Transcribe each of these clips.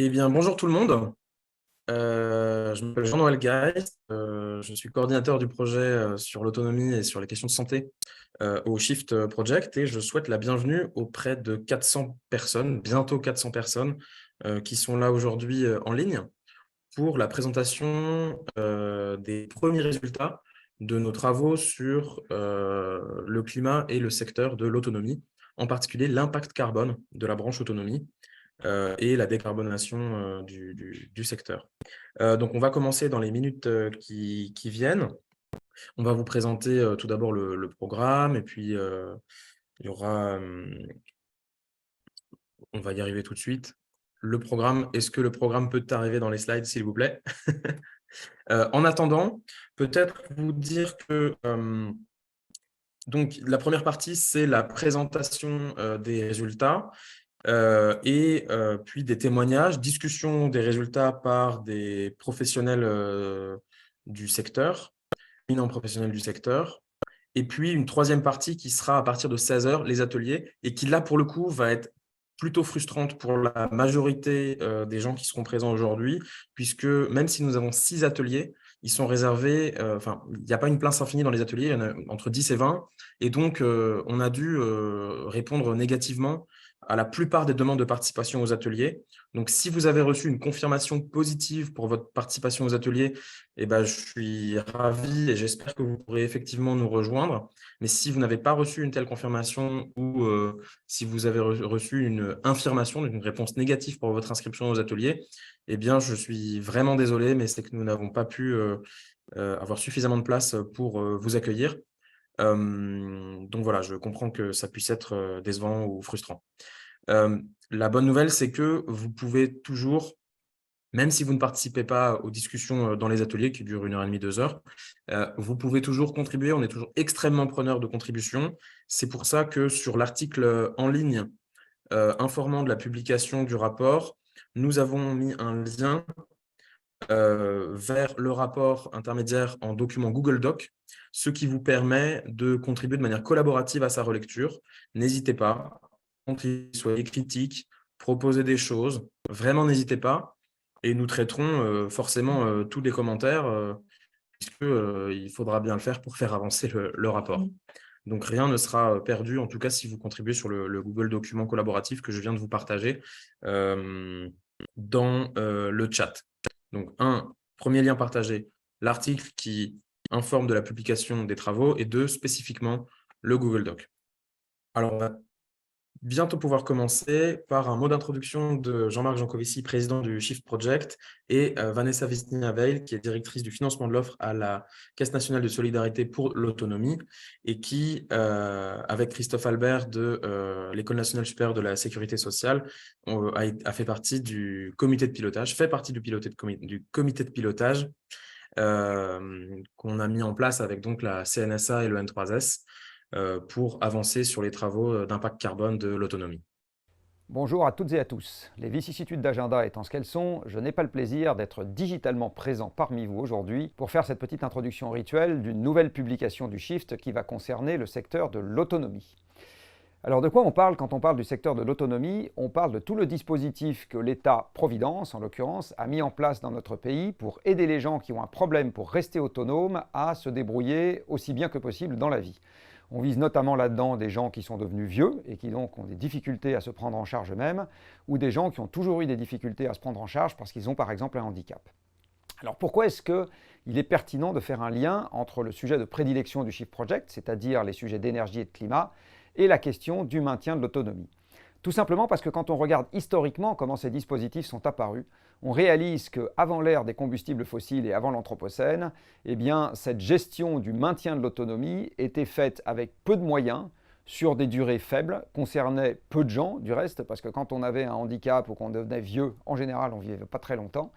Eh bien, bonjour tout le monde. Je m'appelle Jean-Noël Geist. Je suis coordinateur du projet sur l'autonomie et sur les questions de santé au Shift Project et je souhaite la bienvenue auprès de 400 personnes, bientôt 400 personnes qui sont là aujourd'hui en ligne pour la présentation des premiers résultats de nos travaux sur le climat et le secteur de l'autonomie, en particulier l'impact carbone de la branche autonomie et la décarbonation du secteur. Donc, on va commencer dans les minutes qui viennent. On va vous présenter tout d'abord le programme et puis il y aura, on va y arriver tout de suite. Le programme, est-ce que le programme peut arriver dans les slides, s'il vous plaît? En attendant, peut-être vous dire que donc, la première partie, c'est la présentation des résultats. Et puis des témoignages, discussion des résultats par des professionnels du secteur, éminents professionnels du secteur, et puis une troisième partie qui sera à partir de 16 heures, les ateliers, et qui là, pour le coup, va être plutôt frustrante pour la majorité des gens qui seront présents aujourd'hui, puisque même si nous avons 6 ateliers, ils sont réservés, enfin, il n'y a pas une place infinie dans les ateliers, il y en a entre 10 et 20, et donc on a dû répondre négativement à la plupart des demandes de participation aux ateliers. Donc, si vous avez reçu une confirmation positive pour votre participation aux ateliers, eh ben, je suis ravi et j'espère que vous pourrez effectivement nous rejoindre. Mais si vous n'avez pas reçu une telle confirmation ou si vous avez reçu une infirmation, donc une réponse négative pour votre inscription aux ateliers, eh bien, je suis vraiment désolé, mais c'est que nous n'avons pas pu avoir suffisamment de place pour vous accueillir. Donc voilà, je comprends que ça puisse être décevant ou frustrant. La bonne nouvelle, c'est que vous pouvez toujours, même si vous ne participez pas aux discussions dans les ateliers qui durent 1h30, 2 heures, vous pouvez toujours contribuer. On est toujours extrêmement preneur de contributions. C'est pour ça que sur l'article en ligne informant de la publication du rapport, nous avons mis un lien vers le rapport intermédiaire en document Google Doc, ce qui vous permet de contribuer de manière collaborative à sa relecture. N'hésitez pas, soyez critiques, proposez des choses, vraiment n'hésitez pas, et nous traiterons forcément tous les commentaires, puisque il faudra bien le faire pour faire avancer le rapport. Donc rien ne sera perdu, en tout cas si vous contribuez sur le Google document collaboratif que je viens de vous partager dans le chat. Donc, premier lien partagé, l'article qui informe de la publication des travaux, et deux, spécifiquement, le Google Doc. Alors, on va bientôt pouvoir commencer par un mot d'introduction de Jean-Marc Jancovici, président du Shift Project, et Vanessa Wisnia-Weil, qui est directrice du financement de l'offre à la Caisse nationale de solidarité pour l'autonomie, et qui, avec Christophe Albert de l'École nationale supérieure de la sécurité sociale, a fait partie du comité de pilotage, fait partie du comité de pilotage qu'on a mis en place avec donc la CNSA et le N3S pour avancer sur les travaux d'impact carbone de l'autonomie. Bonjour à toutes et à tous. Les vicissitudes d'agenda étant ce qu'elles sont, je n'ai pas le plaisir d'être digitalement présent parmi vous aujourd'hui pour faire cette petite introduction rituelle d'une nouvelle publication du Shift qui va concerner le secteur de l'autonomie. Alors de quoi on parle quand on parle du secteur de l'autonomie? On parle de tout le dispositif que l'État-providence, en l'occurrence, a mis en place dans notre pays pour aider les gens qui ont un problème pour rester autonomes à se débrouiller aussi bien que possible dans la vie. On vise notamment là-dedans des gens qui sont devenus vieux et qui donc ont des difficultés à se prendre en charge eux-mêmes, ou des gens qui ont toujours eu des difficultés à se prendre en charge parce qu'ils ont par exemple un handicap. Alors pourquoi est-ce qu'il est pertinent de faire un lien entre le sujet de prédilection du Shift Project, c'est-à-dire les sujets d'énergie et de climat, et la question du maintien de l'autonomie? Tout simplement parce que quand on regarde historiquement comment ces dispositifs sont apparus, on réalise qu'avant l'ère des combustibles fossiles et avant l'Anthropocène, eh bien, cette gestion du maintien de l'autonomie était faite avec peu de moyens, sur des durées faibles, concernait peu de gens du reste, parce que quand on avait un handicap ou qu'on devenait vieux, en général, on ne vivait pas très longtemps.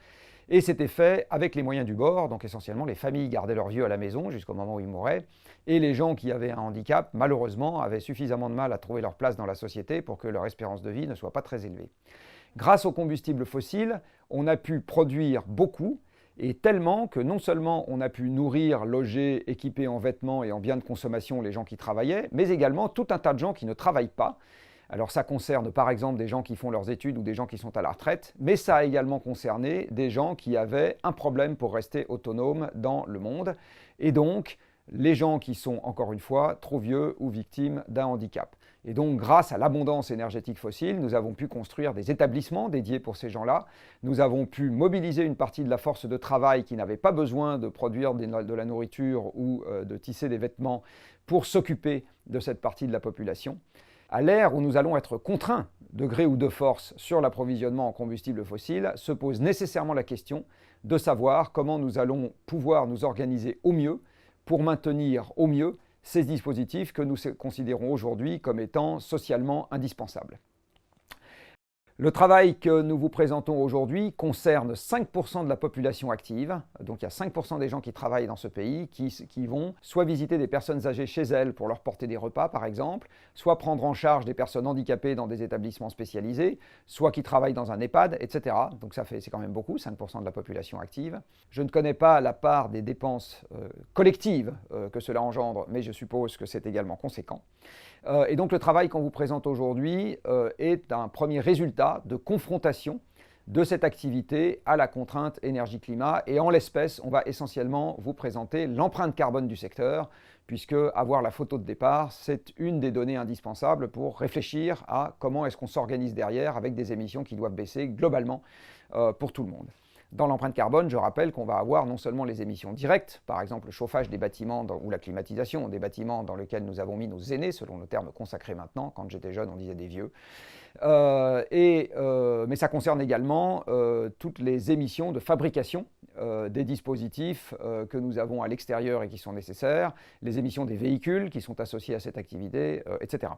Et c'était fait avec les moyens du bord, donc essentiellement les familles gardaient leurs vieux à la maison jusqu'au moment où ils mouraient, et les gens qui avaient un handicap, malheureusement, avaient suffisamment de mal à trouver leur place dans la société pour que leur espérance de vie ne soit pas très élevée. Grâce aux combustibles fossiles, on a pu produire beaucoup, et tellement que non seulement on a pu nourrir, loger, équiper en vêtements et en biens de consommation les gens qui travaillaient, mais également tout un tas de gens qui ne travaillent pas, Alors ça concerne par exemple des gens qui font leurs études ou des gens qui sont à la retraite, mais ça a également concerné des gens qui avaient un problème pour rester autonomes dans le monde, et donc les gens qui sont, encore une fois, trop vieux ou victimes d'un handicap. Et donc, grâce à l'abondance énergétique fossile, nous avons pu construire des établissements dédiés pour ces gens-là. Nous avons pu mobiliser une partie de la force de travail qui n'avait pas besoin de produire de la nourriture ou de tisser des vêtements pour s'occuper de cette partie de la population. À l'ère où nous allons être contraints, de gré ou de force, sur l'approvisionnement en combustibles fossiles, se pose nécessairement la question de savoir comment nous allons pouvoir nous organiser au mieux pour maintenir au mieux ces dispositifs que nous considérons aujourd'hui comme étant socialement indispensables. Le travail que nous vous présentons aujourd'hui concerne 5% de la population active. Donc il y a 5% des gens qui travaillent dans ce pays qui vont soit visiter des personnes âgées chez elles pour leur porter des repas par exemple, soit prendre en charge des personnes handicapées dans des établissements spécialisés, soit qui travaillent dans un EHPAD, etc. Donc c'est quand même beaucoup, 5% de la population active. Je ne connais pas la part des dépenses collectives que cela engendre, mais je suppose que c'est également conséquent. Et donc le travail qu'on vous présente aujourd'hui est un premier résultat de confrontation de cette activité à la contrainte énergie-climat. Et en l'espèce, on va essentiellement vous présenter l'empreinte carbone du secteur, puisque avoir la photo de départ, c'est une des données indispensables pour réfléchir à comment est-ce qu'on s'organise derrière avec des émissions qui doivent baisser globalement pour tout le monde. Dans l'empreinte carbone, je rappelle qu'on va avoir non seulement les émissions directes, par exemple le chauffage des bâtiments ou la climatisation des bâtiments dans lesquels nous avons mis nos aînés, selon le terme consacré maintenant. Quand j'étais jeune, on disait des vieux. Mais ça concerne également toutes les émissions de fabrication des dispositifs que nous avons à l'extérieur et qui sont nécessaires, les émissions des véhicules qui sont associés à cette activité, etc.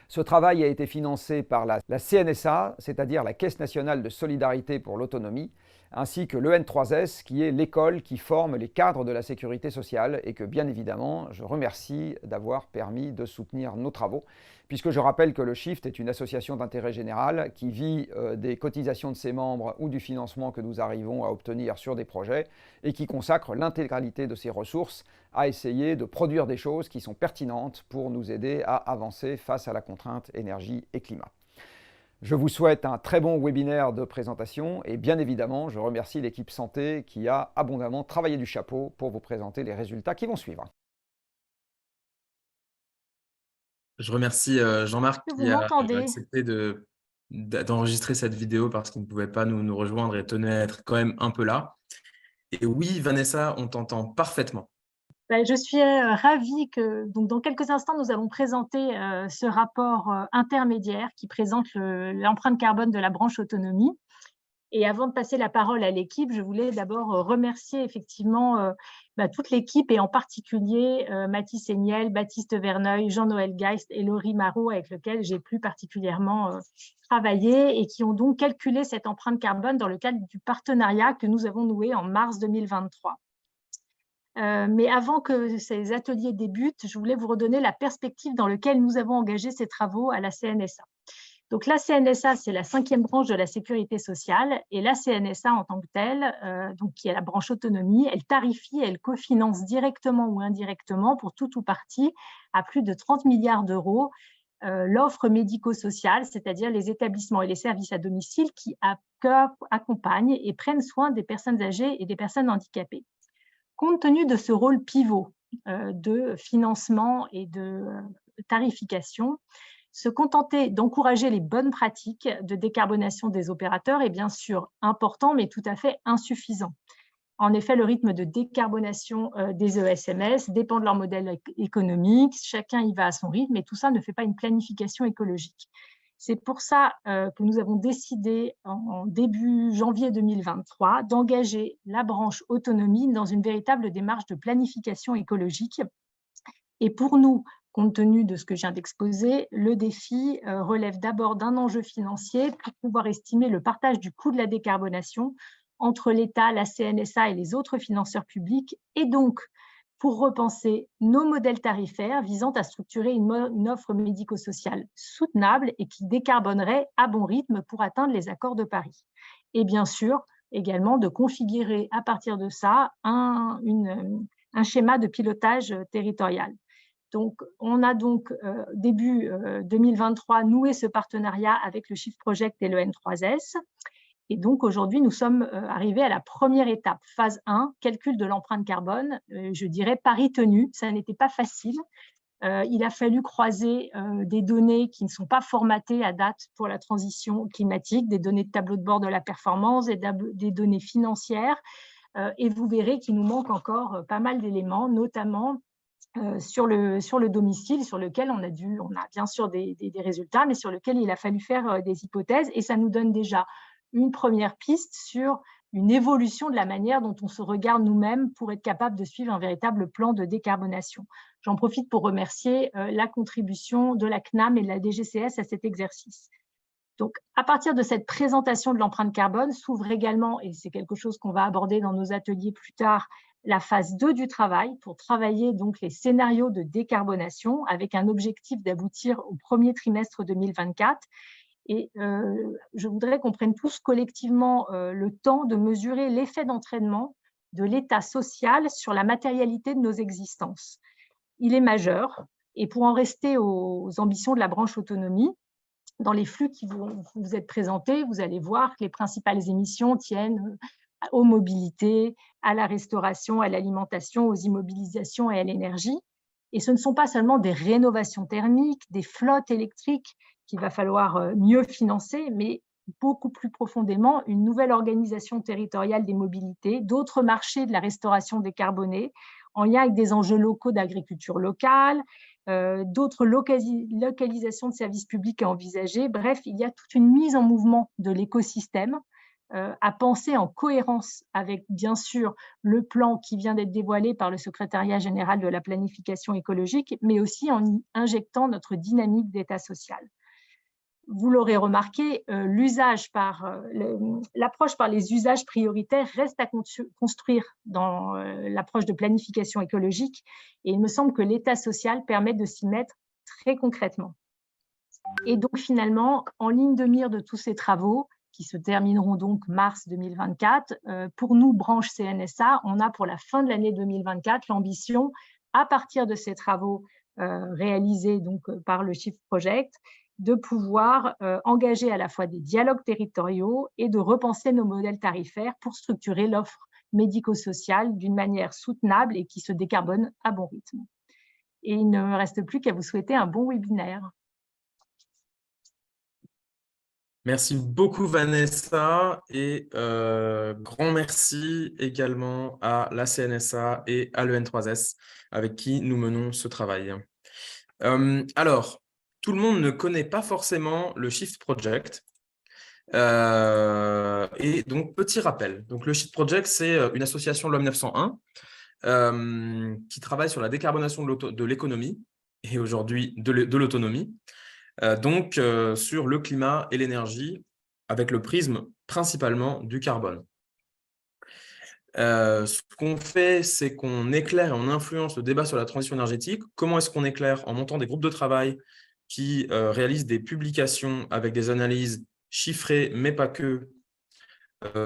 Ce travail a été financé par la CNSA, c'est-à-dire la Caisse nationale de solidarité pour l'autonomie, ainsi que l'EN3S, qui est l'école qui forme les cadres de la sécurité sociale et que, bien évidemment, je remercie d'avoir permis de soutenir nos travaux, puisque je rappelle que le SHIFT est une association d'intérêt général qui vit des cotisations de ses membres ou du financement que nous arrivons à obtenir sur des projets et qui consacre l'intégralité de ses ressources à essayer de produire des choses qui sont pertinentes pour nous aider à avancer face à la contrainte énergie et climat. Je vous souhaite un très bon webinaire de présentation et bien évidemment, je remercie l'équipe santé qui a abondamment travaillé du chapeau pour vous présenter les résultats qui vont suivre. Je remercie Jean-Marc Vous qui a m'entendez? accepté d'enregistrer cette vidéo parce qu'il ne pouvait pas nous rejoindre et tenait à être quand même un peu là. Et oui, Vanessa, on t'entend parfaitement. Je suis ravie que, donc, dans quelques instants, nous allons présenter ce rapport intermédiaire qui présente l'empreinte carbone de la branche autonomie. Et avant de passer la parole à l'équipe, je voulais d'abord remercier effectivement toute l'équipe et en particulier Mathis Seigniel, Baptiste Verneuil, Jean-Noël Geist et Laurie Marot avec lesquels j'ai plus particulièrement travaillé et qui ont donc calculé cette empreinte carbone dans le cadre du partenariat que nous avons noué en mars 2023. Mais avant que ces ateliers débutent, je voulais vous redonner la perspective dans laquelle nous avons engagé ces travaux à la CNSA. Donc la CNSA, c'est la 5e branche de la sécurité sociale et la CNSA en tant que telle, donc qui est la branche autonomie, elle tarifie, elle cofinance directement ou indirectement pour tout ou partie à plus de 30 milliards d'euros l'offre médico-sociale, c'est-à-dire les établissements et les services à domicile qui accompagnent et prennent soin des personnes âgées et des personnes handicapées. Compte tenu de ce rôle pivot de financement et de tarification, se contenter d'encourager les bonnes pratiques de décarbonation des opérateurs est bien sûr important, mais tout à fait insuffisant. En effet, le rythme de décarbonation des ESMS dépend de leur modèle économique, chacun y va à son rythme, et tout ça ne fait pas une planification écologique. C'est pour ça que nous avons décidé en début janvier 2023 d'engager la branche autonomie dans une véritable démarche de planification écologique. Et pour nous, compte tenu de ce que je viens d'exposer, le défi relève d'abord d'un enjeu financier pour pouvoir estimer le partage du coût de la décarbonation entre l'État, la CNSA et les autres financeurs publics, et donc pour repenser nos modèles tarifaires visant à structurer une offre médico-sociale soutenable et qui décarbonerait à bon rythme pour atteindre les accords de Paris. Et bien sûr, également de configurer à partir de ça un schéma de pilotage territorial. Donc, on a donc début 2023 noué ce partenariat avec le Shift Project et le N3S. Et donc, aujourd'hui, nous sommes arrivés à la première étape, phase 1, calcul de l'empreinte carbone. Je dirais pari tenu, ça n'était pas facile. Il a fallu croiser des données qui ne sont pas formatées à date pour la transition climatique, des données de tableau de bord de la performance, des données financières. Et vous verrez qu'il nous manque encore pas mal d'éléments, notamment sur le domicile, sur lequel on a bien sûr des résultats, mais sur lequel il a fallu faire des hypothèses. Et ça nous donne déjà une première piste sur une évolution de la manière dont on se regarde nous-mêmes pour être capable de suivre un véritable plan de décarbonation. J'en profite pour remercier la contribution de la CNAM et de la DGCS à cet exercice. Donc, à partir de cette présentation de l'empreinte carbone, s'ouvre également, et c'est quelque chose qu'on va aborder dans nos ateliers plus tard, la phase 2 du travail pour travailler donc les scénarios de décarbonation avec un objectif d'aboutir au premier trimestre 2024. Et je voudrais qu'on prenne tous collectivement le temps de mesurer l'effet d'entraînement de l'état social sur la matérialité de nos existences. Il est majeur, et pour en rester aux ambitions de la branche autonomie, dans les flux qui vous êtes présentés, vous allez voir que les principales émissions tiennent aux mobilités, à la restauration, à l'alimentation, aux immobilisations et à l'énergie. Et ce ne sont pas seulement des rénovations thermiques, des flottes électriques qu'il va falloir mieux financer, mais beaucoup plus profondément une nouvelle organisation territoriale des mobilités, d'autres marchés de la restauration décarbonée, en lien avec des enjeux locaux d'agriculture locale, d'autres localisations de services publics à envisager. Bref, il y a toute une mise en mouvement de l'écosystème à penser en cohérence avec, bien sûr, le plan qui vient d'être dévoilé par le secrétariat général de la planification écologique, mais aussi en y injectant notre dynamique d'état social. Vous l'aurez remarqué, l'approche par les usages prioritaires reste à construire dans l'approche de planification écologique, et il me semble que l'état social permet de s'y mettre très concrètement. Et donc finalement, en ligne de mire de tous ces travaux, qui se termineront donc mars 2024, pour nous, branche CNSA, on a pour la fin de l'année 2024 l'ambition, à partir de ces travaux réalisés donc, par le Shift Project, de pouvoir engager à la fois des dialogues territoriaux et de repenser nos modèles tarifaires pour structurer l'offre médico-sociale d'une manière soutenable et qui se décarbone à bon rythme. Et il ne me reste plus qu'à vous souhaiter un bon webinaire. Merci beaucoup Vanessa, et grand merci également à la CNSA et à l'EN3S avec qui nous menons ce travail. Alors, tout le monde ne connaît pas forcément le Shift Project. Et donc, petit rappel. Donc, le Shift Project, c'est une association Loi 901 qui travaille sur la décarbonation de l'économie et aujourd'hui de l'autonomie. Donc, sur le climat et l'énergie avec le prisme principalement du carbone. Ce qu'on fait, c'est qu'on éclaire et on influence le débat sur la transition énergétique. Comment est-ce qu'on éclaire? En montant des groupes de travail qui réalisent des publications avec des analyses chiffrées, mais pas que,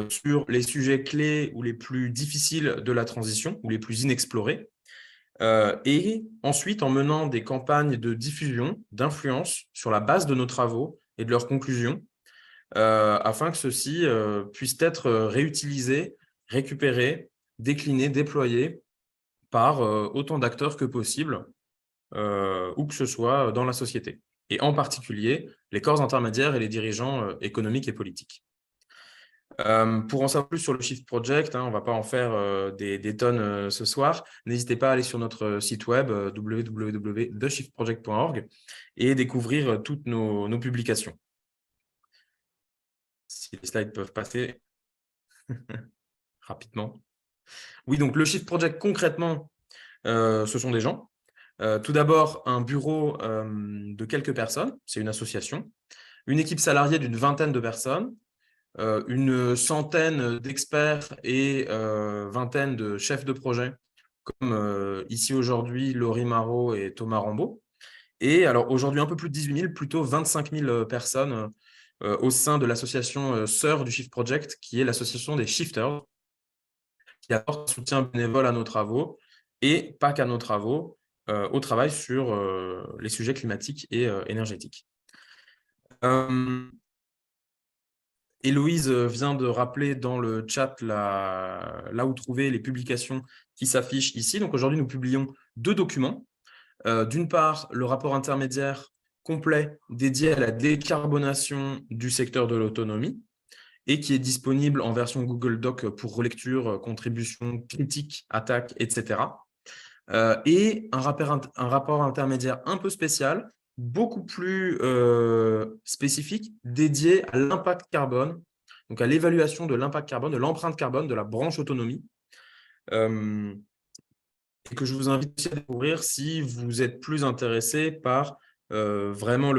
sur les sujets clés ou les plus difficiles de la transition ou les plus inexplorés. Et ensuite, en menant des campagnes de diffusion, d'influence sur la base de nos travaux et de leurs conclusions, afin que ceux-ci puissent être réutilisés, récupérés, déclinés, déployés par autant d'acteurs que possible, où que ce soit dans la société, et en particulier les corps intermédiaires et les dirigeants économiques et politiques. Pour en savoir plus sur le Shift Project, on ne va pas en faire des tonnes ce soir, n'hésitez pas à aller sur notre site web www.theshiftproject.org et découvrir toutes nos publications. Si les slides peuvent passer rapidement. Oui, donc le Shift Project, concrètement, ce sont des gens. Tout d'abord, un bureau de quelques personnes, c'est une association. Une équipe salariée d'une vingtaine de personnes. Une centaine d'experts et vingtaine de chefs de projet, comme ici aujourd'hui Laurie Marot et Thomas Rambaud. Et alors aujourd'hui, un peu plus de 18 000, plutôt 25 000 personnes au sein de l'association sœur du Shift Project, qui est l'association des Shifters, qui apporte un soutien bénévole à nos travaux, et pas qu'à nos travaux, au travail sur les sujets climatiques et énergétiques. Héloïse vient de rappeler dans le chat là où trouver les publications qui s'affichent ici. Donc aujourd'hui, nous publions 2 documents. D'une part, le rapport intermédiaire complet dédié à la décarbonation du secteur de l'autonomie et qui est disponible en version Google Doc pour relecture, contribution, critique, attaque, etc. Et un rapport intermédiaire un peu spécial, beaucoup plus spécifique, dédié à l'impact carbone, donc à l'évaluation de l'impact carbone, de l'empreinte carbone de la branche autonomie, et que je vous invite aussi à découvrir si vous êtes plus intéressé par vraiment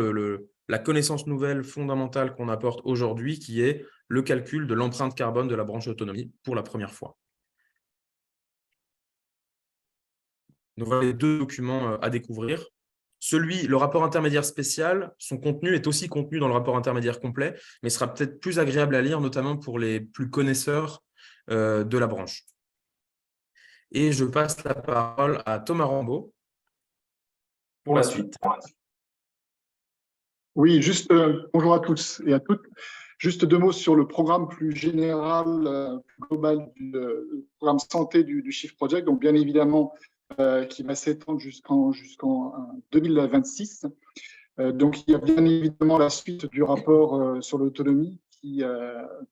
la connaissance nouvelle fondamentale qu'on apporte aujourd'hui, qui est le calcul de l'empreinte carbone de la branche autonomie pour la première fois. Donc voilà les 2 documents à découvrir. Le rapport intermédiaire spécial, son contenu est aussi contenu dans le rapport intermédiaire complet, mais sera peut-être plus agréable à lire, notamment pour les plus connaisseurs de la branche. Et je passe la parole à Thomas Rambaud pour la suite. Oui, juste bonjour à tous et à toutes. Juste 2 mots sur le programme plus général, plus global du programme santé du Shift Project. Donc, bien évidemment, qui va s'étendre jusqu'en 2026. Donc, il y a bien évidemment la suite du rapport sur l'autonomie qui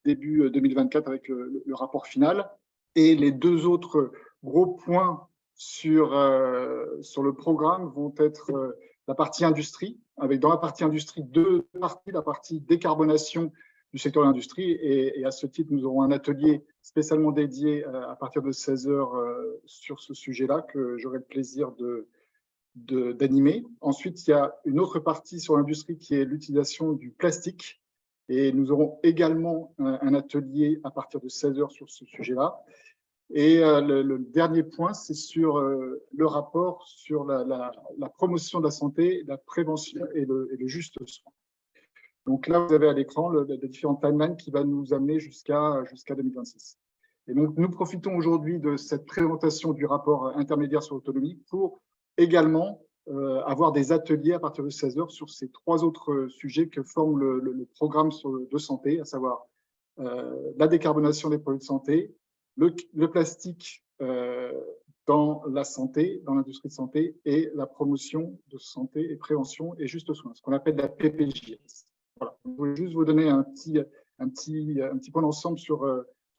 début 2024 avec le rapport final. Et les 2 autres gros points sur le programme vont être la partie industrie, avec dans la partie industrie 2 parties, la partie décarbonation du secteur de l'industrie. Et à ce titre, nous aurons un atelier spécialement dédié à partir de 16 h sur ce sujet-là que j'aurai le plaisir d'animer. Ensuite, il y a une autre partie sur l'industrie qui est l'utilisation du plastique. Et nous aurons également un atelier à partir de 16 h sur ce sujet-là. Et le dernier point, c'est sur le rapport sur la promotion de la santé, la prévention et le juste soin. Donc là, vous avez à l'écran les différentes timelines qui va nous amener jusqu'à 2026. Et donc, nous profitons aujourd'hui de cette présentation du rapport intermédiaire sur l'autonomie pour également avoir des ateliers à partir de 16 h sur ces 3 autres sujets que forme le programme de santé, à savoir la décarbonation des produits de santé, le plastique dans la santé, dans l'industrie de santé, et la promotion de santé et prévention et juste soin, ce qu'on appelle la PPJS. Voilà. Je voulais juste vous donner un petit point d'ensemble sur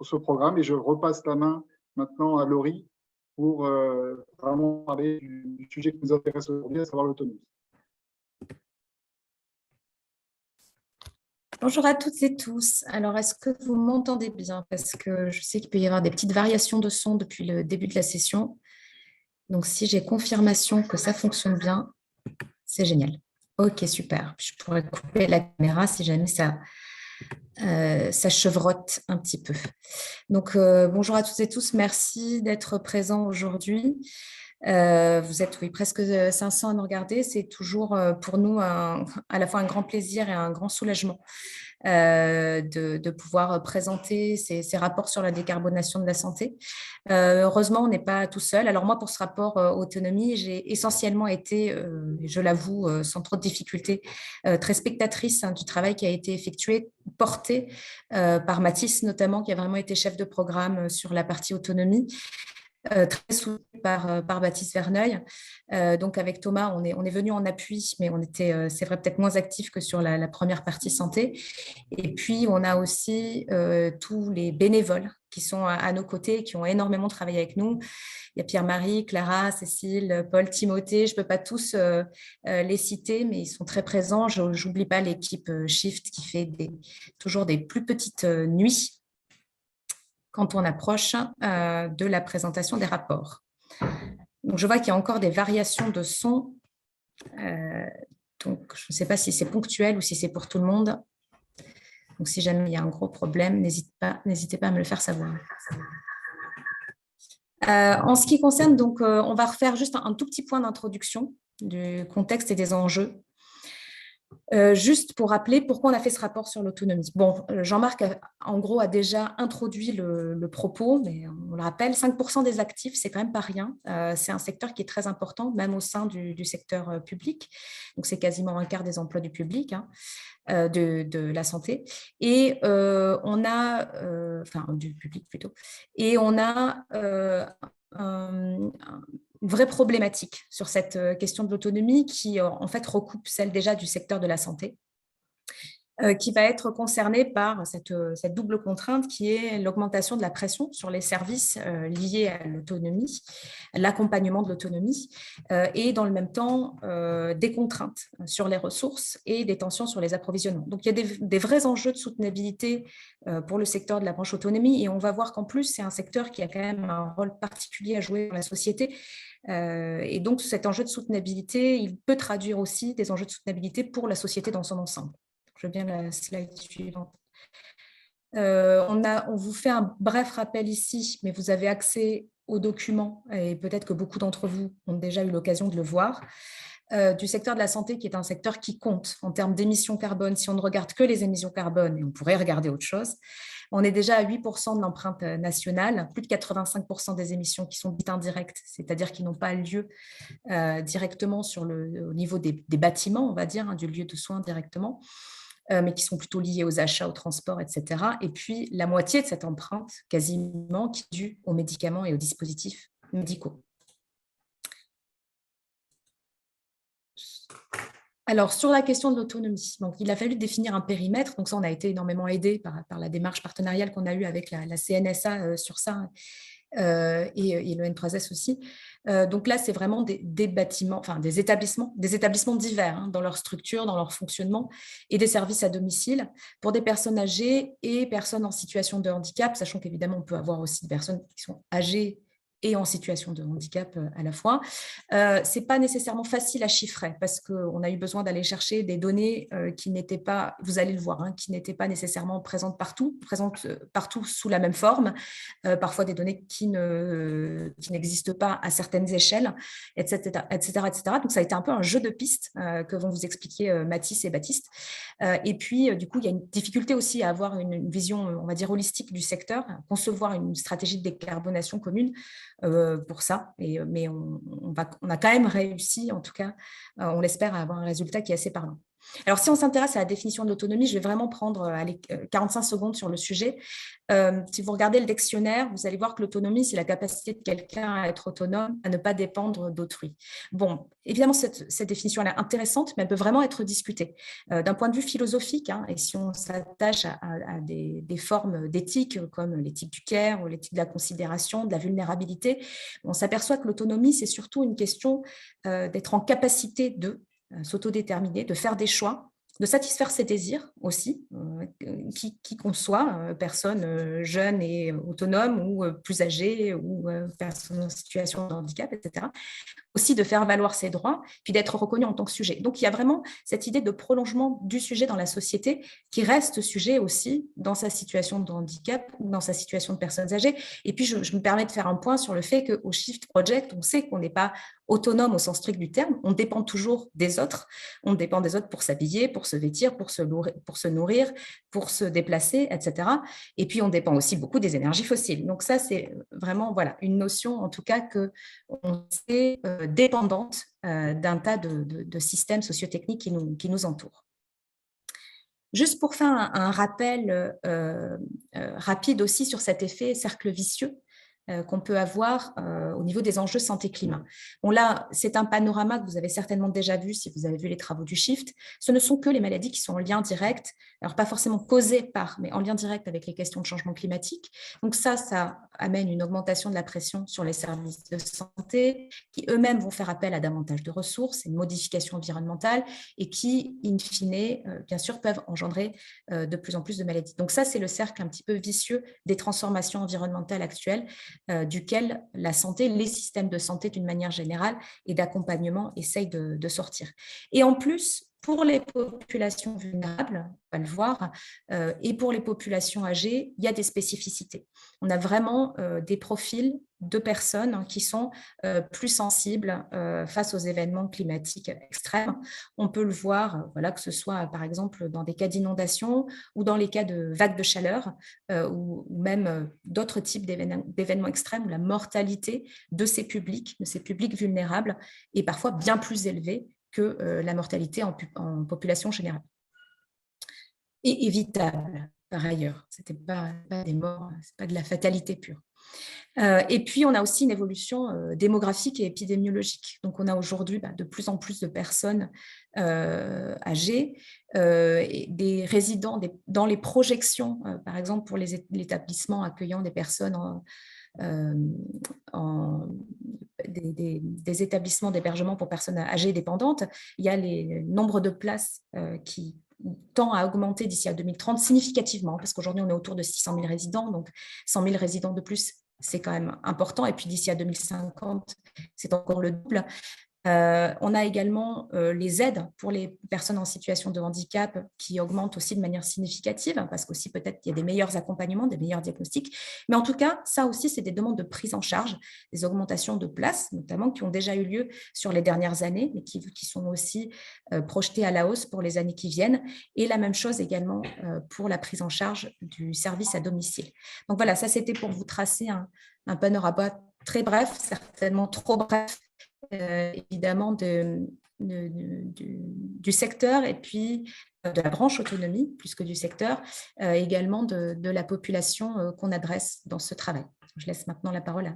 ce programme et je repasse la main maintenant à Laurie pour vraiment parler du sujet qui nous intéresse aujourd'hui, à savoir l'autonomie. Bonjour à toutes et tous. Alors, est-ce que vous m'entendez bien? Parce que je sais qu'il peut y avoir des petites variations de son depuis le début de la session. Donc, si j'ai confirmation que ça fonctionne bien, c'est génial. Ok, super. Je pourrais couper la caméra si jamais ça chevrotte un petit peu. Donc, bonjour à toutes et tous. Merci d'être présents aujourd'hui. Vous êtes presque 500 à nous regarder. C'est toujours pour nous à la fois un grand plaisir et un grand soulagement de pouvoir présenter ces rapports sur la décarbonation de la santé. Heureusement, on n'est pas tout seul. Alors moi, pour ce rapport autonomie, j'ai essentiellement été, je l'avoue, sans trop de difficultés, très spectatrice du travail qui a été effectué, porté par Mathis notamment, qui a vraiment été chef de programme sur la partie autonomie. Très soutenu par Baptiste Verneuil. Donc avec Thomas, on est venu en appui, mais on était, c'est vrai, peut-être moins actifs que sur la première partie santé. Et puis, on a aussi tous les bénévoles qui sont à nos côtés, qui ont énormément travaillé avec nous. Il y a Pierre-Marie, Clara, Cécile, Paul, Timothée. Je ne peux pas tous les citer, mais ils sont très présents. Je n'oublie pas l'équipe Shift qui fait toujours des plus petites nuits quand on approche de la présentation des rapports. Donc, je vois qu'il y a encore des variations de son. Donc, je ne sais pas si c'est ponctuel ou si c'est pour tout le monde. Donc, si jamais il y a un gros problème, n'hésitez pas à me le faire savoir. En ce qui concerne, donc, on va refaire juste un tout petit point d'introduction du contexte et des enjeux. Juste pour rappeler pourquoi on a fait ce rapport sur l'autonomie. Bon, Jean-Marc, en gros, a déjà introduit le propos, mais on le rappelle, 5% des actifs, c'est quand même pas rien. C'est un secteur qui est très important, même au sein du secteur public. Donc, c'est quasiment un quart des emplois du public, hein, de la santé. Et on a, enfin, du public plutôt, et on a une vraie problématique sur cette question de l'autonomie qui, en fait, recoupe celle déjà du secteur de la santé, qui va être concernée par cette double contrainte qui est l'augmentation de la pression sur les services liés à l'autonomie, l'accompagnement de l'autonomie, et dans le même temps, des contraintes sur les ressources et des tensions sur les approvisionnements. Donc, il y a des vrais enjeux de soutenabilité pour le secteur de la branche autonomie, et on va voir qu'en plus, c'est un secteur qui a quand même un rôle particulier à jouer dans la société. Et donc, cet enjeu de soutenabilité, il peut traduire aussi des enjeux de soutenabilité pour la société dans son ensemble. Je veux bien la slide suivante. On vous fait un bref rappel ici, mais vous avez accès aux documents et peut-être que beaucoup d'entre vous ont déjà eu l'occasion de le voir, du secteur de la santé qui est un secteur qui compte en termes d'émissions carbone. Si on ne regarde que les émissions carbone, et on pourrait regarder autre chose, on est déjà à 8% de l'empreinte nationale, plus de 85% des émissions qui sont dites indirectes, c'est-à-dire qui n'ont pas lieu directement au niveau des bâtiments, on va dire, hein, du lieu de soins directement, mais qui sont plutôt liés aux achats, au transport, etc. Et puis, la moitié de cette empreinte, quasiment, qui est due aux médicaments et aux dispositifs médicaux. Alors, sur la question de l'autonomie, donc, il a fallu définir un périmètre. Donc, ça, on a été énormément aidé par la démarche partenariale qu'on a eue avec la CNSA sur ça, et le N3S aussi. Donc là, c'est vraiment des bâtiments, enfin des établissements divers, hein, dans leur structure, dans leur fonctionnement, et des services à domicile pour des personnes âgées et personnes en situation de handicap, sachant qu'évidemment, on peut avoir aussi des personnes qui sont âgées et en situation de handicap à la fois. Ce n'est pas nécessairement facile à chiffrer parce qu'on a eu besoin d'aller chercher des données qui n'étaient pas, vous allez le voir, hein, qui n'étaient pas nécessairement présentes partout sous la même forme, parfois des données qui n'existent pas à certaines échelles, etc., etc., etc. Donc, ça a été un peu un jeu de pistes que vont vous expliquer Mathis et Baptiste. Et puis, du coup, il y a une difficulté aussi à avoir une vision, on va dire, holistique du secteur, à concevoir une stratégie de décarbonation commune pour ça. Mais on a quand même réussi, en tout cas, on l'espère, à avoir un résultat qui est assez parlant. Alors, si on s'intéresse à la définition de l'autonomie, je vais vraiment prendre 45 secondes sur le sujet. Si vous regardez le dictionnaire, vous allez voir que l'autonomie, c'est la capacité de quelqu'un à être autonome, à ne pas dépendre d'autrui. Bon, évidemment, cette définition elle est intéressante, mais elle peut vraiment être discutée. D'un point de vue philosophique, hein, et si on s'attache à des formes d'éthique, comme l'éthique du care ou l'éthique de la considération, de la vulnérabilité, on s'aperçoit que l'autonomie, c'est surtout une question d'être en capacité de s'autodéterminer, de faire des choix, de satisfaire ses désirs aussi, qui qu'on soit, personne jeune et autonome ou plus âgée ou personne en situation de handicap, etc. Aussi de faire valoir ses droits, puis d'être reconnu en tant que sujet. Donc, il y a vraiment cette idée de prolongement du sujet dans la société qui reste sujet aussi dans sa situation de handicap ou dans sa situation de personnes âgées. Et puis, je me permets de faire un point sur le fait qu'au Shift Project, on sait qu'on n'est pas autonome au sens strict du terme, on dépend toujours des autres. On dépend des autres pour s'habiller, pour se vêtir, pour se nourrir, pour se déplacer, etc. Et puis, on dépend aussi beaucoup des énergies fossiles. Donc ça, c'est vraiment une notion, en tout cas, qu'on sait dépendante d'un tas de systèmes sociotechniques qui nous entourent. Juste pour faire un rappel rapide aussi sur cet effet cercle vicieux qu'on peut avoir au niveau des enjeux santé-climat. Bon, là, c'est un panorama que vous avez certainement déjà vu si vous avez vu les travaux du Shift. Ce ne sont que les maladies qui sont en lien direct, alors pas forcément causées par, mais en lien direct avec les questions de changement climatique. Donc ça amène une augmentation de la pression sur les services de santé, qui eux-mêmes vont faire appel à davantage de ressources, une modification environnementale, et qui, in fine, bien sûr, peuvent engendrer de plus en plus de maladies. Donc ça, c'est le cercle un petit peu vicieux des transformations environnementales actuelles, duquel la santé, les systèmes de santé d'une manière générale et d'accompagnement essayent de sortir. Et en plus, pour les populations vulnérables, on va le voir, et pour les populations âgées, il y a des spécificités. On a vraiment des profils de personnes qui sont plus sensibles face aux événements climatiques extrêmes. On peut le voir, voilà, que ce soit par exemple dans des cas d'inondation ou dans les cas de vagues de chaleur ou même d'autres types d'événements extrêmes où la mortalité de ces publics vulnérables est parfois bien plus élevée que la mortalité en population générale. Et évitable, par ailleurs. Ce n'était pas des morts, ce n'est pas de la fatalité pure. Et puis, on a aussi une évolution démographique et épidémiologique. Donc, on a aujourd'hui de plus en plus de personnes âgées, et des résidents dans les projections, par exemple, pour l'établissement accueillant des personnes des établissements d'hébergement pour personnes âgées et dépendantes, il y a le nombre de places qui tend à augmenter d'ici à 2030 significativement, parce qu'aujourd'hui, on est autour de 600 000 résidents, donc 100 000 résidents de plus, c'est quand même important. Et puis, d'ici à 2050, c'est encore le double. On a également les aides pour les personnes en situation de handicap qui augmentent aussi de manière significative, parce qu'aussi peut-être qu'il y a des meilleurs accompagnements, des meilleurs diagnostics. Mais en tout cas, ça aussi, c'est des demandes de prise en charge, des augmentations de places, notamment, qui ont déjà eu lieu sur les dernières années, mais qui sont aussi projetées à la hausse pour les années qui viennent. Et la même chose également pour la prise en charge du service à domicile. Donc voilà, ça c'était pour vous tracer un panorama très bref, certainement trop bref, évidemment du secteur et puis de la branche autonomie, plus que du secteur, également de la population qu'on adresse dans ce travail. Je laisse maintenant la parole à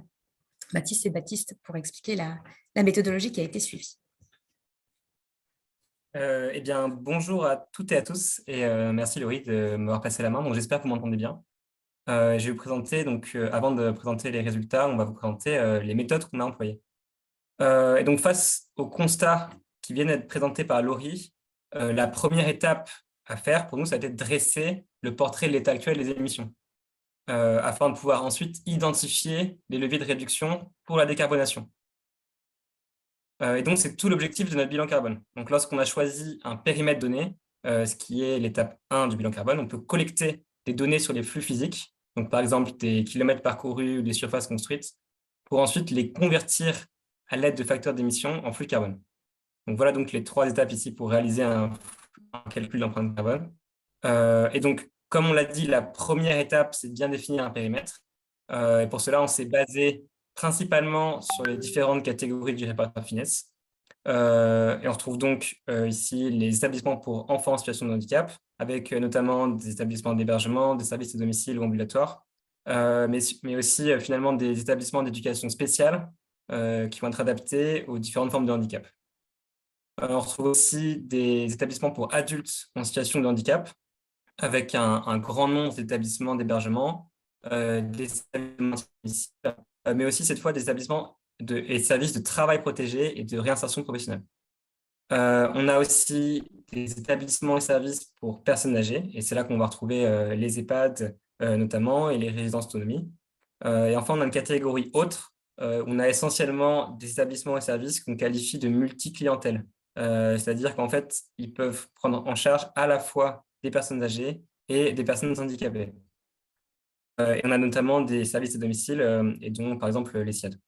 Baptiste et Baptiste pour expliquer la méthodologie qui a été suivie. Eh bien, bonjour à toutes et à tous, et merci Laurie de m'avoir passé la main. Donc, j'espère que vous m'entendez bien. Je vais vous présenter, donc, avant de présenter les résultats, on va vous présenter les méthodes qu'on a employées. Et donc, face au constat qui viennent d'être présentés par Laurie, la première étape à faire pour nous, ça a été de dresser le portrait de l'état actuel des émissions, afin de pouvoir ensuite identifier les leviers de réduction pour la décarbonation. Et donc, c'est tout l'objectif de notre bilan carbone. Donc, lorsqu'on a choisi un périmètre donné, ce qui est l'étape 1 du bilan carbone, on peut collecter des données sur les flux physiques, donc par exemple des kilomètres parcourus ou des surfaces construites, pour ensuite les convertir à l'aide de facteurs d'émission en flux carbone. Donc, voilà donc les 3 étapes ici pour réaliser un calcul d'empreinte carbone. Et donc, comme on l'a dit, la première étape, c'est de bien définir un périmètre. Et pour cela, on s'est basé principalement sur les différentes catégories du répertoire finesse. Et on retrouve donc ici les établissements pour enfants en situation de handicap, avec notamment des établissements d'hébergement, des services de domicile ou ambulatoires, mais aussi finalement des établissements d'éducation spéciale qui vont être adaptés aux différentes formes de handicap. On retrouve aussi des établissements pour adultes en situation de handicap, avec un grand nombre d'établissements d'hébergement, des établissements mais aussi cette fois des établissements et services de travail protégé et de réinsertion professionnelle. On a aussi des établissements et services pour personnes âgées, et c'est là qu'on va retrouver les EHPAD notamment et les résidences autonomie. Et enfin, on a une catégorie autre, on a essentiellement des établissements et services qu'on qualifie de multi-clientèle, c'est-à-dire qu'en fait, ils peuvent prendre en charge à la fois des personnes âgées et des personnes handicapées. Et on a notamment des services à domicile, et dont par exemple les SIAD.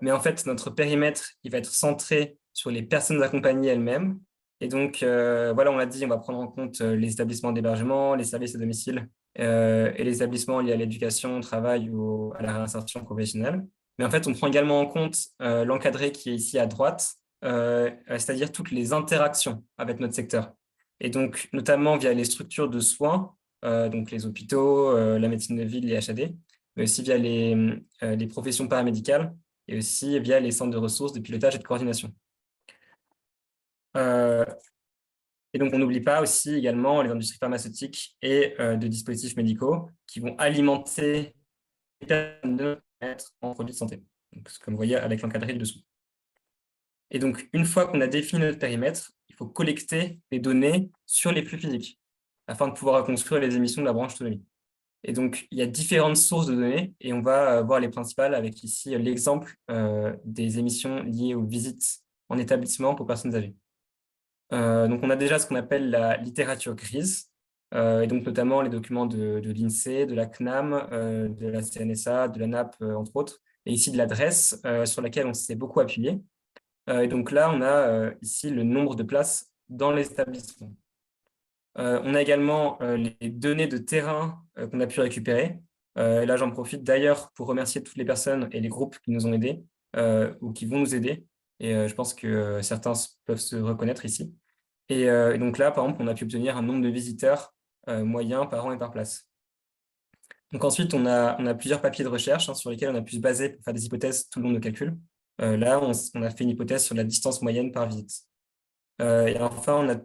Mais en fait, notre périmètre, il va être centré sur les personnes accompagnées elles-mêmes. Et donc, voilà, on l'a dit, on va prendre en compte les établissements d'hébergement, les services à domicile et les établissements liés à l'éducation, au travail ou à la réinsertion professionnelle. Mais en fait, on prend également en compte l'encadré qui est ici à droite, c'est-à-dire toutes les interactions avec notre secteur. Et donc, notamment via les structures de soins, donc les hôpitaux, la médecine de ville, les HAD, mais aussi via les professions paramédicales et aussi via les centres de ressources de pilotage et de coordination. Et donc, on n'oublie pas aussi également les industries pharmaceutiques et de dispositifs médicaux qui vont alimenter les personnes en produits de santé, donc, comme vous voyez avec l'encadré dessous. Et donc, une fois qu'on a défini notre périmètre, il faut collecter les données sur les flux physiques afin de pouvoir reconstruire les émissions de la branche autonomie. Et donc, il y a différentes sources de données et on va voir les principales avec ici l'exemple des émissions liées aux visites en établissement pour personnes âgées. Donc, on a déjà ce qu'on appelle la littérature grise, et donc notamment les documents de l'INSEE, de la CNAM, de la CNSA, de la NAP, entre autres, et ici de l'adresse sur laquelle on s'est beaucoup appuyé. Et donc là, on a ici le nombre de places dans les établissements. On a également les données de terrain qu'on a pu récupérer. Et là, j'en profite d'ailleurs pour remercier toutes les personnes et les groupes qui nous ont aidés ou qui vont nous aider. Et je pense que certains peuvent se reconnaître ici. Et donc là, par exemple, on a pu obtenir un nombre de visiteurs moyen par an et par place. Donc ensuite, on a plusieurs papiers de recherche sur lesquels on a pu se baser pour faire des hypothèses tout le long de nos calculs. Là, on a fait une hypothèse sur la distance moyenne par visite. Et enfin, on a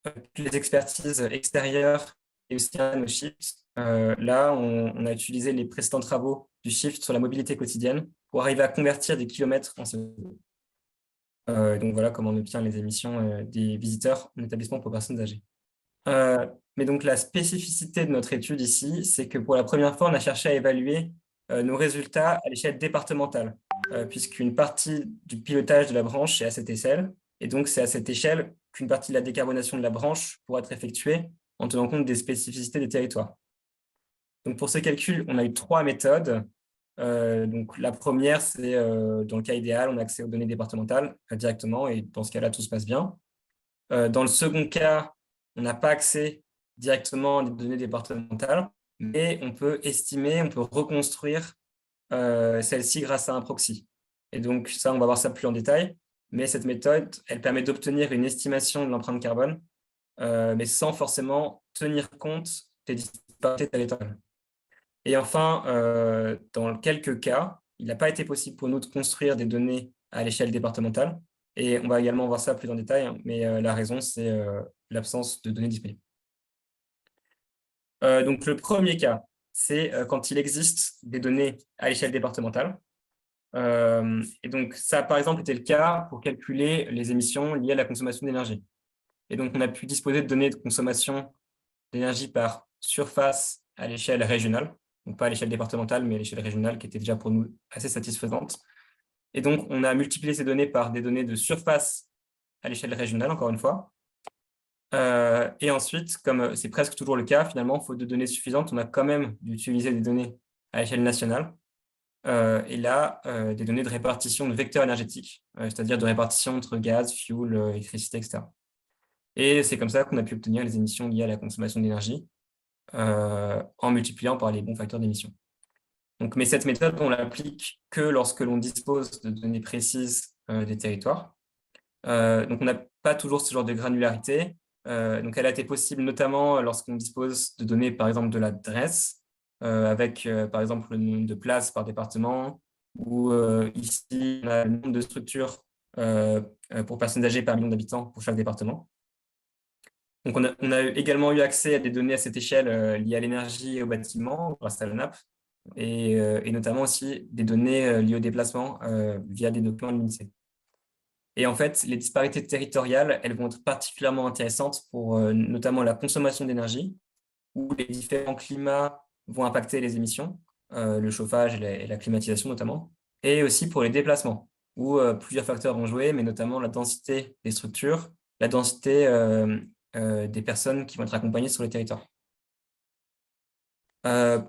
toutes les expertises extérieures et aussi nos shifts. Là, on a utilisé les précédents travaux du shift sur la mobilité quotidienne pour arriver à convertir des kilomètres en secondes. Donc voilà comment on obtient les émissions des visiteurs en établissement pour personnes âgées. Mais donc la spécificité de notre étude ici, c'est que pour la première fois, on a cherché à évaluer nos résultats à l'échelle départementale, puisqu'une partie du pilotage de la branche est à cette échelle, et donc c'est à cette échelle qu'une partie de la décarbonation de la branche pourra être effectuée en tenant compte des spécificités des territoires. Donc pour ce calcul, on a eu 3 méthodes. Donc la première, c'est dans le cas idéal, on a accès aux données départementales directement, et dans ce cas-là, tout se passe bien. Dans le second cas, on n'a pas accès directement à des données départementales, mais on peut estimer, on peut reconstruire celle-ci grâce à un proxy. Et donc ça, on va voir ça plus en détail, mais cette méthode, elle permet d'obtenir une estimation de l'empreinte carbone, mais sans forcément tenir compte des disparités territoriales. Et enfin, dans quelques cas, il n'a pas été possible pour nous de construire des données à l'échelle départementale. Et on va également voir ça plus en détail, mais la raison, c'est l'absence de données disponibles. Donc, le premier cas, c'est quand il existe des données à l'échelle départementale. Et donc, ça, par exemple, était le cas pour calculer les émissions liées à la consommation d'énergie. Et donc, on a pu disposer de données de consommation d'énergie par surface à l'échelle régionale. Donc pas à l'échelle départementale, mais à l'échelle régionale, qui était déjà pour nous assez satisfaisante. Et donc, on a multiplié ces données par des données de surface à l'échelle régionale, encore une fois. Et ensuite, comme c'est presque toujours le cas, finalement, faute de données suffisantes, on a quand même d'utiliser des données à l'échelle nationale. Et là, des données de répartition de vecteurs énergétiques, c'est-à-dire de répartition entre gaz, fuel, électricité, etc. Et c'est comme ça qu'on a pu obtenir les émissions liées à la consommation d'énergie, en multipliant par les bons facteurs d'émission. Donc, mais cette méthode, on l'applique que lorsque l'on dispose de données précises des territoires. Donc, on n'a pas toujours ce genre de granularité. Donc, elle a été possible notamment lorsqu'on dispose de données, par exemple, de l'adresse, avec, par exemple, le nombre de places par département, ou ici, on a le nombre de structures pour personnes âgées par million d'habitants pour chaque département. Donc, on a également eu accès à des données à cette échelle liées à l'énergie et au bâtiment grâce à la NAP, et notamment aussi des données liées au déplacement via des documents de l'INSEE. Et en fait, les disparités territoriales, elles vont être particulièrement intéressantes pour notamment la consommation d'énergie, où les différents climats vont impacter les émissions, le chauffage et la climatisation notamment, et aussi pour les déplacements, où plusieurs facteurs vont jouer, mais notamment la densité des structures, la densité des personnes qui vont être accompagnées sur le territoire.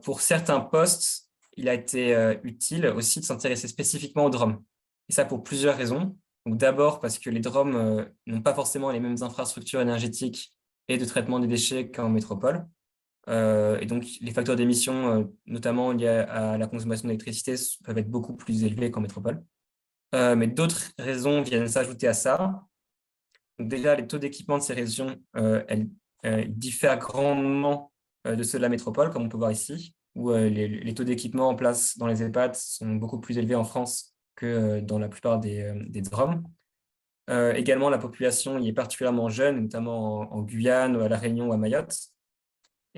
Pour certains postes, il a été utile aussi de s'intéresser spécifiquement aux DROM. Et ça pour plusieurs raisons. Donc d'abord parce que les DROM n'ont pas forcément les mêmes infrastructures énergétiques et de traitement des déchets qu'en métropole. Et donc les facteurs d'émission, notamment liés à la consommation d'électricité, peuvent être beaucoup plus élevés qu'en métropole. Mais d'autres raisons viennent s'ajouter à ça. Donc déjà, les taux d'équipement de ces régions elles diffèrent grandement de ceux de la métropole, comme on peut voir ici, où les taux d'équipement en place dans les EHPAD sont beaucoup plus élevés en France que dans la plupart des DROM. Également, la population y est particulièrement jeune, notamment en Guyane, à La Réunion ou à Mayotte,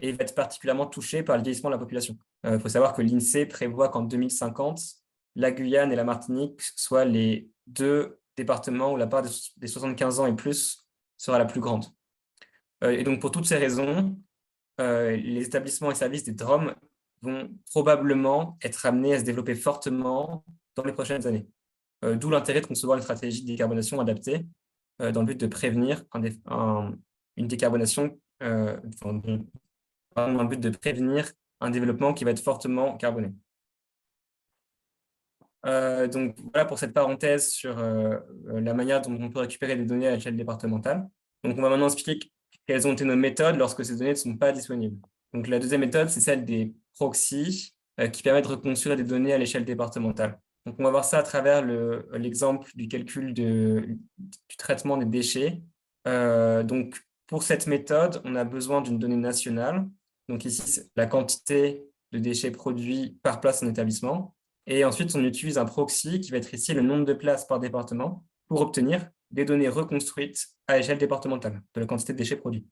et va être particulièrement touchée par le vieillissement de la population. Il faut savoir que l'INSEE prévoit qu'en 2050, la Guyane et la Martinique soient les 2 départements où la part des 75 ans et plus sera la plus grande. Et donc, pour toutes ces raisons, les établissements et services des DROM vont probablement être amenés à se développer fortement dans les prochaines années. D'où l'intérêt de concevoir une stratégie de décarbonation adaptée dans le but de prévenir une décarbonation, dans le but de prévenir un développement qui va être fortement carboné. Donc voilà pour cette parenthèse sur la manière dont on peut récupérer des données à l'échelle départementale. Donc on va maintenant expliquer quelles ont été nos méthodes lorsque ces données ne sont pas disponibles. Donc la deuxième méthode, c'est celle des proxys qui permet de reconstruire des données à l'échelle départementale. Donc on va voir ça à travers l'exemple du calcul du traitement des déchets. Donc pour cette méthode, on a besoin d'une donnée nationale. Donc ici, c'est la quantité de déchets produits par place en établissement. Et ensuite, on utilise un proxy qui va être ici le nombre de places par département pour obtenir des données reconstruites à l'échelle départementale de la quantité de déchets produits.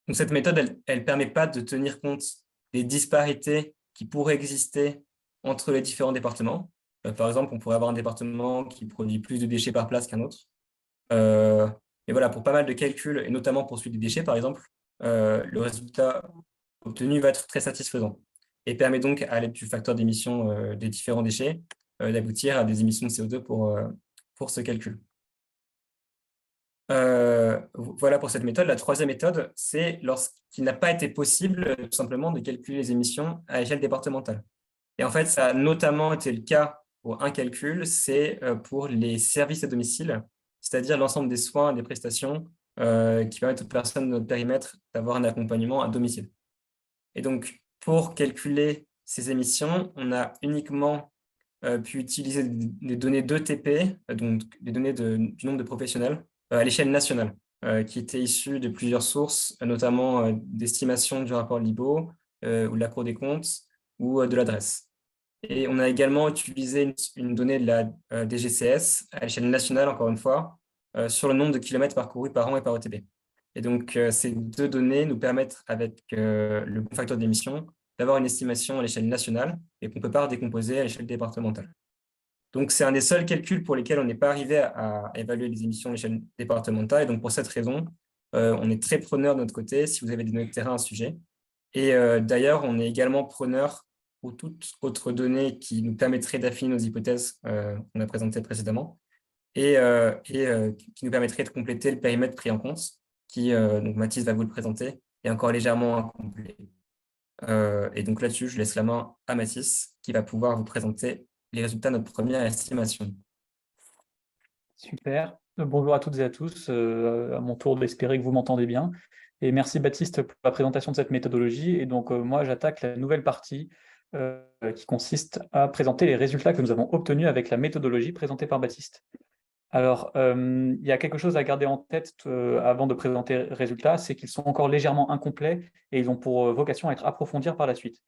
Donc, cette méthode, elle ne permet pas de tenir compte des disparités qui pourraient exister entre les différents départements. Par exemple, on pourrait avoir un département qui produit plus de déchets par place qu'un autre. Et voilà, pour pas mal de calculs, et notamment pour celui des déchets, par exemple, le résultat obtenu va être très satisfaisant et permet donc, à l'aide du facteur d'émission des différents déchets, d'aboutir à des émissions de CO2 pour ce calcul. Voilà pour cette méthode. La troisième méthode, c'est lorsqu'il n'a pas été possible tout simplement de calculer les émissions à l'échelle départementale. Et en fait, ça a notamment été le cas pour un calcul, c'est pour les services à domicile, c'est-à-dire l'ensemble des soins et des prestations qui permettent aux personnes de notre périmètre d'avoir un accompagnement à domicile. Et donc, pour calculer ces émissions, on a uniquement pu utiliser des données d'ETP, donc des données du nombre de professionnels, à l'échelle nationale, qui étaient issues de plusieurs sources, notamment d'estimations du rapport LIBO, ou de la Cour des comptes, ou de l'adresse. Et on a également utilisé une donnée de la DGCS, à l'échelle nationale, encore une fois, sur le nombre de kilomètres parcourus par an et par ETP. Et donc, ces deux données nous permettent, avec le bon facteur d'émission, d'avoir une estimation à l'échelle nationale et qu'on ne peut pas décomposer à l'échelle départementale. Donc, c'est un des seuls calculs pour lesquels on n'est pas arrivé à évaluer les émissions à l'échelle départementale. Et donc, pour cette raison, on est très preneur de notre côté si vous avez des données de terrain à ce sujet. Et d'ailleurs, on est également preneur pour toute autre donnée qui nous permettrait d'affiner nos hypothèses qu'on a présentées précédemment et qui nous permettrait de compléter le périmètre pris en compte, qui, donc Mathis va vous le présenter, est encore légèrement incomplet. Et donc là-dessus, je laisse la main à Mathis, qui va pouvoir vous présenter les résultats de notre première estimation. Super. Bonjour à toutes et à tous. À mon tour d'espérer que vous m'entendez bien. Et merci Baptiste pour la présentation de cette méthodologie. Et donc, moi, j'attaque la nouvelle partie qui consiste à présenter les résultats que nous avons obtenus avec la méthodologie présentée par Baptiste. Alors, il y a quelque chose à garder en tête avant de présenter les résultats, c'est qu'ils sont encore légèrement incomplets et ils ont pour vocation à être approfondis par la suite.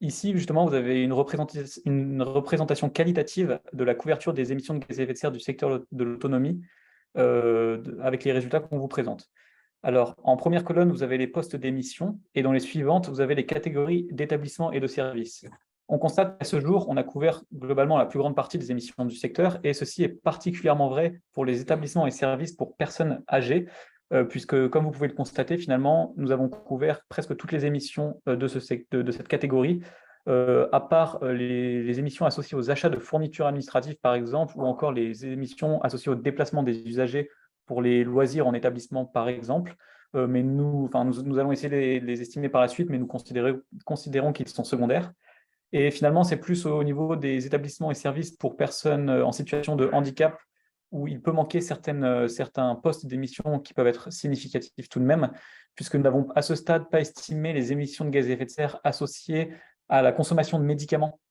Ici, justement, vous avez une représentation qualitative de la couverture des émissions de gaz à effet de serre du secteur de l'autonomie avec les résultats qu'on vous présente. Alors, en première colonne, vous avez les postes d'émission et dans les suivantes, vous avez les catégories d'établissements et de services. On constate qu'à ce jour, on a couvert globalement la plus grande partie des émissions du secteur et ceci est particulièrement vrai pour les établissements et services pour personnes âgées, puisque, comme vous pouvez le constater, finalement, nous avons couvert presque toutes les émissions de cette catégorie, à part les émissions associées aux achats de fournitures administratives, par exemple, ou encore les émissions associées au déplacement des usagers pour les loisirs en établissement, par exemple. Mais nous allons essayer de les estimer par la suite, mais nous considérons qu'ils sont secondaires. Et finalement, c'est plus au niveau des établissements et services pour personnes en situation de handicap où il peut manquer certains postes d'émissions qui peuvent être significatifs tout de même, puisque nous n'avons à ce stade pas estimé les émissions de gaz à effet de serre associées à la consommation de médicaments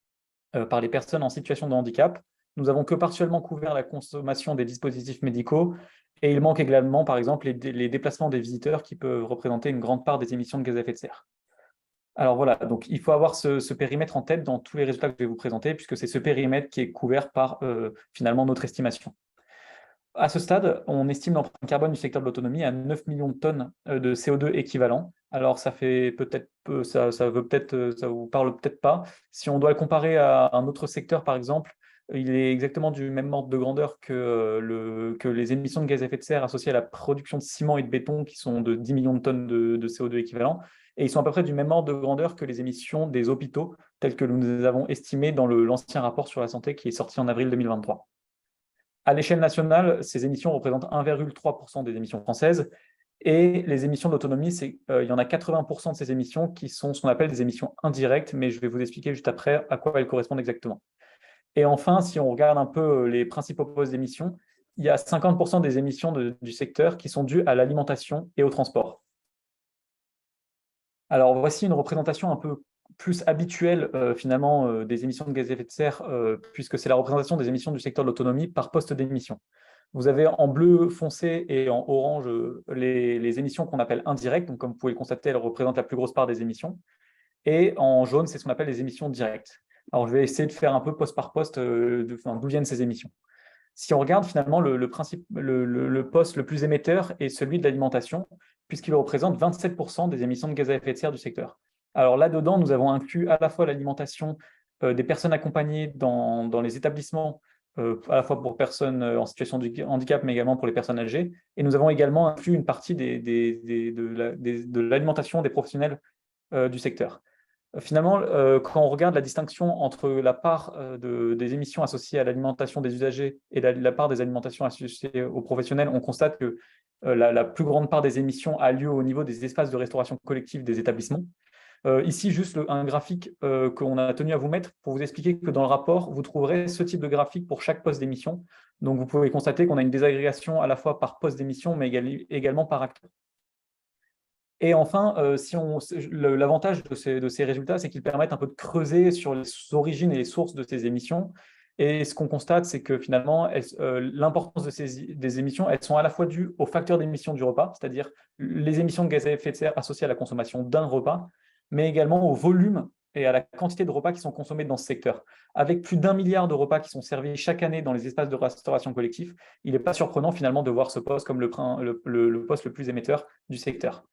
par les personnes en situation de handicap. Nous avons que partiellement couvert la consommation des dispositifs médicaux et il manque également, par exemple, les déplacements des visiteurs qui peuvent représenter une grande part des émissions de gaz à effet de serre. Alors voilà, donc il faut avoir ce périmètre en tête dans tous les résultats que je vais vous présenter, puisque c'est ce périmètre qui est couvert par finalement notre estimation. À ce stade, on estime l'empreinte carbone du secteur de l'autonomie à 9 millions de tonnes de CO2 équivalent. Alors ça fait peut-être peu, ça vous parle peut-être pas. Si on doit le comparer à un autre secteur, par exemple, il est exactement du même ordre de grandeur que les émissions de gaz à effet de serre associées à la production de ciment et de béton, qui sont de 10 millions de tonnes de CO2 équivalent. Et ils sont à peu près du même ordre de grandeur que les émissions des hôpitaux, telles que nous les avons estimées dans l'ancien rapport sur la santé qui est sorti en avril 2023. À l'échelle nationale, ces émissions représentent 1,3% des émissions françaises. Et les émissions d'autonomie, il y en a 80% de ces émissions qui sont ce qu'on appelle des émissions indirectes, mais je vais vous expliquer juste après à quoi elles correspondent exactement. Et enfin, si on regarde un peu les principaux postes d'émissions, il y a 50% des émissions du secteur qui sont dues à l'alimentation et au transport. Alors, voici une représentation un peu plus habituelle finalement des émissions de gaz à effet de serre, puisque c'est la représentation des émissions du secteur de l'autonomie par poste d'émission. Vous avez en bleu foncé et en orange les émissions qu'on appelle indirectes. Donc, comme vous pouvez le constater, elles représentent la plus grosse part des émissions. Et en jaune, c'est ce qu'on appelle les émissions directes. Alors, je vais essayer de faire un peu poste par poste d'où viennent ces émissions. Si on regarde finalement le poste le plus émetteur est celui de l'alimentation, puisqu'il représente 27% des émissions de gaz à effet de serre du secteur. Alors là-dedans, nous avons inclus à la fois l'alimentation des personnes accompagnées dans les établissements, à la fois pour personnes en situation de handicap, mais également pour les personnes âgées. Et nous avons également inclus une partie de l'alimentation des professionnels du secteur. Finalement, quand on regarde la distinction entre la part des émissions associées à l'alimentation des usagers et la part des alimentations associées aux professionnels, on constate que la plus grande part des émissions a lieu au niveau des espaces de restauration collective des établissements. Ici, juste un graphique qu'on a tenu à vous mettre pour vous expliquer que dans le rapport, vous trouverez ce type de graphique pour chaque poste d'émission. Donc, vous pouvez constater qu'on a une désagrégation à la fois par poste d'émission, mais également par acteur. Et enfin, l'avantage de ces résultats, c'est qu'ils permettent un peu de creuser sur les origines et les sources de ces émissions. Et ce qu'on constate, c'est que finalement, l'importance des émissions, elles sont à la fois dues aux facteurs d'émission du repas, c'est-à-dire les émissions de gaz à effet de serre associées à la consommation d'un repas, mais également au volume et à la quantité de repas qui sont consommés dans ce secteur. Avec plus d'1 milliard de repas qui sont servis chaque année dans les espaces de restauration collective, il n'est pas surprenant finalement de voir ce poste comme le poste le plus émetteur du secteur.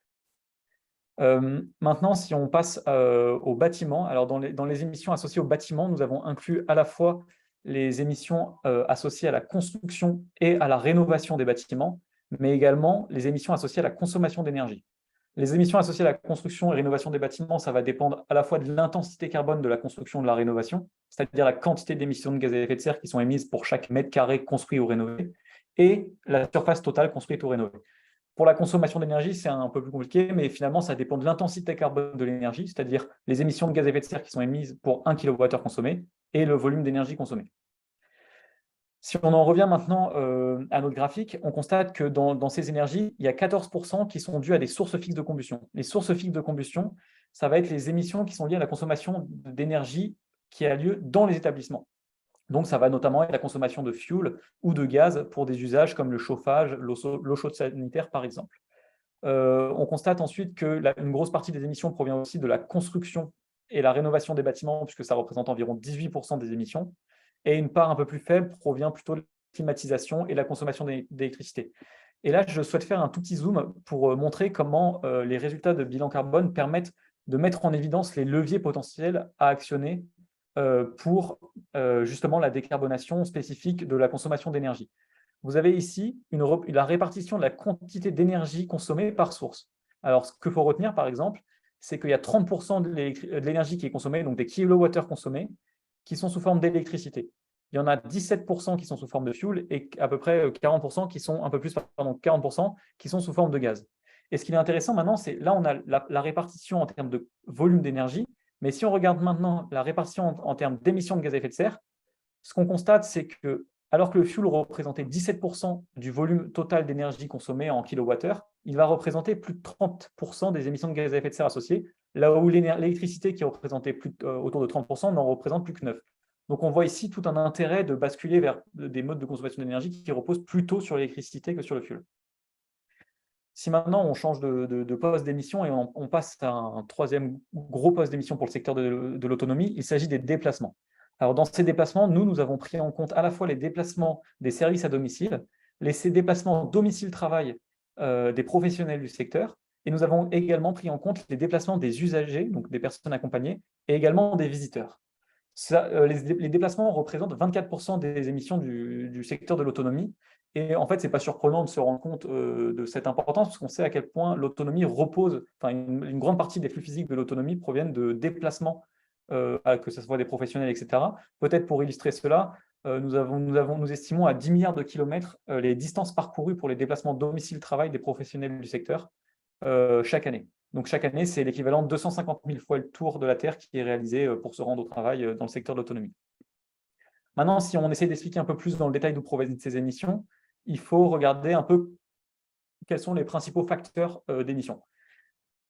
Maintenant, si on passe au bâtiment, alors dans les émissions associées au bâtiment, nous avons inclus à la fois les émissions associées à la construction et à la rénovation des bâtiments, mais également les émissions associées à la consommation d'énergie. Les émissions associées à la construction et rénovation des bâtiments, ça va dépendre à la fois de l'intensité carbone de la construction et de la rénovation, c'est-à-dire la quantité d'émissions de gaz à effet de serre qui sont émises pour chaque mètre carré construit ou rénové, et la surface totale construite ou rénovée. Pour la consommation d'énergie, c'est un peu plus compliqué, mais finalement, ça dépend de l'intensité carbone de l'énergie, c'est-à-dire les émissions de gaz à effet de serre qui sont émises pour 1 kWh consommé et le volume d'énergie consommé. Si on en revient maintenant à notre graphique, on constate que dans ces énergies, il y a 14% qui sont dues à des sources fixes de combustion. Les sources fixes de combustion, ça va être les émissions qui sont liées à la consommation d'énergie qui a lieu dans les établissements. Donc, ça va notamment être la consommation de fuel ou de gaz pour des usages comme le chauffage, l'eau chaude sanitaire, par exemple. On constate ensuite qu'une grosse partie des émissions provient aussi de la construction et la rénovation des bâtiments, puisque ça représente environ 18% des émissions. Et une part un peu plus faible provient plutôt de la climatisation et la consommation d'électricité. Et là, je souhaite faire un tout petit zoom pour montrer comment les résultats de bilan carbone permettent de mettre en évidence les leviers potentiels à actionner pour justement la décarbonation spécifique de la consommation d'énergie. Vous avez ici la répartition de la quantité d'énergie consommée par source. Alors, ce qu'il faut retenir, par exemple, c'est qu'il y a 30% de l'énergie qui est consommée, donc des kilowattheures consommés, qui sont sous forme d'électricité. Il y en a 17% qui sont sous forme de fuel et à peu près 40% qui sont un peu plus, pardon, 40% qui sont sous forme de gaz. Et ce qui est intéressant maintenant, c'est là, on a la répartition en termes de volume d'énergie. Mais si on regarde maintenant la répartition en termes d'émissions de gaz à effet de serre, ce qu'on constate, c'est que alors que le fuel représentait 17% du volume total d'énergie consommée en kilowattheure, il va représenter plus de 30% des émissions de gaz à effet de serre associées, là où l'électricité qui représentait autour de 30% n'en représente plus que 9%. Donc on voit ici tout un intérêt de basculer vers des modes de consommation d'énergie qui reposent plutôt sur l'électricité que sur le fuel. Si maintenant on change de poste d'émission et on passe à un troisième gros poste d'émission pour le secteur de l'autonomie, il s'agit des déplacements. Alors dans ces déplacements, nous avons pris en compte à la fois les déplacements des services à domicile, ces déplacements domicile-travail des professionnels du secteur, et nous avons également pris en compte les déplacements des usagers, donc des personnes accompagnées, et également des visiteurs. Les déplacements représentent 24% des émissions du secteur de l'autonomie. Et en fait, ce n'est pas surprenant de se rendre compte de cette importance, parce qu'on sait à quel point l'autonomie repose, enfin une grande partie des flux physiques de l'autonomie proviennent de déplacements, que ce soit des professionnels, etc. Peut-être pour illustrer cela, nous estimons à 10 milliards de kilomètres les distances parcourues pour les déplacements domicile-travail des professionnels du secteur chaque année. Donc chaque année, c'est l'équivalent de 250 000 fois le tour de la Terre qui est réalisé pour se rendre au travail dans le secteur de l'autonomie. Maintenant, si on essaie d'expliquer un peu plus dans le détail d'où proviennent ces émissions, il faut regarder un peu quels sont les principaux facteurs d'émissions.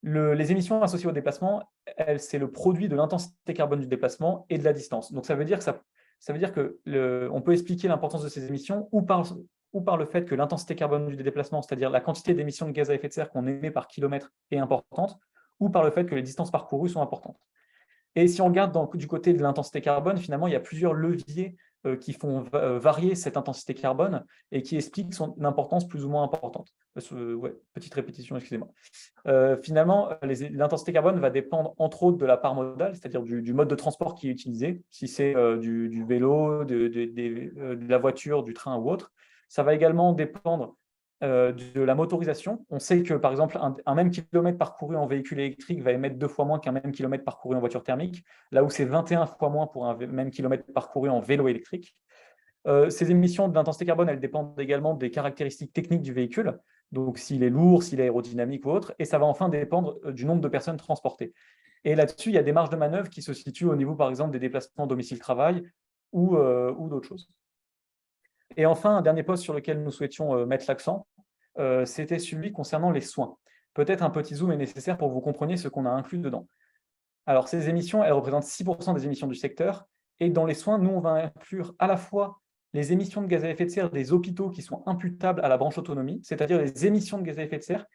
Les émissions associées au déplacement, c'est le produit de l'intensité carbone du déplacement et de la distance. Donc ça veut dire que on peut expliquer l'importance de ces émissions ou par le fait que l'intensité carbone du déplacement, c'est-à-dire la quantité d'émissions de gaz à effet de serre qu'on émet par kilomètre est importante, ou par le fait que les distances parcourues sont importantes. Et si on regarde du côté de l'intensité carbone, finalement, il y a plusieurs leviers qui font varier cette intensité carbone et qui expliquent son importance plus ou moins importante. Petite répétition, excusez-moi. Finalement, l'intensité carbone va dépendre entre autres de la part modale, c'est-à-dire du mode de transport qui est utilisé, si c'est du vélo, de la voiture, du train ou autre. Ça va également dépendre de la motorisation. On sait que, par exemple, un même kilomètre parcouru en véhicule électrique va émettre 2 fois moins qu'un même kilomètre parcouru en voiture thermique, là où c'est 21 fois moins pour un même kilomètre parcouru en vélo électrique. Ces émissions d'intensité carbone, elles dépendent également des caractéristiques techniques du véhicule, donc s'il est lourd, s'il est aérodynamique ou autre, et ça va enfin dépendre du nombre de personnes transportées. Et là-dessus, il y a des marges de manœuvre qui se situent au niveau, par exemple, des déplacements domicile-travail ou d'autres choses. Et enfin, un dernier poste sur lequel nous souhaitions mettre l'accent, c'était celui concernant les soins. Peut-être un petit zoom est nécessaire pour que vous compreniez ce qu'on a inclus dedans. Alors, ces émissions, elles représentent 6% des émissions du secteur. Et dans les soins, nous, on va inclure à la fois les émissions de gaz à effet de serre des hôpitaux qui sont imputables à la branche autonomie, c'est-à-dire les émissions de gaz à effet de serre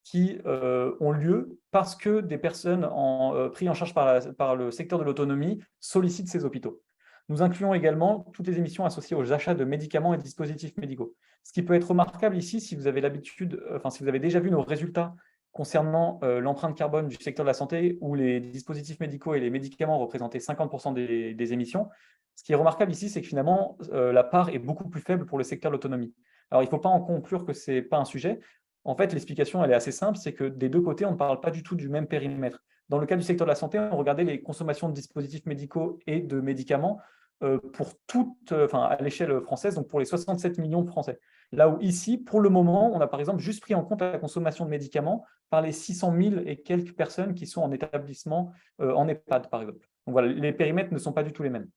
qui ont lieu parce que des personnes prises en charge par le secteur de l'autonomie sollicitent ces hôpitaux. Nous incluons également toutes les émissions associées aux achats de médicaments et de dispositifs médicaux. Ce qui peut être remarquable ici, si vous avez si vous avez déjà vu nos résultats concernant l'empreinte carbone du secteur de la santé, où les dispositifs médicaux et les médicaments représentaient 50% des émissions, ce qui est remarquable ici, c'est que finalement, la part est beaucoup plus faible pour le secteur de l'autonomie. Alors, il ne faut pas en conclure que ce n'est pas un sujet. En fait, l'explication, elle est assez simple, c'est que des deux côtés, on ne parle pas du tout du même périmètre. Dans le cas du secteur de la santé, on regardait les consommations de dispositifs médicaux et de médicaments à l'échelle française, donc pour les 67 millions de Français. Là où ici, pour le moment, on a par exemple juste pris en compte la consommation de médicaments par les 600 000 et quelques personnes qui sont en établissement en EHPAD, par exemple. Donc voilà, les périmètres ne sont pas du tout les mêmes.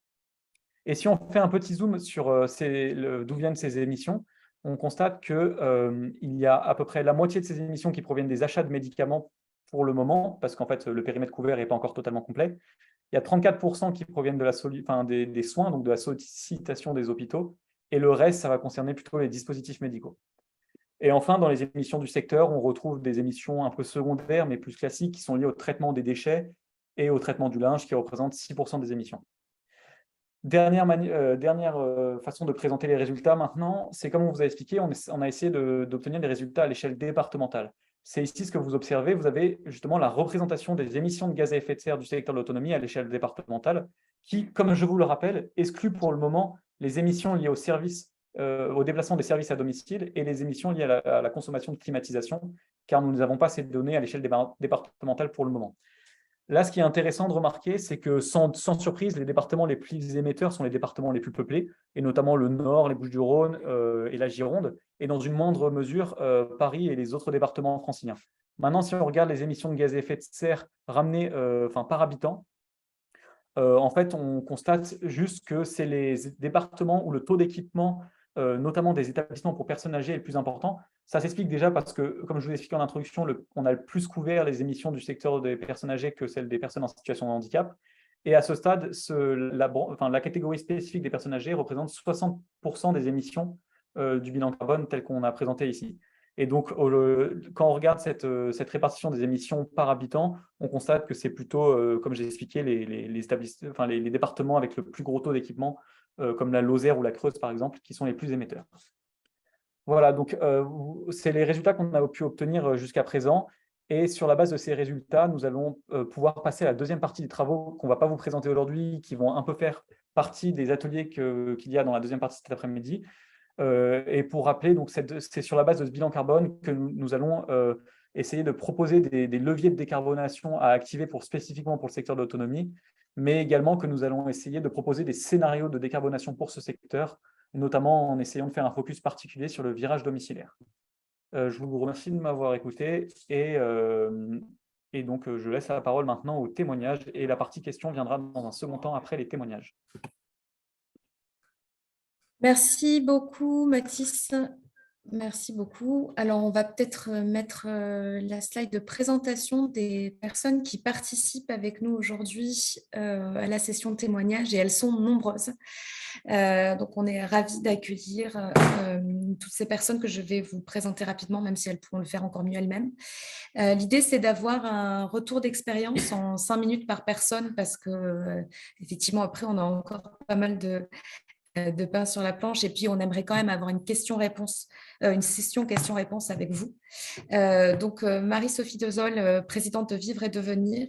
Et si on fait un petit zoom sur d'où viennent ces émissions, on constate qu'il y a à peu près la moitié de ces émissions qui proviennent des achats de médicaments pour le moment, parce qu'en fait, le périmètre couvert n'est pas encore totalement complet. Il y a 34% qui proviennent des soins, donc de la sollicitation des hôpitaux, et le reste, ça va concerner plutôt les dispositifs médicaux. Et enfin, dans les émissions du secteur, on retrouve des émissions un peu secondaires, mais plus classiques, qui sont liées au traitement des déchets et au traitement du linge, qui représentent 6% des émissions. Dernière façon de présenter les résultats maintenant, c'est comme on vous a expliqué, on a essayé d'obtenir des résultats à l'échelle départementale. C'est ici ce que vous observez, vous avez justement la représentation des émissions de gaz à effet de serre du secteur de l'autonomie à l'échelle départementale, qui, comme je vous le rappelle, exclut pour le moment les émissions liées au déplacement des services à domicile et les émissions liées à la consommation de climatisation, car nous n'avons pas ces données à l'échelle départementale pour le moment. Là, ce qui est intéressant de remarquer, c'est que sans surprise, les départements les plus émetteurs sont les départements les plus peuplés, et notamment le Nord, les Bouches-du-Rhône et la Gironde, et dans une moindre mesure, Paris et les autres départements franciliens. Maintenant, si on regarde les émissions de gaz à effet de serre ramenées par habitant, en fait, on constate juste que c'est les départements où le taux d'équipement, notamment des établissements pour personnes âgées, est le plus important. Ça s'explique déjà parce que, comme je vous l'ai expliqué en introduction, on a le plus couvert les émissions du secteur des personnes âgées que celles des personnes en situation de handicap. Et à ce stade, la catégorie spécifique des personnes âgées représente 60% des émissions du bilan carbone tel qu'on a présenté ici. Et donc, quand on regarde cette répartition des émissions par habitant, on constate que c'est plutôt, comme j'ai expliqué, les départements avec le plus gros taux d'équipement, comme la Lozère ou la Creuse, par exemple, qui sont les plus émetteurs. Voilà, donc c'est les résultats qu'on a pu obtenir jusqu'à présent. Et sur la base de ces résultats, nous allons pouvoir passer à la deuxième partie des travaux qu'on ne va pas vous présenter aujourd'hui, qui vont un peu faire partie des ateliers qu'il y a dans la deuxième partie cet après-midi. Et pour rappeler, c'est sur la base de ce bilan carbone que nous allons essayer de proposer des leviers de décarbonation à activer spécifiquement pour le secteur de l'autonomie, mais également que nous allons essayer de proposer des scénarios de décarbonation pour ce secteur, notamment en essayant de faire un focus particulier sur le virage domiciliaire. Je vous remercie de m'avoir écouté et donc je laisse la parole maintenant aux témoignages et la partie questions viendra dans un second temps après les témoignages. Merci beaucoup, Mathis. Merci beaucoup. Alors, on va peut-être mettre la slide de présentation des personnes qui participent avec nous aujourd'hui à la session de témoignage, et elles sont nombreuses. Donc, on est ravis d'accueillir toutes ces personnes que je vais vous présenter rapidement, même si elles pourront le faire encore mieux elles-mêmes. L'idée, c'est d'avoir un retour d'expérience en 5 minutes par personne, parce que effectivement, après, on a encore pas mal de pain sur la planche, et puis on aimerait quand même avoir une question-réponse, une session questions-réponses avec vous. Donc, Marie-Sophie Dezol, présidente de Vivre et Devenir,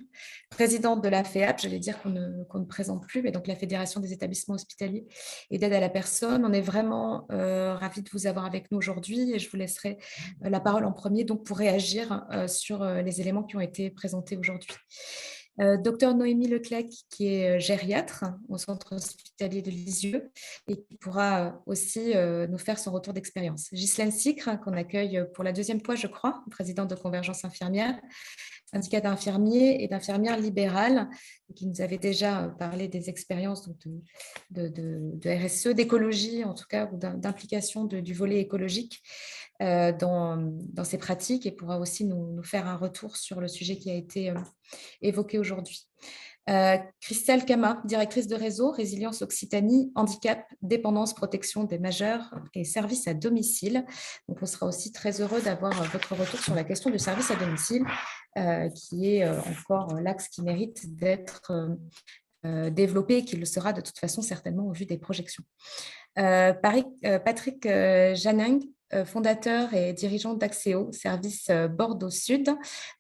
présidente de la FEAP, j'allais dire qu'on ne présente plus, mais donc la Fédération des établissements hospitaliers et d'aide à la personne. On est vraiment ravis de vous avoir avec nous aujourd'hui, et je vous laisserai la parole en premier donc, pour réagir sur les éléments qui ont été présentés aujourd'hui. Docteur Noémie Leclecq, qui est gériatre au centre hospitalier de Lisieux et qui pourra aussi nous faire son retour d'expérience. Ghislaine Sicre, qu'on accueille pour la 2e fois, je crois, présidente de Convergence Infirmière, syndicat d'infirmiers et d'infirmières libérales, qui nous avait déjà parlé des expériences de RSE, d'écologie en tout cas, ou d'implication du volet écologique dans ces pratiques, et pourra aussi nous faire un retour sur le sujet qui a été évoqué aujourd'hui. Christelle Cama, directrice de réseau Résilience Occitanie, handicap, dépendance, protection des majeurs et services à domicile. Donc, on sera aussi très heureux d'avoir votre retour sur la question du service à domicile, qui est encore l'axe qui mérite d'être développé, et qui le sera de toute façon certainement au vu des projections. Patrick Janing, fondateur et dirigeant d'Axéo, service Bordeaux Sud,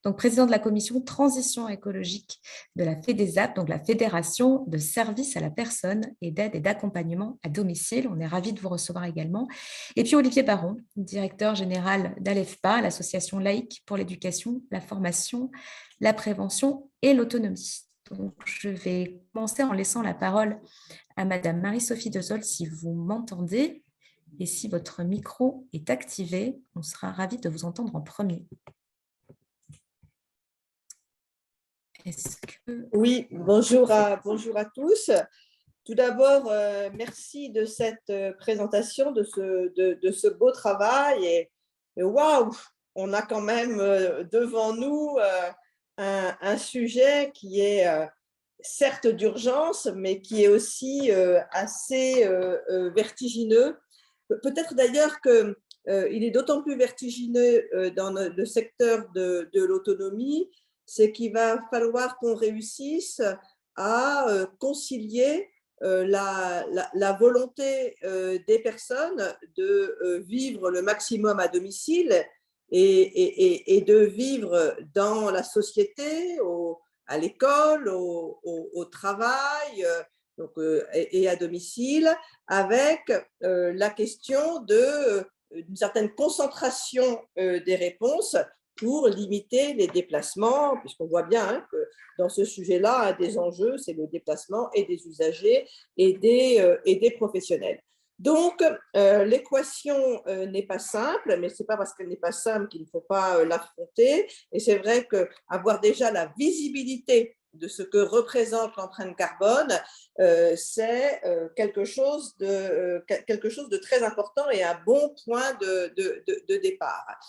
donc président de la commission transition écologique de la FEDESAP, donc la Fédération de services à la personne et d'aide et d'accompagnement à domicile. On est ravis de vous recevoir également. Et puis Olivier Baron, directeur général d'ALEFPA, l'association laïque pour l'éducation, la formation, la prévention et l'autonomie. Donc, je vais commencer en laissant la parole à Madame Marie-Sophie Dezol, si vous m'entendez, et si votre micro est activé, on sera ravis de vous entendre en premier. Oui, bonjour à tous. Tout d'abord, merci de cette présentation, de ce beau travail. Et waouh, on a quand même devant nous un sujet qui est certes d'urgence, mais qui est aussi assez vertigineux. Peut-être d'ailleurs qu'il est d'autant plus vertigineux dans le secteur de l'autonomie, c'est qu'il va falloir qu'on réussisse à concilier la volonté des personnes de vivre le maximum à domicile et de vivre dans la société, à l'école, au travail donc, et à domicile, avec la question d'une certaine concentration des réponses pour limiter les déplacements, puisqu'on voit bien que dans ce sujet-là, un des enjeux, c'est le déplacement et des usagers et des professionnels. Donc, l'équation n'est pas simple, mais ce n'est pas parce qu'elle n'est pas simple qu'il ne faut pas l'affronter. Et c'est vrai qu'avoir déjà la visibilité de ce que représente l'empreinte carbone, c'est quelque chose de très important et un bon point de départ.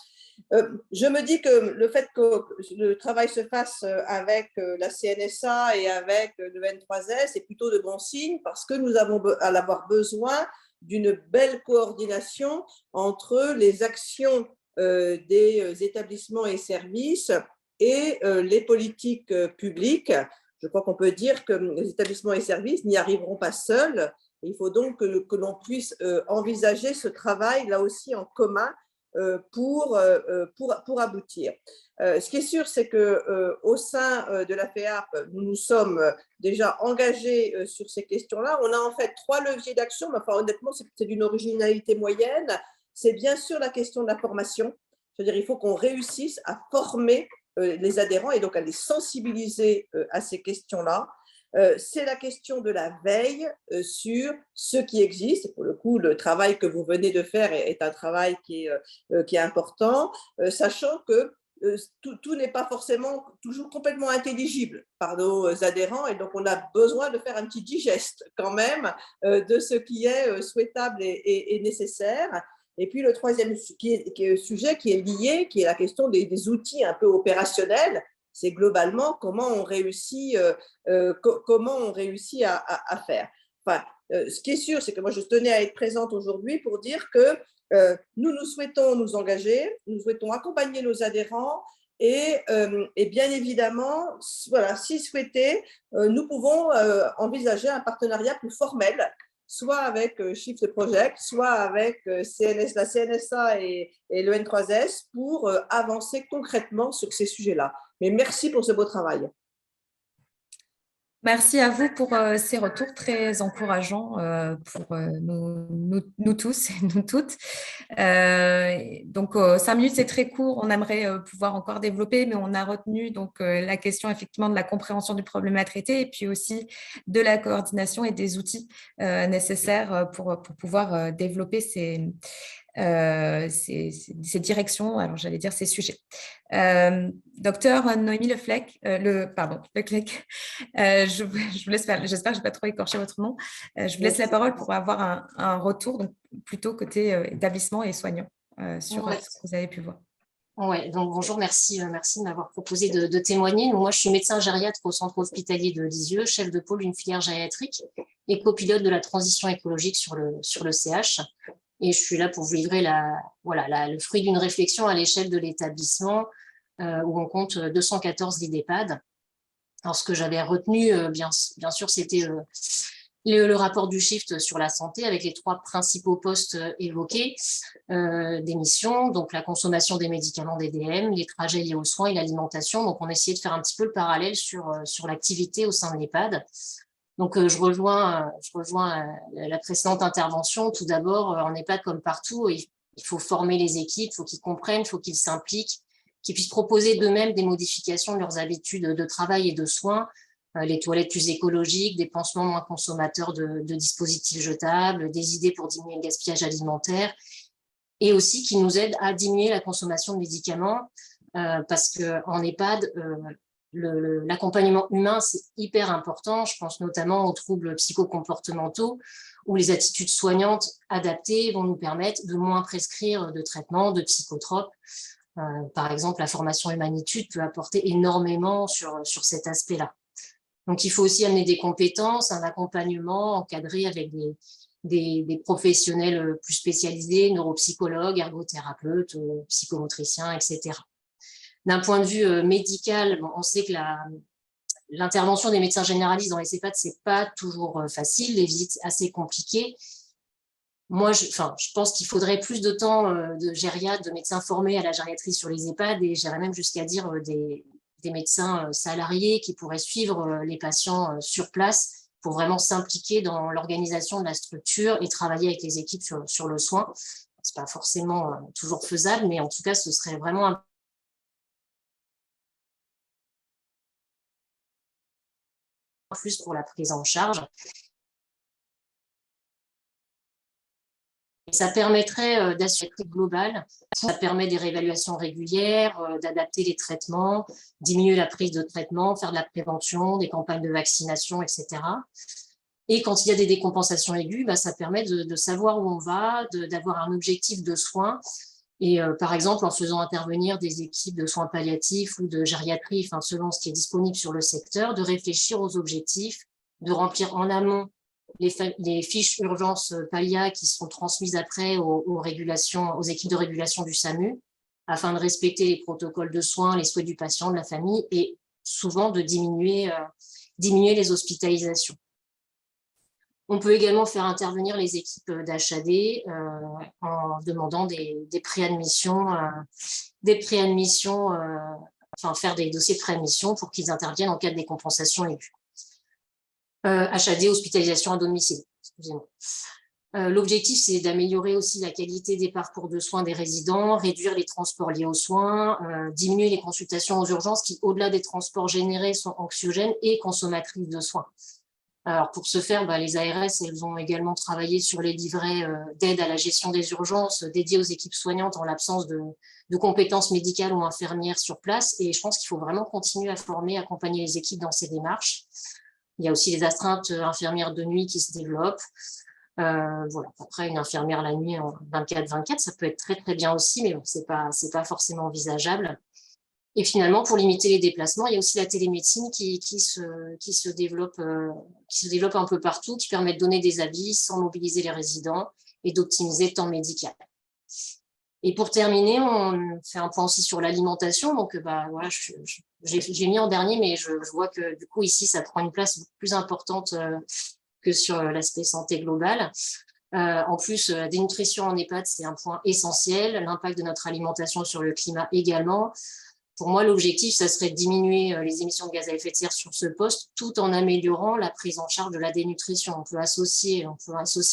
Je me dis que le fait que le travail se fasse avec la CNSA et avec le N3S est plutôt de bon signe, parce que nous avons à l'avoir besoin d'une belle coordination entre les actions des établissements et services et les politiques publiques. Je crois qu'on peut dire que les établissements et services n'y arriveront pas seuls. Il faut donc que l'on puisse envisager ce travail là aussi en commun pour aboutir. Ce qui est sûr, c'est qu'au sein de la FEAP, nous nous sommes déjà engagés sur ces questions-là. On a en fait 3 leviers d'action, mais enfin, honnêtement, c'est d'une originalité moyenne. C'est bien sûr la question de la formation. C'est-à-dire il faut qu'on réussisse à former les adhérents et donc à les sensibiliser à ces questions-là. c'est la question de la veille sur ce qui existe. Et pour le coup, le travail que vous venez de faire est un travail qui est important, sachant que tout n'est pas forcément toujours complètement intelligible par nos adhérents, et donc on a besoin de faire un petit digeste quand même de ce qui est souhaitable et nécessaire. Et puis le troisième sujet qui est lié, qui est la question des outils un peu opérationnels, c'est globalement comment on réussit à faire. Enfin, ce qui est sûr, c'est que moi je tenais à être présente aujourd'hui pour dire que nous souhaitons nous engager, nous souhaitons accompagner nos adhérents et bien évidemment, voilà, si souhaité, nous pouvons envisager un partenariat plus formel, soit avec Shift Project, soit avec la CNSA et le N3S pour avancer concrètement sur ces sujets-là. Mais merci pour ce beau travail. Merci à vous pour ces retours très encourageants pour nous tous et nous toutes. Donc, 5 minutes, c'est très court. On aimerait pouvoir encore développer, mais on a retenu donc, la question effectivement de la compréhension du problème à traiter et puis aussi de la coordination et des outils nécessaires pour pouvoir développer ces directions, alors j'allais dire ces sujets. Docteur Noémie Leclerc, je vous laisse faire, j'espère que je n'ai pas trop écorché votre nom. Je vous laisse la parole pour avoir un retour, donc plutôt côté établissement et soignant sur ce que vous avez pu voir. Ouais, donc bonjour, merci de m'avoir proposé de témoigner. Donc, moi, je suis médecin gériatre au centre hospitalier de Lisieux, chef de pôle d'une filière gériatrique et copilote de la transition écologique sur le CH. Et je suis là pour vous livrer le fruit d'une réflexion à l'échelle de l'établissement où on compte 214 lits d'EHPAD. Alors, ce que j'avais retenu, bien sûr, c'était le rapport du Shift sur la santé avec les 3 principaux postes évoqués des missions, donc la consommation des médicaments DDM, les trajets liés aux soins et l'alimentation. Donc, on essayait de faire un petit peu le parallèle sur l'activité au sein de l'EHPAD. Donc, je rejoins la précédente intervention. Tout d'abord, en EHPAD comme partout, il faut former les équipes, il faut qu'ils comprennent, il faut qu'ils s'impliquent, qu'ils puissent proposer d'eux-mêmes des modifications de leurs habitudes de travail et de soins, les toilettes plus écologiques, des pansements moins consommateurs de dispositifs jetables, des idées pour diminuer le gaspillage alimentaire, et aussi qui nous aident à diminuer la consommation de médicaments, parce qu'en EHPAD, l'accompagnement humain, c'est hyper important. Je pense notamment aux troubles psychocomportementaux où les attitudes soignantes adaptées vont nous permettre de moins prescrire de traitements, de psychotropes. Par exemple, la formation Humanitude peut apporter énormément sur cet aspect-là. Donc, il faut aussi amener des compétences, un accompagnement encadré avec des professionnels plus spécialisés, neuropsychologues, ergothérapeutes, psychomotriciens, etc. D'un point de vue médical, on sait que l'intervention des médecins généralistes dans les EHPAD, c'est pas toujours facile, les visites assez compliquées. Moi, je pense qu'il faudrait plus de temps de gériatres, de médecins formés à la gériatrie sur les EHPAD, et j'irais même jusqu'à dire des médecins salariés qui pourraient suivre les patients sur place pour vraiment s'impliquer dans l'organisation de la structure et travailler avec les équipes sur le soin. C'est pas forcément toujours faisable, mais en tout cas, ce serait vraiment un plus pour la prise en charge. Et ça permettrait d'assurer le global, ça permet des réévaluations régulières, d'adapter les traitements, diminuer la prise de traitement, faire de la prévention, des campagnes de vaccination, etc. Et quand il y a des décompensations aiguës, ça permet de savoir où on va, d'avoir un objectif de soins. Et par exemple, en faisant intervenir des équipes de soins palliatifs ou de gériatrie, selon ce qui est disponible sur le secteur, de réfléchir aux objectifs, de remplir en amont les fiches urgence PALIA qui seront transmises après aux équipes de régulation du SAMU, afin de respecter les protocoles de soins, les souhaits du patient, de la famille, et souvent de diminuer les hospitalisations. On peut également faire intervenir les équipes d'HAD en demandant des préadmissions, faire des dossiers de préadmission pour qu'ils interviennent en cas de décompensation aiguë. HAD, hospitalisation à domicile, excusez-moi. L'objectif, c'est d'améliorer aussi la qualité des parcours de soins des résidents, réduire les transports liés aux soins, diminuer les consultations aux urgences qui, au-delà des transports générés, sont anxiogènes et consommatrices de soins. Alors, pour ce faire, les ARS, elles ont également travaillé sur les livrets d'aide à la gestion des urgences dédiés aux équipes soignantes en l'absence de compétences médicales ou infirmières sur place. Et je pense qu'il faut vraiment continuer à former, accompagner les équipes dans ces démarches. Il y a aussi les astreintes infirmières de nuit qui se développent. Voilà. Après, une infirmière la nuit en 24-24, ça peut être très, très bien aussi, mais bon, c'est pas forcément envisageable. Et finalement, pour limiter les déplacements, il y a aussi la télémédecine qui se développe un peu partout, qui permet de donner des avis sans mobiliser les résidents et d'optimiser le temps médical. Et pour terminer, on fait un point aussi sur l'alimentation. Donc, voilà, j'ai mis en dernier, mais je vois que du coup, ici, ça prend une place beaucoup plus importante que sur l'aspect santé globale. En plus, la dénutrition en EHPAD, c'est un point essentiel. L'impact de notre alimentation sur le climat également. Pour moi, l'objectif, ça serait de diminuer les émissions de gaz à effet de serre sur ce poste, tout en améliorant la prise en charge de la dénutrition. On peut associer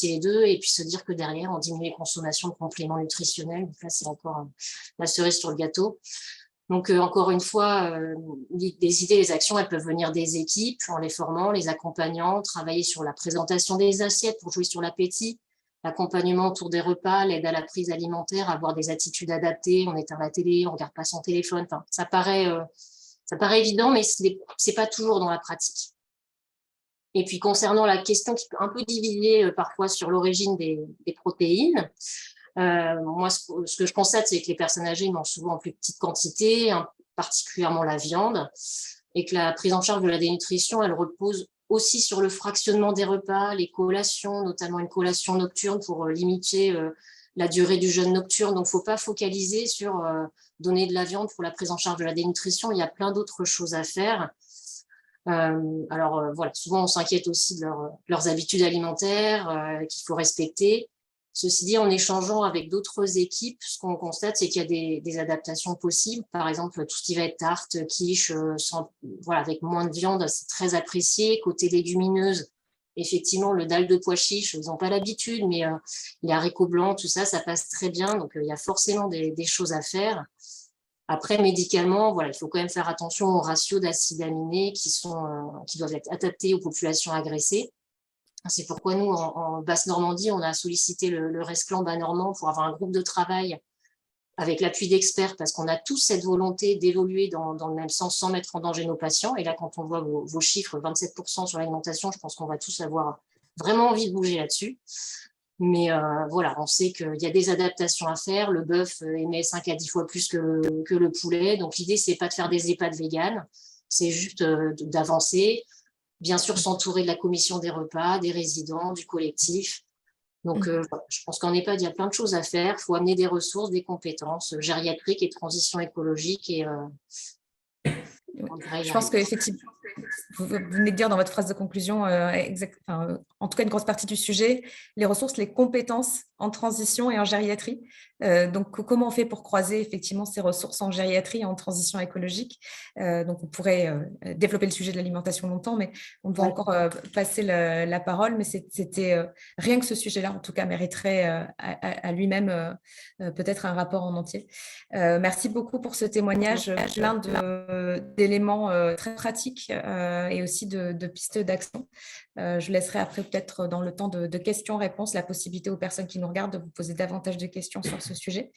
les deux et puis se dire que derrière, on diminue les consommations de compléments nutritionnels. Donc là, c'est encore la cerise sur le gâteau. Donc, encore une fois, les idées, les actions, elles peuvent venir des équipes en les formant, les accompagnant, travailler sur la présentation des assiettes pour jouer sur l'appétit, l'accompagnement autour des repas, l'aide à la prise alimentaire, avoir des attitudes adaptées, on éteint la télé, on ne regarde pas son téléphone. Enfin, ça paraît évident, mais ce n'est pas toujours dans la pratique. Et puis, concernant la question qui peut un peu diviser parfois sur l'origine des protéines, moi, ce que je constate, c'est que les personnes âgées mangent souvent en plus petite quantité, particulièrement la viande, et que la prise en charge de la dénutrition, elle repose aussi sur le fractionnement des repas, les collations, notamment une collation nocturne pour limiter la durée du jeûne nocturne. Donc, il ne faut pas focaliser sur donner de la viande pour la prise en charge de la dénutrition. Il y a plein d'autres choses à faire. Voilà, souvent, on s'inquiète aussi de leurs habitudes alimentaires qu'il faut respecter. Ceci dit, en échangeant avec d'autres équipes, ce qu'on constate, c'est qu'il y a des adaptations possibles. Par exemple, tout ce qui va être tarte, quiche, avec moins de viande, c'est très apprécié. Côté légumineuses, effectivement, le dalle de pois chiches, ils n'ont pas l'habitude, mais les haricots blancs, tout ça, ça passe très bien. Donc, il y a forcément des choses à faire. Après, médicalement, voilà, il faut quand même faire attention aux ratios d'acides aminés qui doivent être adaptés aux populations agressées. C'est pourquoi nous, en Basse-Normandie, on a sollicité le RESCLAN bas-normand pour avoir un groupe de travail avec l'appui d'experts, parce qu'on a tous cette volonté d'évoluer dans le même sens sans mettre en danger nos patients. Et là, quand on voit vos chiffres, 27% sur l'alimentation, je pense qu'on va tous avoir vraiment envie de bouger là-dessus. Mais voilà, on sait qu'il y a des adaptations à faire. Le bœuf émet 5 à 10 fois plus que le poulet. Donc, l'idée, c'est pas de faire des EHPAD véganes, c'est juste d'avancer. Bien sûr, s'entourer de la commission des repas, des résidents, du collectif. Donc, je pense qu'en EHPAD, il y a plein de choses à faire. Il faut amener des ressources, des compétences gériatriques et transition écologique. Et, je pense qu'effectivement, vous venez de dire dans votre phrase de conclusion, en tout cas une grosse partie du sujet, les ressources, les compétences en transition et en gériatrie. Donc, comment on fait pour croiser effectivement ces ressources en gériatrie et en transition écologique? Donc, on pourrait développer le sujet de l'alimentation longtemps, mais on doit encore passer la parole. Mais c'était rien que ce sujet-là, en tout cas, mériterait à lui-même peut-être un rapport en entier. Merci beaucoup pour ce témoignage, plein d'éléments très pratiques et aussi de pistes d'action. Je laisserai après peut-être dans le temps de questions-réponses la possibilité aux personnes qui nous regardent de vous poser davantage de questions sur ce sujet.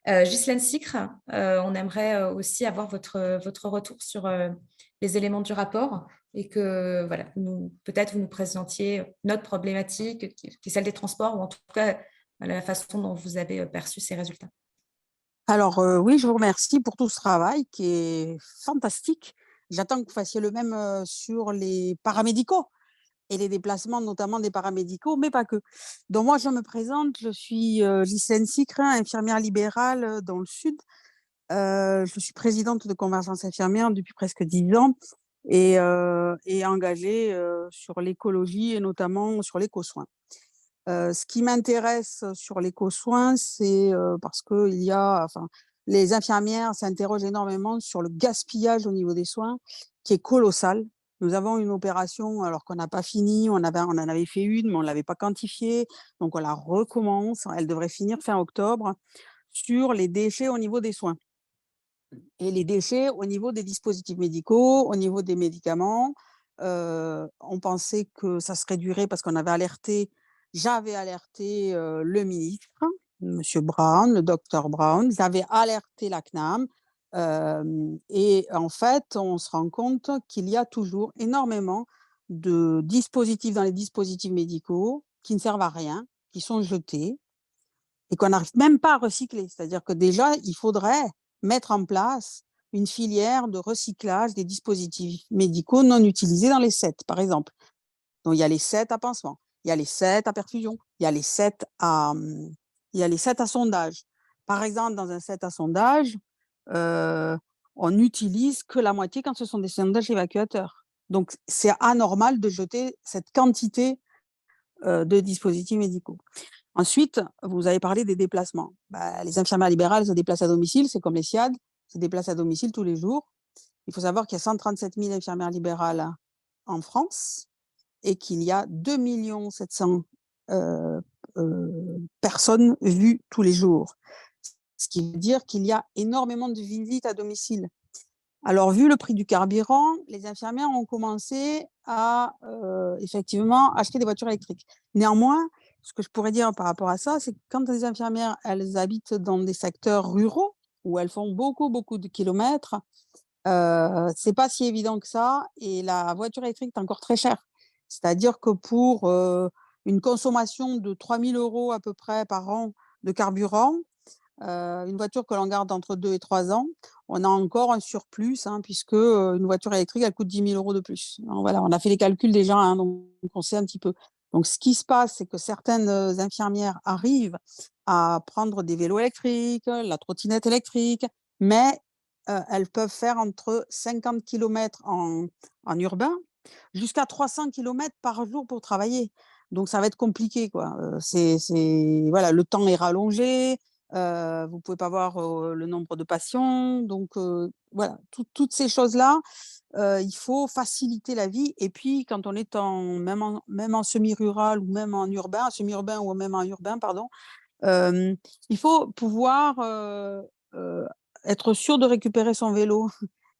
Ghislaine Sicre, on aimerait aussi avoir votre retour sur les éléments du rapport et que voilà, peut-être vous nous présentiez notre problématique qui est celle des transports ou en tout cas la façon dont vous avez perçu ces résultats. Alors oui, je vous remercie pour tout ce travail qui est fantastique. J'attends que vous fassiez le même sur les paramédicaux et les déplacements, notamment des paramédicaux, mais pas que. Donc moi, je me présente, je suis Ghislaine Sicre, infirmière libérale dans le Sud. Je suis présidente de Convergence infirmière depuis presque 10 ans et engagée sur l'écologie et notamment sur l'éco-soin. Ce qui m'intéresse sur l'éco-soin, c'est parce que les infirmières s'interrogent énormément sur le gaspillage au niveau des soins, qui est colossal. Nous avons une opération, alors qu'on n'a pas fini, on en avait fait une, mais on ne l'avait pas quantifiée, donc on la recommence. Elle devrait finir fin octobre, sur les déchets au niveau des soins. Et les déchets au niveau des dispositifs médicaux, au niveau des médicaments. On pensait que ça se réduirait parce qu'on avait alerté, j'avais alerté le ministre, M. Brown, le docteur Brown, j'avais alerté la CNAM. Et en fait, on se rend compte qu'il y a toujours énormément de dispositifs dans les dispositifs médicaux qui ne servent à rien, qui sont jetés et qu'on n'arrive même pas à recycler. C'est-à-dire que déjà, il faudrait mettre en place une filière de recyclage des dispositifs médicaux non utilisés dans les sets, par exemple. Donc, il y a les sets à pansement, il y a les sets à perfusion, il y a les sets à sondage. Par exemple, dans un set à sondage, on n'utilise que la moitié quand ce sont des sondages évacuateurs. Donc, c'est anormal de jeter cette quantité de dispositifs médicaux. Ensuite, vous avez parlé des déplacements. Les infirmières libérales se déplacent à domicile, c'est comme les SIAD, se déplacent à domicile tous les jours. Il faut savoir qu'il y a 137 000 infirmières libérales en France et qu'il y a 2 700 000 personnes vues tous les jours. Ce qui veut dire qu'il y a énormément de visites à domicile. Alors, vu le prix du carburant, les infirmières ont commencé à effectivement acheter des voitures électriques. Néanmoins, ce que je pourrais dire par rapport à ça, c'est que quand les infirmières, elles habitent dans des secteurs ruraux, où elles font beaucoup de kilomètres, c'est pas si évident que ça, et la voiture électrique est encore très chère. C'est-à-dire que pour une consommation de 3 000 € à peu près par an de carburant, une voiture que l'on garde entre 2 et 3 ans, on a encore un surplus, puisque une voiture électrique, elle coûte 10 000 € de plus. Alors, voilà, on a fait les calculs déjà, donc on sait un petit peu. Donc, ce qui se passe, c'est que certaines infirmières arrivent à prendre des vélos électriques, la trottinette électrique, mais elles peuvent faire entre 50 km en urbain jusqu'à 300 km par jour pour travailler. Donc, ça va être compliqué, quoi. Voilà, le temps est rallongé, vous ne pouvez pas voir le nombre de patients. Donc, voilà, toutes ces choses-là, il faut faciliter la vie. Et puis, quand on est même en semi-rural ou même en urbain, semi-urbain ou même en urbain, pardon, il faut pouvoir être sûr de récupérer son vélo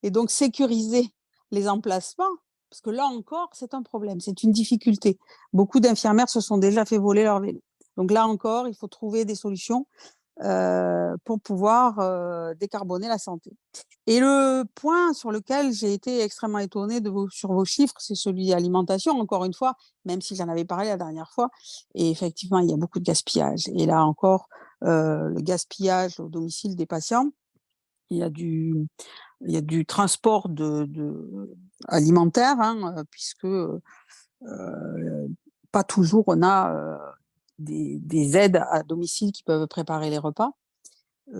et donc sécuriser les emplacements. Parce que là encore, c'est un problème, c'est une difficulté. Beaucoup d'infirmières se sont déjà fait voler leur vélo. Donc là encore, il faut trouver des solutions pour pouvoir décarboner la santé. Et le point sur lequel j'ai été extrêmement étonnée sur vos chiffres, c'est celui de l'alimentation, encore une fois, même si j'en avais parlé la dernière fois. Et effectivement, il y a beaucoup de gaspillage. Et là encore, le gaspillage au domicile des patients, il y a du transport alimentaire, puisque pas toujours on a des aides à domicile qui peuvent préparer les repas,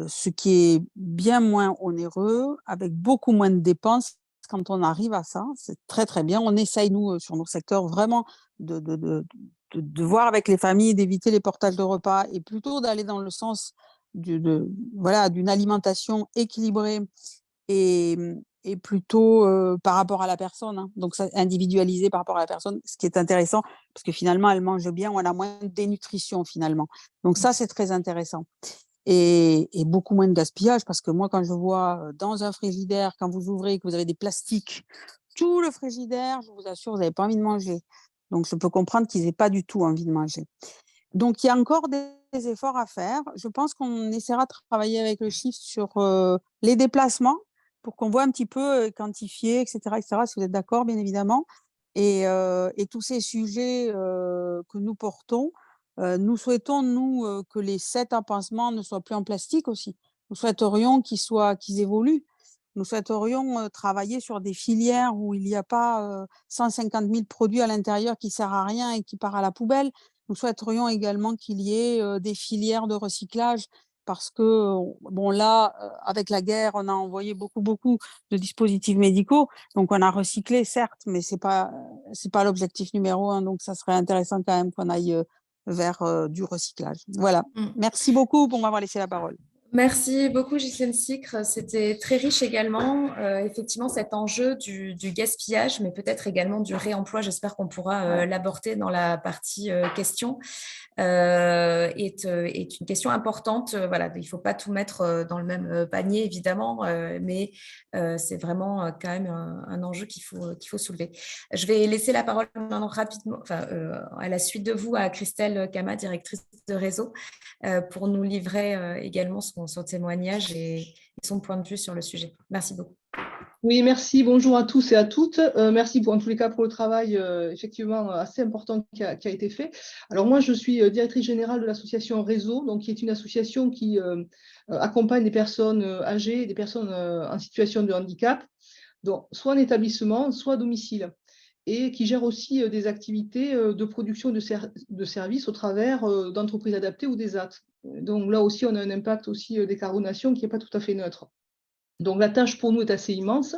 ce qui est bien moins onéreux, avec beaucoup moins de dépenses quand on arrive à ça. C'est très, très bien. On essaye, nous, sur nos secteurs, vraiment de voir avec les familles, d'éviter les portages de repas et plutôt d'aller dans le sens d'une alimentation équilibrée et plutôt par rapport à la personne. Donc, ça, individualisé par rapport à la personne, ce qui est intéressant, parce que finalement, elle mange bien, on a moins de dénutrition finalement. Donc, ça, c'est très intéressant. Et beaucoup moins de gaspillage, parce que moi, quand je vois dans un frigidaire, quand vous ouvrez, que vous avez des plastiques, tout le frigidaire, je vous assure, vous n'avez pas envie de manger. Donc, je peux comprendre qu'ils n'aient pas du tout envie de manger. Donc, il y a encore des efforts à faire. Je pense qu'on essaiera de travailler avec le chiffre sur les déplacements pour qu'on voit un petit peu quantifier, etc., si vous êtes d'accord, bien évidemment. Et tous ces sujets que nous portons, nous souhaitons, que les sets à pansement ne soient plus en plastique aussi. Nous souhaiterions qu'ils évoluent. Nous souhaiterions travailler sur des filières où il n'y a pas 150 000 produits à l'intérieur qui ne servent à rien et qui partent à la poubelle. Nous souhaiterions également qu'il y ait des filières de recyclage parce que, avec la guerre, on a envoyé beaucoup de dispositifs médicaux. Donc, on a recyclé, certes, mais ce n'est pas l'objectif numéro 1. Donc, ça serait intéressant quand même qu'on aille vers du recyclage. Voilà. Merci beaucoup pour m'avoir laissé la parole. Merci beaucoup, Ghislaine Sicre. C'était très riche également. Effectivement, cet enjeu du gaspillage, mais peut-être également du réemploi, j'espère qu'on pourra l'aborder dans la partie questions, est une question importante. Voilà, il ne faut pas tout mettre dans le même panier, évidemment, mais c'est vraiment quand même un enjeu qu'il faut soulever. Je vais laisser la parole maintenant rapidement, à la suite de vous, à Christelle Kama, directrice de réseau, pour nous livrer également son témoignage et son point de vue sur le sujet. Merci beaucoup. Oui, merci. Bonjour à tous et à toutes. Merci en tous les cas pour le travail effectivement assez important qui a été fait. Alors moi, je suis directrice générale de l'association Réseau, donc qui est une association qui accompagne des personnes âgées, des personnes en situation de handicap, donc soit en établissement, soit à domicile, et qui gère aussi des activités de production de services au travers d'entreprises adaptées ou des AT. Donc là aussi, on a un impact aussi décarbonation qui n'est pas tout à fait neutre. Donc la tâche pour nous est assez immense,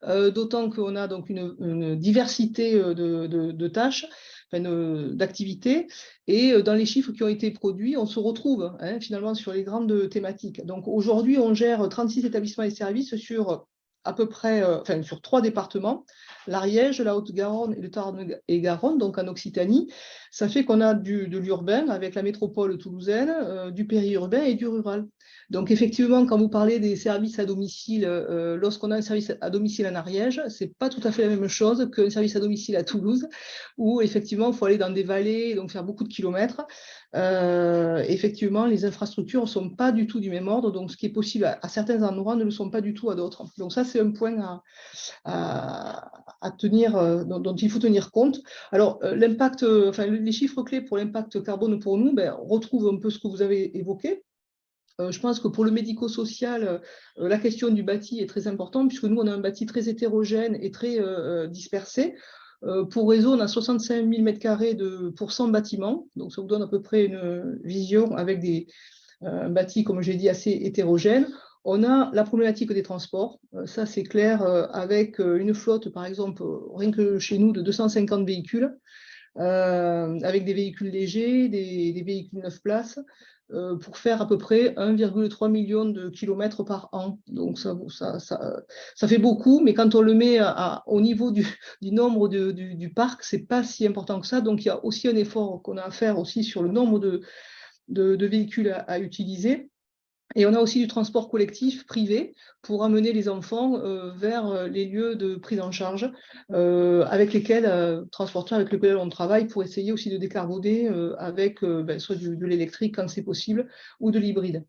d'autant qu'on a donc une diversité de tâches, d'activités, et dans les chiffres qui ont été produits, on se retrouve finalement sur les grandes thématiques. Donc aujourd'hui, on gère 36 établissements et services sur à peu près, sur 3 départements, l'Ariège, la Haute-Garonne et le Tarn-et-Garonne, donc en Occitanie. Ça fait qu'on a de l'urbain avec la métropole toulousaine, du périurbain et du rural. Donc effectivement, quand vous parlez des services à domicile, lorsqu'on a un service à domicile en Ariège, ce n'est pas tout à fait la même chose qu'un service à domicile à Toulouse, où effectivement, il faut aller dans des vallées, donc faire beaucoup de kilomètres. Effectivement, les infrastructures ne sont pas du tout du même ordre, donc ce qui est possible à certains endroits ne le sont pas du tout à d'autres. Donc ça, c'est un point à tenir, dont il faut tenir compte. Alors, l'impact, les chiffres clés pour l'impact carbone pour nous, on retrouve un peu ce que vous avez évoqué. Je pense que pour le médico-social, la question du bâti est très importante, puisque nous, on a un bâti très hétérogène et très dispersé. Pour Réseau, on a 65 000 m² pour 100 bâtiments, donc ça vous donne à peu près une vision avec un bâti, comme j'ai dit, assez hétérogène. On a la problématique des transports, ça c'est clair, avec une flotte, par exemple, rien que chez nous, de 250 véhicules, avec des véhicules légers, des véhicules 9 places, pour faire à peu près 1,3 million de kilomètres par an. Donc ça fait beaucoup, mais quand on le met au niveau du nombre du parc, ce n'est pas si important que ça. Donc il y a aussi un effort qu'on a à faire aussi sur le nombre de véhicules à utiliser. Et on a aussi du transport collectif privé pour amener les enfants vers les lieux de prise en charge avec lesquels, transporteurs avec lesquels on travaille pour essayer aussi de décarboner avec soit de l'électrique quand c'est possible ou de l'hybride.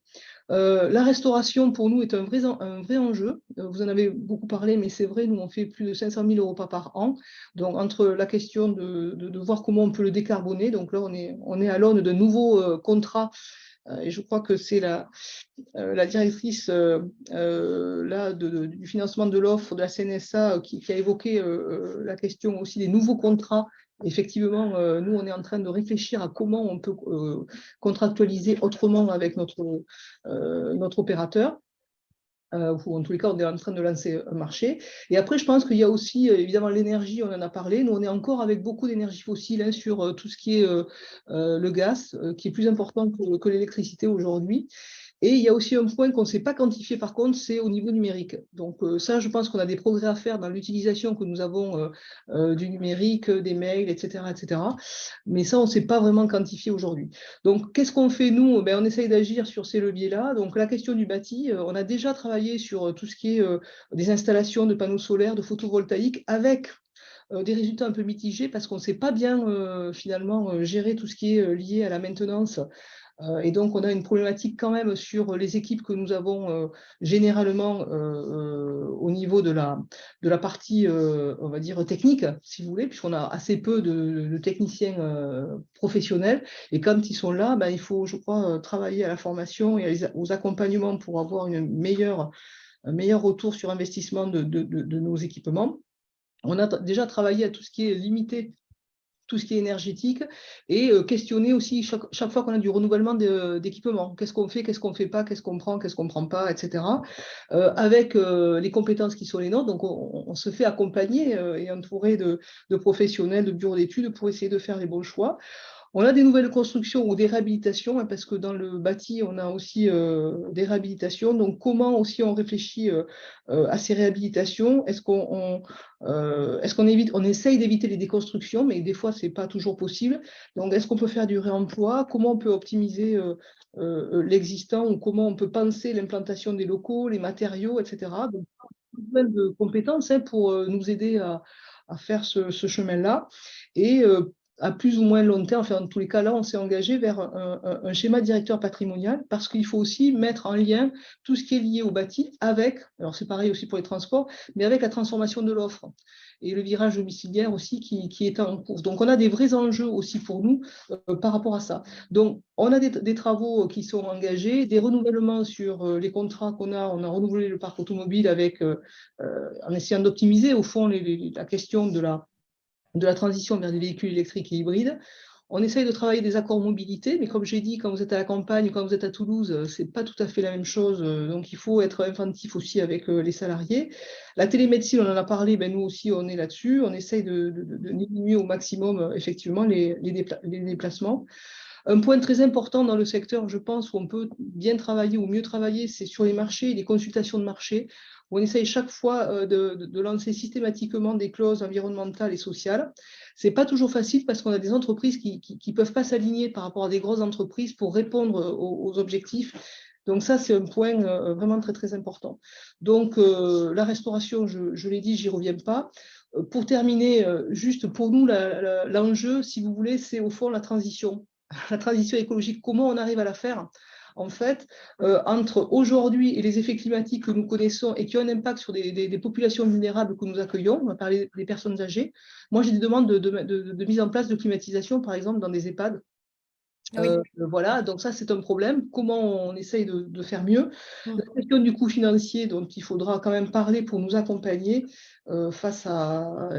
La restauration pour nous est un vrai enjeu. Vous en avez beaucoup parlé, mais c'est vrai, nous on fait plus de 500 000 € par an. Donc entre la question de voir comment on peut le décarboner, donc là on est à l'aune de nouveaux contrats. Et je crois que c'est la directrice du financement de l'offre de la CNSA qui a évoqué la question aussi des nouveaux contrats. Effectivement, nous, on est en train de réfléchir à comment on peut contractualiser autrement avec notre opérateur. Ou en tous les cas, on est en train de lancer un marché. Et après, je pense qu'il y a aussi, évidemment, l'énergie, on en a parlé. Nous, on est encore avec beaucoup d'énergie fossile sur tout ce qui est le gaz, qui est plus important que l'électricité aujourd'hui. Et il y a aussi un point qu'on ne sait pas quantifier, par contre, c'est au niveau numérique. Donc ça, je pense qu'on a des progrès à faire dans l'utilisation que nous avons du numérique, des mails, etc., etc. Mais ça, on ne sait pas vraiment quantifier aujourd'hui. Donc, qu'est-ce qu'on fait, nous? On essaye d'agir sur ces leviers-là. Donc, la question du bâti, on a déjà travaillé sur tout ce qui est des installations de panneaux solaires, de photovoltaïques, avec des résultats un peu mitigés parce qu'on ne sait pas bien finalement gérer tout ce qui est lié à la maintenance. Et donc, on a une problématique quand même sur les équipes que nous avons généralement au niveau de la partie, on va dire, technique, si vous voulez, puisqu'on a assez peu de techniciens professionnels. Et quand ils sont là, il faut, je crois, travailler à la formation et aux accompagnements pour avoir un meilleur retour sur investissement de nos équipements. On a déjà travaillé à tout ce qui est limité, tout ce qui est énergétique, et questionner aussi chaque fois qu'on a du renouvellement d'équipements. Qu'est-ce qu'on fait ne fait pas, qu'est-ce qu'on prend pas, etc. Avec les compétences qui sont les nôtres. Donc, on se fait accompagner et entourer de professionnels, de bureaux d'études pour essayer de faire les bons choix. On a des nouvelles constructions ou des réhabilitations, hein, parce que dans le bâti, on a aussi des réhabilitations. Donc, comment aussi on réfléchit à ces réhabilitations? Est-ce qu'on évite, on essaye d'éviter les déconstructions, mais des fois, ce n'est pas toujours possible. Donc, est-ce qu'on peut faire du réemploi? Comment on peut optimiser l'existant ou comment on peut penser l'implantation des locaux, les matériaux, etc. Donc, plein de compétences, hein, pour nous aider à faire ce chemin-là. Et à plus ou moins long terme, enfin, en tous les cas, là, on s'est engagé vers un schéma directeur patrimonial parce qu'il faut aussi mettre en lien tout ce qui est lié au bâti avec, alors c'est pareil aussi pour les transports, mais avec la transformation de l'offre et le virage domiciliaire aussi qui est en cours. Donc, on a des vrais enjeux aussi pour nous par rapport à ça. Donc, on a des travaux qui sont engagés, des renouvellements sur les contrats qu'on a. On a renouvelé le parc automobile avec, en essayant d'optimiser au fond la question de la transition vers des véhicules électriques et hybrides. On essaye de travailler des accords mobilité, mais comme j'ai dit, quand vous êtes à la campagne, quand vous êtes à Toulouse, ce n'est pas tout à fait la même chose. Donc, il faut être inventif aussi avec les salariés. La télémédecine, on en a parlé, ben, nous aussi, on est là-dessus. On essaye de diminuer au maximum, effectivement, les déplacements. Un point très important dans le secteur, je pense, où on peut bien travailler ou mieux travailler, c'est sur les marchés et les consultations de marché, où on essaye chaque fois de lancer systématiquement des clauses environnementales et sociales. Ce n'est pas toujours facile parce qu'on a des entreprises qui ne peuvent pas s'aligner par rapport à des grosses entreprises pour répondre aux objectifs. Donc ça, c'est un point vraiment très, très important. Donc, la restauration, je l'ai dit, j'y reviens pas. Pour terminer, juste pour nous, l'enjeu, si vous voulez, c'est au fond la transition écologique, comment on arrive à la faire en fait, entre aujourd'hui et les effets climatiques que nous connaissons et qui ont un impact sur des populations vulnérables que nous accueillons. On va parler des personnes âgées. Moi, j'ai des demandes de mise en place de climatisation, par exemple, dans des EHPAD. Oui. Voilà, donc ça c'est un problème. Comment on essaye de faire mieux? La question du coût financier, dont il faudra quand même parler pour nous accompagner face à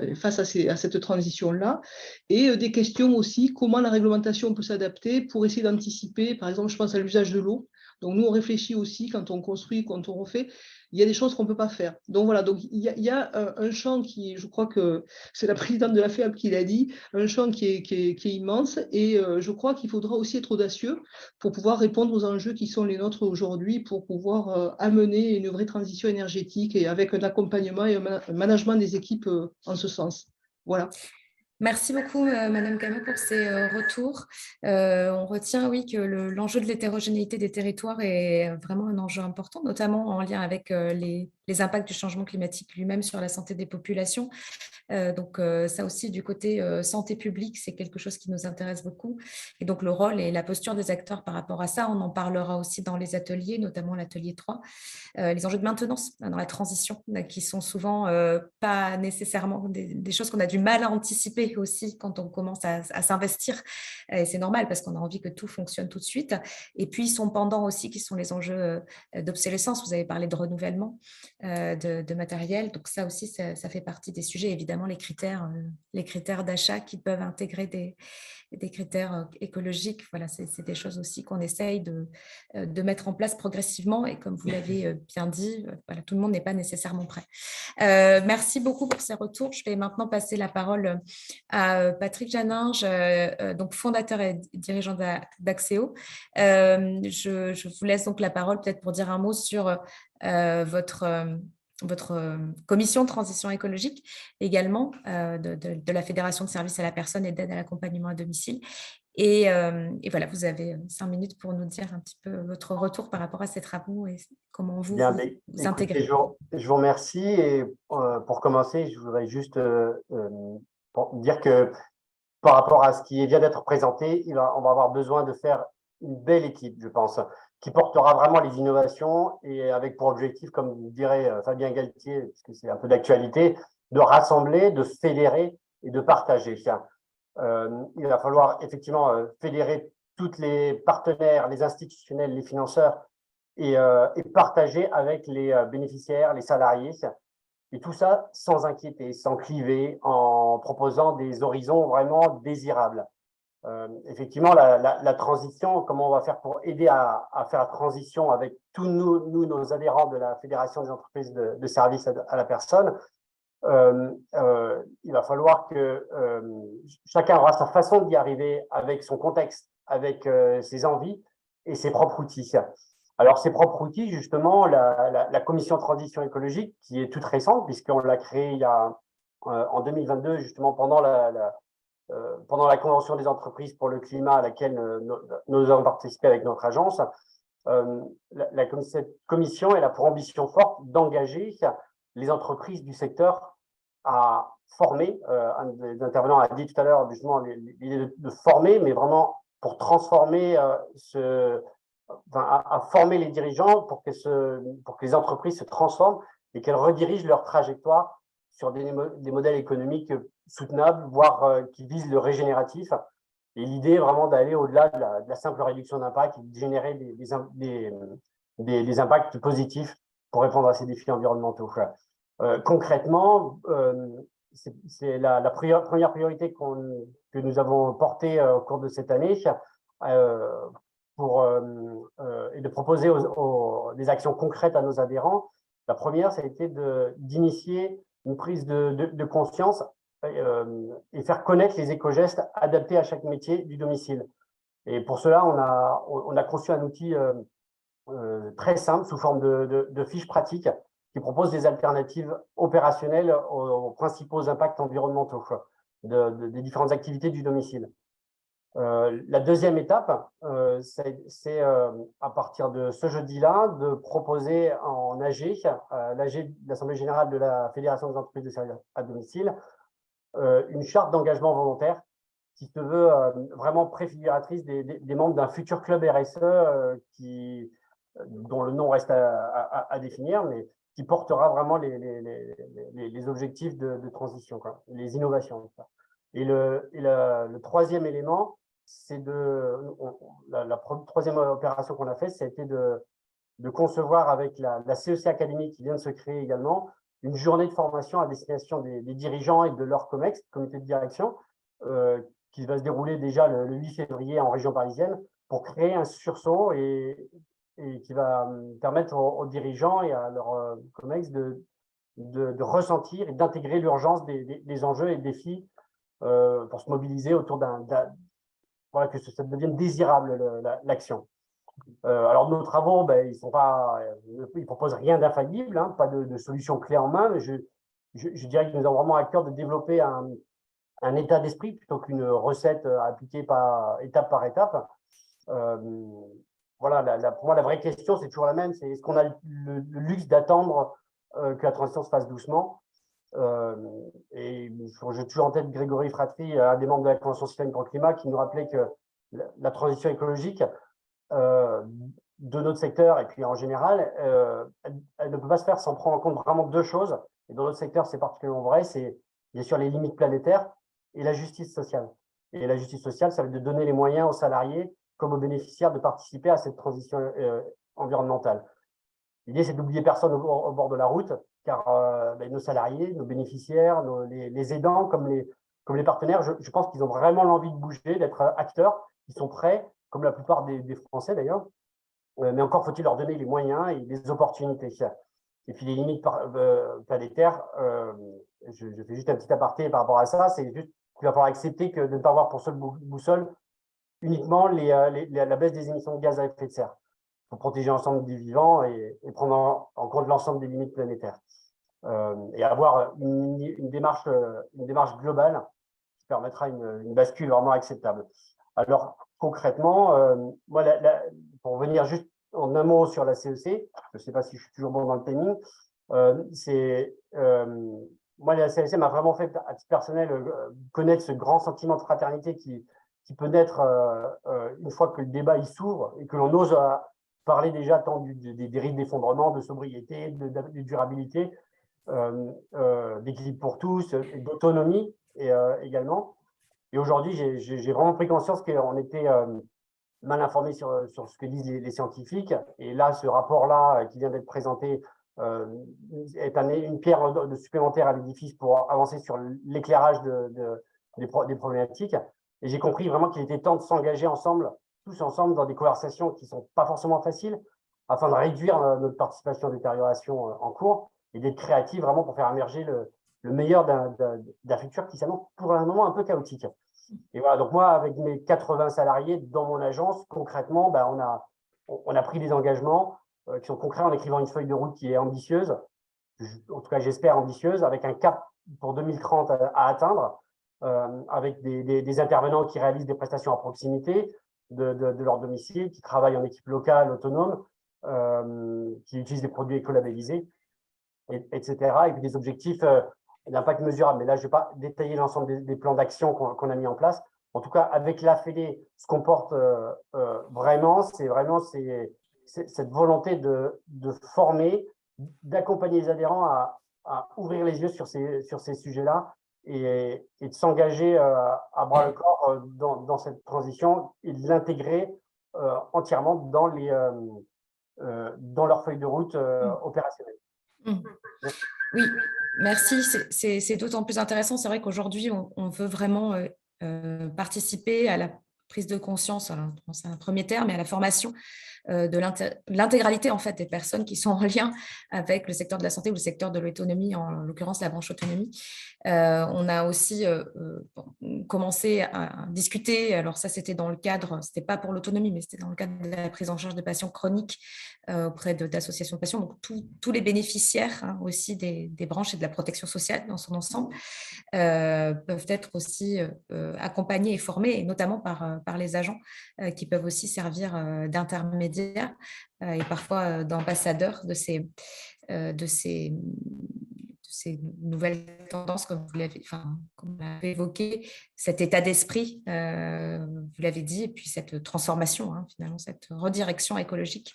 cette transition-là. Et des questions aussi, comment la réglementation peut s'adapter pour essayer d'anticiper, par exemple, je pense à l'usage de l'eau. Donc nous, on réfléchit aussi quand on construit, quand on refait. Il y a des choses qu'on ne peut pas faire. Donc voilà, donc il y a un champ qui, je crois que c'est la présidente de la FEAP qui l'a dit, un champ qui est immense et je crois qu'il faudra aussi être audacieux pour pouvoir répondre aux enjeux qui sont les nôtres aujourd'hui, pour pouvoir amener une vraie transition énergétique et avec un accompagnement et un management des équipes en ce sens. Voilà. Merci beaucoup, Madame Camus, pour ces retours. On retient, oui, que l'enjeu de l'hétérogénéité des territoires est vraiment un enjeu important, notamment en lien avec les impacts du changement climatique lui-même sur la santé des populations. Donc, ça aussi, du côté santé publique, c'est quelque chose qui nous intéresse beaucoup. Et donc, le rôle et la posture des acteurs par rapport à ça, on en parlera aussi dans les ateliers, notamment l'atelier 3. Les enjeux de maintenance dans la transition, qui sont souvent pas nécessairement des choses qu'on a du mal à anticiper aussi quand on commence à s'investir. Et c'est normal parce qu'on a envie que tout fonctionne tout de suite. Et puis, son pendant aussi, qui sont les enjeux d'obsolescence. Vous avez parlé de renouvellement de matériel. Donc, ça aussi, ça fait partie des sujets. Évidemment, les critères d'achat qui peuvent intégrer des critères écologiques. Voilà, c'est des choses aussi qu'on essaye de mettre en place progressivement. Et comme vous l'avez bien dit, voilà, tout le monde n'est pas nécessairement prêt. Merci beaucoup pour ces retours. Je vais maintenant passer la parole à Patrick Janinge, donc fondateur et dirigeant d'Axéo. Je vous laisse donc la parole peut-être pour dire un mot sur votre commission de transition écologique, également de la Fédération de services à la personne et d'aide à l'accompagnement à domicile. Et voilà, vous avez 5 minutes pour nous dire un petit peu votre retour par rapport à ces travaux et comment vous intégrez. Je vous remercie. Et pour commencer, je voudrais juste dire que par rapport à ce qui vient d'être présenté, on va avoir besoin de faire une belle équipe, je pense, qui portera vraiment les innovations et avec pour objectif, comme dirait Fabien Galtier, puisque c'est un peu d'actualité, de rassembler, de fédérer et de partager. Il va falloir effectivement fédérer tous les partenaires, les institutionnels, les financeurs et partager avec les bénéficiaires, les salariés. Et tout ça sans inquiéter, sans cliver, en proposant des horizons vraiment désirables. Effectivement, la transition, comment on va faire pour aider à faire la transition avec tous nos adhérents de la Fédération des entreprises de services à la personne. il va falloir que chacun aura sa façon d'y arriver avec son contexte, avec ses envies et ses propres outils. Alors, ces propres outils, justement, la commission transition écologique, qui est toute récente, puisqu'on l'a créée en 2022, justement, pendant la Convention des entreprises pour le climat à laquelle nous avons participé avec notre agence, cette commission elle a pour ambition forte d'engager les entreprises du secteur à former. Un des intervenants a dit tout à l'heure, justement, l'idée de former, mais vraiment pour transformer à former les dirigeants pour que les entreprises se transforment et qu'elles redirigent leur trajectoire sur des modèles économiques soutenables, voire qui visent le régénératif. Et l'idée est vraiment d'aller au-delà de la simple réduction d'impact et de générer des impacts positifs pour répondre à ces défis environnementaux. Concrètement, c'est la première priorité que nous avons portée au cours de cette année et de proposer des actions concrètes à nos adhérents. La première, ça a été d'initier une prise de conscience et faire connaître les éco-gestes adaptés à chaque métier du domicile. Et pour cela, on a conçu un outil très simple sous forme de fiches pratiques qui propose des alternatives opérationnelles aux principaux impacts environnementaux des différentes activités du domicile. La deuxième étape, c'est à partir de ce jeudi-là de proposer en AG, l'AG de l'Assemblée générale de la Fédération des entreprises de services à domicile, une charte d'engagement volontaire qui se veut vraiment préfiguratrice des membres d'un futur club RSE dont le nom reste à définir, mais qui portera vraiment les objectifs de transition, les innovations. Et le troisième élément, c'est la troisième opération qu'on a faite, c'était de concevoir avec la CEC Academy qui vient de se créer également, une journée de formation à destination des dirigeants et de leur COMEX, comité de direction, qui va se dérouler déjà le 8 février en région parisienne, pour créer un sursaut et qui va permettre aux dirigeants et à leur COMEX de ressentir et d'intégrer l'urgence des enjeux et défis pour se mobiliser autour voilà, que ça devienne désirable l'action. Alors nos travaux, ils proposent rien d'infaillible, pas de solution clé en main, mais je dirais que nous avons vraiment à cœur de développer un état d'esprit plutôt qu'une recette appliquée étape par étape. Voilà, pour moi, la vraie question, c'est toujours la même, c'est est-ce qu'on a le luxe d'attendre que la transition se fasse doucement? Et j'ai toujours en tête Grégory Fratry, un des membres de la Convention citoyenne pour le climat, qui nous rappelait que la transition écologique de notre secteur, et puis en général, elle ne peut pas se faire sans prendre en compte vraiment deux choses. Et dans notre secteur, c'est particulièrement vrai, c'est bien sûr les limites planétaires et la justice sociale. Et la justice sociale, ça veut dire de donner les moyens aux salariés comme aux bénéficiaires de participer à cette transition environnementale. L'idée, c'est d'oublier personne au bord de la route, car nos salariés, nos bénéficiaires, les aidants, comme les partenaires, je pense qu'ils ont vraiment l'envie de bouger, d'être acteurs, ils sont prêts, comme la plupart des Français d'ailleurs, mais encore faut-il leur donner les moyens et les opportunités. Et puis les limites planétaires, je fais juste un petit aparté par rapport à ça, c'est juste qu'il va falloir accepter de ne pas avoir pour seule boussole uniquement la baisse des émissions de gaz à effet de serre. Il faut protéger l'ensemble des vivants et prendre en compte l'ensemble des limites planétaires. Et avoir une démarche globale qui permettra une bascule vraiment acceptable. Alors, concrètement, moi, pour revenir juste en un mot sur la CEC, je ne sais pas si je suis toujours bon dans le timing, moi, la CEC m'a vraiment fait, à titre personnel, connaître ce grand sentiment de fraternité qui peut naître une fois que le débat il s'ouvre et que l'on ose parler déjà tant des risques d'effondrement, de sobriété, de durabilité, d'équilibre pour tous, d'autonomie également. Et aujourd'hui, j'ai vraiment pris conscience qu'on était mal informés sur ce que disent les scientifiques. Et là, ce rapport-là qui vient d'être présenté est une pierre supplémentaire à l'édifice pour avancer sur l'éclairage des problématiques. Et j'ai compris vraiment qu'il était temps de s'engager tous ensemble, dans des conversations qui ne sont pas forcément faciles, afin de réduire notre participation à la détérioration en cours et d'être créatifs vraiment pour faire émerger le meilleur d'un futur qui s'annonce pour le moment un peu chaotique. Et voilà, donc moi, avec mes 80 salariés dans mon agence, concrètement, on a pris des engagements qui sont concrets en écrivant une feuille de route qui est ambitieuse, en tout cas j'espère ambitieuse, avec un cap pour 2030 à atteindre, avec des intervenants qui réalisent des prestations à proximité de leur domicile, qui travaillent en équipe locale, autonome, qui utilisent des produits écolabellisés, etc. Et puis des objectifs d'impact mesurable. Mais là, je ne vais pas détailler l'ensemble des plans d'action qu'on a mis en place. En tout cas, avec la Fédé, ce qu'on porte vraiment, c'est cette volonté de former, d'accompagner les adhérents à ouvrir les yeux sur ces sujets-là et de s'engager à bras le corps dans cette transition et de l'intégrer entièrement dans leur feuille de route opérationnelle. Oui, merci. C'est d'autant plus intéressant. C'est vrai qu'aujourd'hui, on veut vraiment participer à la prise de conscience, c'est un premier terme, et à la formation de l'intégralité en fait des personnes qui sont en lien avec le secteur de la santé ou le secteur de l'autonomie, en l'occurrence la branche autonomie. On a aussi commencé à discuter, alors ça c'était dans le cadre, c'était pas pour l'autonomie, mais c'était dans le cadre de la prise en charge de patients chroniques auprès d'associations de patients, donc tous les bénéficiaires aussi des branches et de la protection sociale dans son ensemble peuvent être aussi accompagnés et formés, et notamment par les agents qui peuvent aussi servir d'intermédiaires et parfois d'ambassadeurs de ces nouvelles tendances, comme vous l'avez évoqué, cet état d'esprit, vous l'avez dit, et puis cette transformation, finalement, cette redirection écologique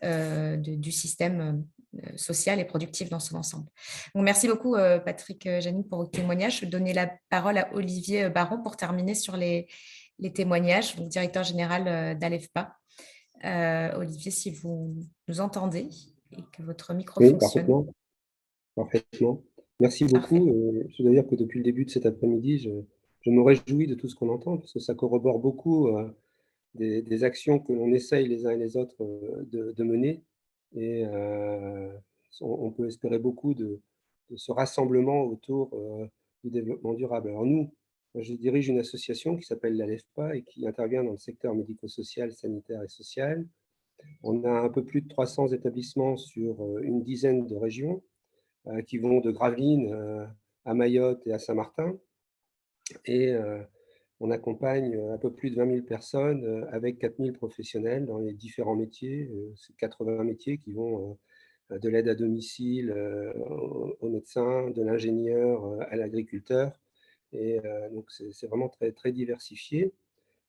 du système social et productif dans son ensemble. Donc, merci beaucoup, Patrick Janin, pour vos témoignages. Je vais donner la parole à Olivier Baron pour terminer sur les témoignages, donc directeur général d'Alefpa. Olivier, si vous nous entendez et que votre micro fonctionne. Parfaitement. Merci beaucoup. Je dois dire que depuis le début de cet après-midi, je me réjouis de tout ce qu'on entend, parce que ça corrobore beaucoup des actions que l'on essaye les uns et les autres de mener. Et on peut espérer beaucoup de ce rassemblement autour du développement durable. Alors nous, je dirige une association qui s'appelle l'ALEFPA et qui intervient dans le secteur médico-social, sanitaire et social. On a un peu plus de 300 établissements sur une dizaine de régions qui vont de Gravelines à Mayotte et à Saint-Martin. Et on accompagne un peu plus de 20 000 personnes avec 4 000 professionnels dans les différents métiers. C'est 80 métiers qui vont de l'aide à domicile aux médecins, de l'ingénieur à l'agriculteur. Et donc, c'est vraiment très, très diversifié.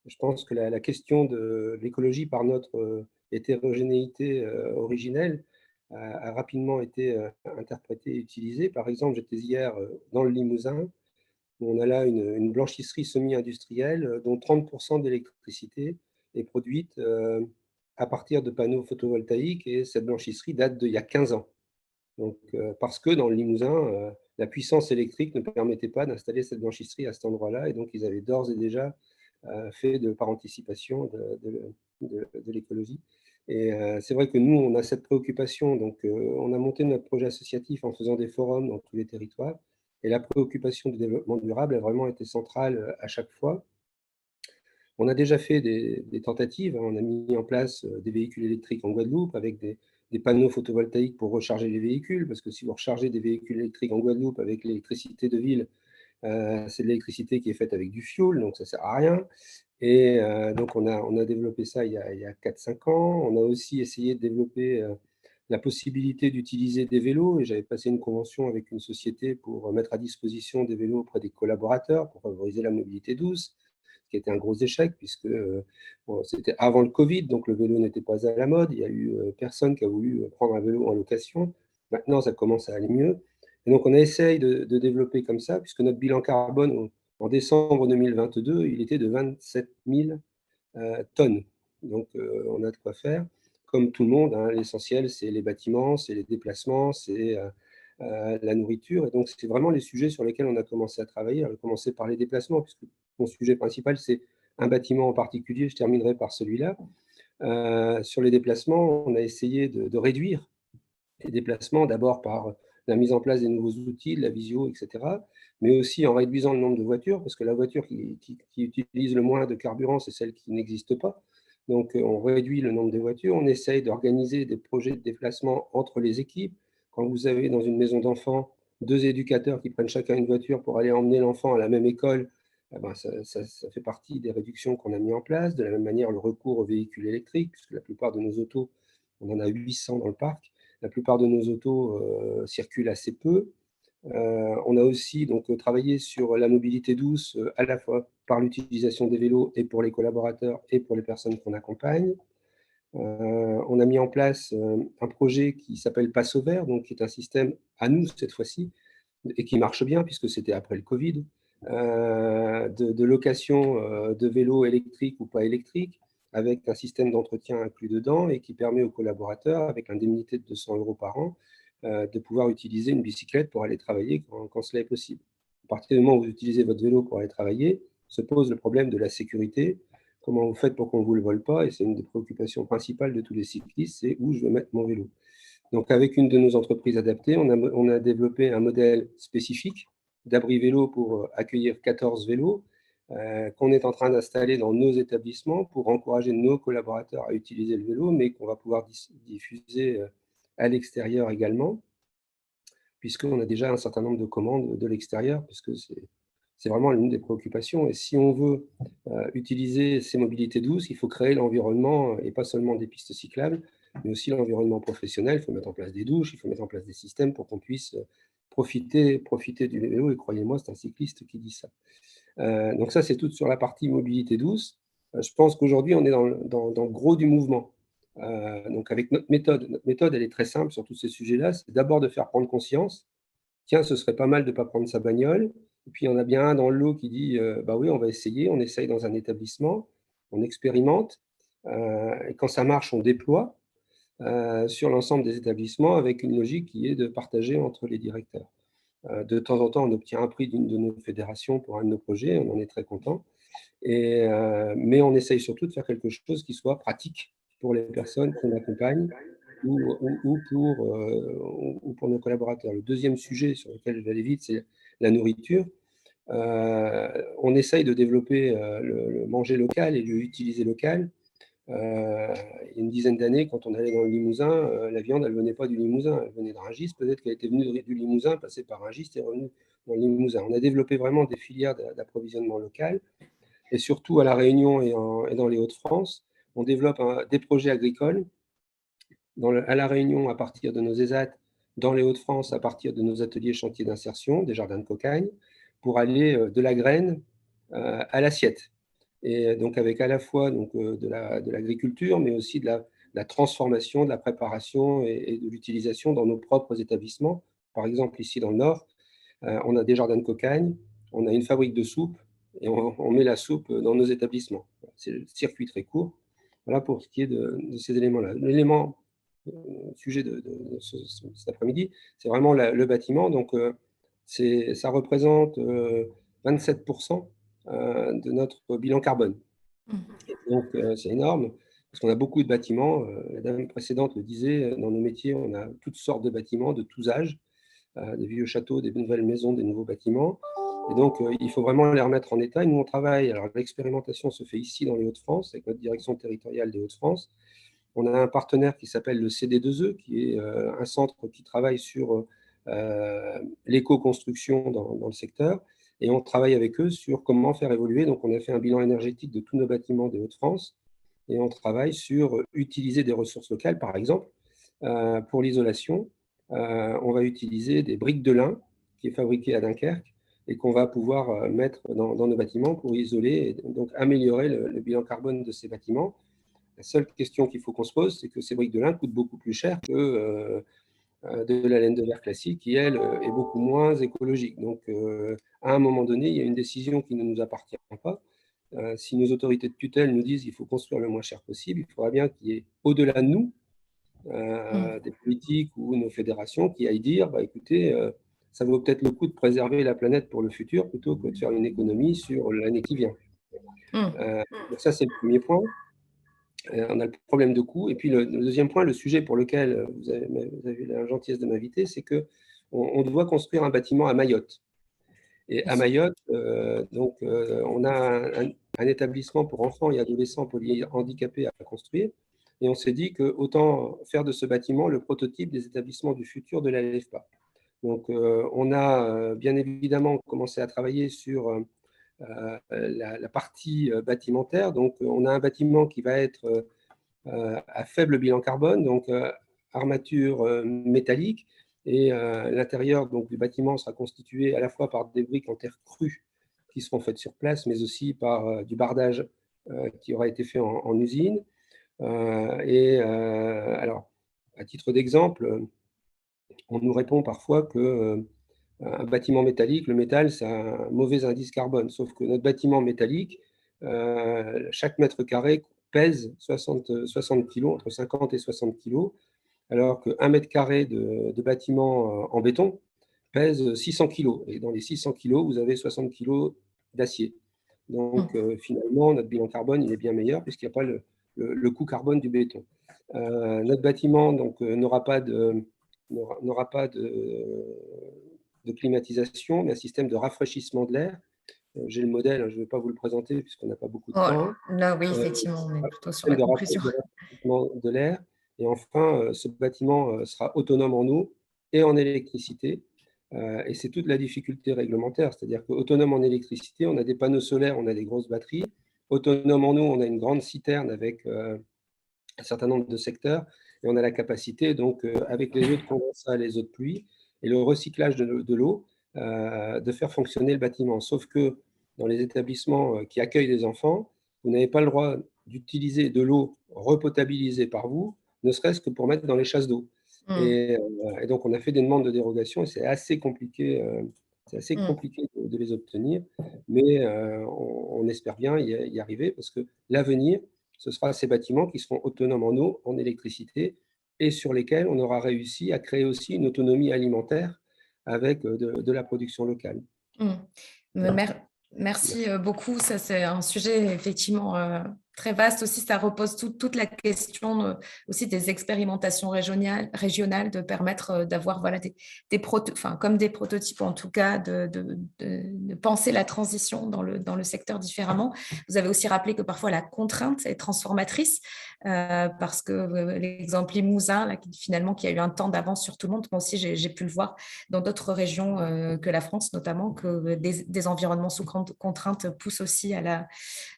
Je pense que la question de l'écologie par notre hétérogénéité originelle a rapidement été interprétée et utilisée. Par exemple, j'étais hier dans le Limousin, où on a là une blanchisserie semi-industrielle dont 30% de l'électricité est produite à partir de panneaux photovoltaïques, et cette blanchisserie date d'il y a 15 ans. Donc, parce que dans le Limousin, la puissance électrique ne permettait pas d'installer cette blanchisserie à cet endroit-là, et donc ils avaient d'ores et déjà fait par anticipation de l'écologie. Et c'est vrai que nous, on a cette préoccupation. Donc, on a monté notre projet associatif en faisant des forums dans tous les territoires. Et la préoccupation du développement durable a vraiment été centrale à chaque fois. On a déjà fait des tentatives. On a mis en place des véhicules électriques en Guadeloupe avec des panneaux photovoltaïques pour recharger les véhicules. Parce que si vous rechargez des véhicules électriques en Guadeloupe avec l'électricité de ville, c'est de l'électricité qui est faite avec du fioul, donc ça ne sert à rien. Et donc, on a développé ça il y a 4-5 ans. On a aussi essayé de développer la possibilité d'utiliser des vélos. Et j'avais passé une convention avec une société pour mettre à disposition des vélos auprès des collaborateurs pour favoriser la mobilité douce, ce qui était un gros échec puisque c'était avant le Covid, donc le vélo n'était pas à la mode. Il y a eu personne qui a voulu prendre un vélo en location. Maintenant, ça commence à aller mieux. Et donc, on a essayé de développer comme ça, puisque notre bilan carbone en décembre 2022, il était de 27 000 tonnes. Donc, on a de quoi faire. Comme tout le monde, l'essentiel, c'est les bâtiments, c'est les déplacements, c'est la nourriture. Et donc, c'est vraiment les sujets sur lesquels on a commencé à travailler. On a commencé par les déplacements, puisque mon sujet principal, c'est un bâtiment en particulier. Je terminerai par celui-là. Sur les déplacements, on a essayé de réduire les déplacements, d'abord par la mise en place des nouveaux outils, de la visio, etc. Mais aussi en réduisant le nombre de voitures, parce que la voiture qui utilise le moins de carburant, c'est celle qui n'existe pas. Donc, on réduit le nombre de voitures, on essaye d'organiser des projets de déplacement entre les équipes. Quand vous avez dans une maison d'enfants 2 éducateurs qui prennent chacun une voiture pour aller emmener l'enfant à la même école, eh ben ça fait partie des réductions qu'on a mis en place. De la même manière, le recours aux véhicules électriques, puisque la plupart de nos autos, on en a 800 dans le parc, la plupart de nos autos circulent assez peu. On a aussi donc travaillé sur la mobilité douce, à la fois par l'utilisation des vélos et pour les collaborateurs et pour les personnes qu'on accompagne. On a mis en place un projet qui s'appelle Passo Vert, donc qui est un système à nous cette fois-ci, et qui marche bien puisque c'était après le Covid, de location de vélos électriques ou pas électriques, avec un système d'entretien inclus dedans et qui permet aux collaborateurs, avec l'indemnité de 200 € par an, de pouvoir utiliser une bicyclette pour aller travailler quand cela est possible. À partir du moment où vous utilisez votre vélo pour aller travailler, se pose le problème de la sécurité. Comment vous faites pour qu'on ne vous le vole pas? Et c'est une des préoccupations principales de tous les cyclistes, c'est où je vais mettre mon vélo. Donc, avec une de nos entreprises adaptées, on a développé un modèle spécifique d'abri vélo pour accueillir 14 vélos qu'on est en train d'installer dans nos établissements pour encourager nos collaborateurs à utiliser le vélo, mais qu'on va pouvoir diffuser à l'extérieur également, puisqu'on a déjà un certain nombre de commandes de l'extérieur, puisque c'est vraiment l'une des préoccupations. Et si on veut utiliser ces mobilités douces, il faut créer l'environnement, et pas seulement des pistes cyclables, mais aussi l'environnement professionnel. Il faut mettre en place des douches, il faut mettre en place des systèmes pour qu'on puisse profiter du vélo. Et croyez-moi, c'est un cycliste qui dit ça. Donc ça, c'est tout sur la partie mobilité douce. Je pense qu'aujourd'hui, on est dans le gros du mouvement. Donc avec notre méthode, elle est très simple sur tous ces sujets-là. C'est d'abord de faire prendre conscience. Tiens, ce serait pas mal de ne pas prendre sa bagnole. Et puis, il y en a bien un dans le lot qui dit bah oui, on va essayer, on essaye dans un établissement, on expérimente. Et quand ça marche, on déploie sur l'ensemble des établissements avec une logique qui est de partager entre les directeurs. De temps en temps, on obtient un prix d'une de nos fédérations pour un de nos projets, on en est très content. Mais on essaye surtout de faire quelque chose qui soit pratique pour les personnes qu'on accompagne ou pour nos collaborateurs. Le deuxième sujet sur lequel je vais aller vite, c'est la nourriture. On essaye de développer le manger local et l'utiliser local. Il y a une dizaine d'années, quand on allait dans le Limousin, la viande, elle ne venait pas du Limousin, elle venait de Rungis. Peut-être qu'elle était venue du Limousin, passée par Rungis et revenue dans le Limousin. On a développé vraiment des filières d'approvisionnement local. Et surtout à La Réunion et dans les Hauts-de-France, on développe des projets agricoles. À La Réunion, à partir de nos ESAT, dans les Hauts-de-France, à partir de nos ateliers chantiers d'insertion, des jardins de cocagne, pour aller de la graine à l'assiette. Et donc avec à la fois de l'agriculture, mais aussi de la transformation, de la préparation et de l'utilisation dans nos propres établissements. Par exemple, ici dans le Nord, on a des jardins de cocagne, on a une fabrique de soupe, et on met la soupe dans nos établissements. C'est le circuit très court. Voilà pour ce qui est de ces éléments-là. L'élément sujet de cet après-midi, c'est vraiment le bâtiment. Donc, ça représente 27% de notre bilan carbone. Donc, c'est énorme, parce qu'on a beaucoup de bâtiments. La dame précédente le disait, dans nos métiers, on a toutes sortes de bâtiments de tous âges, des vieux châteaux, des nouvelles maisons, des nouveaux bâtiments. Et donc, il faut vraiment les remettre en état. Et nous, on travaille. Alors, l'expérimentation se fait ici, dans les Hauts-de-France, avec notre direction territoriale des Hauts-de-France. On a un partenaire qui s'appelle le CD2E, qui est un centre qui travaille sur l'éco-construction dans le secteur. Et on travaille avec eux sur comment faire évoluer. Donc, on a fait un bilan énergétique de tous nos bâtiments des Hauts-de-France. Et on travaille sur utiliser des ressources locales, par exemple, pour l'isolation. On va utiliser des briques de lin qui est fabriqué à Dunkerque et qu'on va pouvoir mettre dans nos bâtiments pour isoler et donc améliorer le bilan carbone de ces bâtiments. La seule question qu'il faut qu'on se pose, c'est que ces briques de lin coûtent beaucoup plus cher que de la laine de verre classique, qui, elle, est beaucoup moins écologique. Donc, à un moment donné, il y a une décision qui ne nous appartient pas. Si nos autorités de tutelle nous disent qu'il faut construire le moins cher possible, il faudra bien qu'il y ait, au-delà de nous, des politiques ou nos fédérations qui aillent dire, bah, écoutez, ça vaut peut-être le coup de préserver la planète pour le futur plutôt que de faire une économie sur l'année qui vient. Donc ça, c'est le premier point. On a le problème de coût. Et puis le deuxième point, le sujet pour lequel vous avez eu la gentillesse de m'inviter, c'est que on doit construire un bâtiment à Mayotte. Et à Mayotte, on a un établissement pour enfants et adolescents polyhandicapés à construire. Et on s'est dit qu'autant faire de ce bâtiment le prototype des établissements du futur de la LEFPA. Donc, on a bien évidemment commencé à travailler sur la partie bâtimentaire. Donc, on a un bâtiment qui va être à faible bilan carbone, donc armature métallique. Et l'intérieur du bâtiment sera constitué à la fois par des briques en terre crue qui seront faites sur place, mais aussi par du bardage qui aura été fait en usine. Alors, à titre d'exemple, on nous répond parfois que un bâtiment métallique, le métal, c'est un mauvais indice carbone. Sauf que notre bâtiment métallique, chaque mètre carré pèse 60 kg, entre 50 et 60 kg, alors qu'un mètre carré de bâtiment en béton pèse 600 kg. Et dans les 600 kg, vous avez 60 kg d'acier. Donc, finalement, notre bilan carbone, il est bien meilleur puisqu'il n'y a pas le coût carbone du béton. Notre bâtiment n'aura pas de climatisation, mais un système de rafraîchissement de l'air. J'ai le modèle, je ne vais pas vous le présenter puisqu'on n'a pas beaucoup de temps. Là, oui, effectivement, on est plutôt sur la conclusion. De rafraîchissement de l'air. Et enfin, ce bâtiment sera autonome en eau et en électricité. Et c'est toute la difficulté réglementaire. C'est-à-dire qu'autonome en électricité, on a des panneaux solaires, on a des grosses batteries. Autonome en eau, on a une grande citerne avec un certain nombre de secteurs. Et on a la capacité, donc, avec les eaux de condensat, les eaux de pluie et le recyclage de l'eau, de faire fonctionner le bâtiment. Sauf que dans les établissements qui accueillent des enfants, vous n'avez pas le droit d'utiliser de l'eau repotabilisée par vous, ne serait-ce que pour mettre dans les chasses d'eau. Et donc, on a fait des demandes de dérogation et c'est assez compliqué, de les obtenir. Mais on espère bien y arriver parce que l'avenir, ce sera ces bâtiments qui seront autonomes en eau, en électricité et sur lesquels on aura réussi à créer aussi une autonomie alimentaire avec de la production locale. Merci beaucoup. Ça, c'est un sujet effectivement très vaste aussi. Ça repose toute la question aussi des expérimentations régionales, de permettre d'avoir comme des prototypes, en tout cas, de penser la transition dans le secteur différemment. Vous avez aussi rappelé que parfois la contrainte est transformatrice parce que l'exemple Limousin, là, qui a eu un temps d'avance sur tout le monde, moi aussi j'ai pu le voir dans d'autres régions que la France, notamment, que des environnements sous contrainte poussent aussi à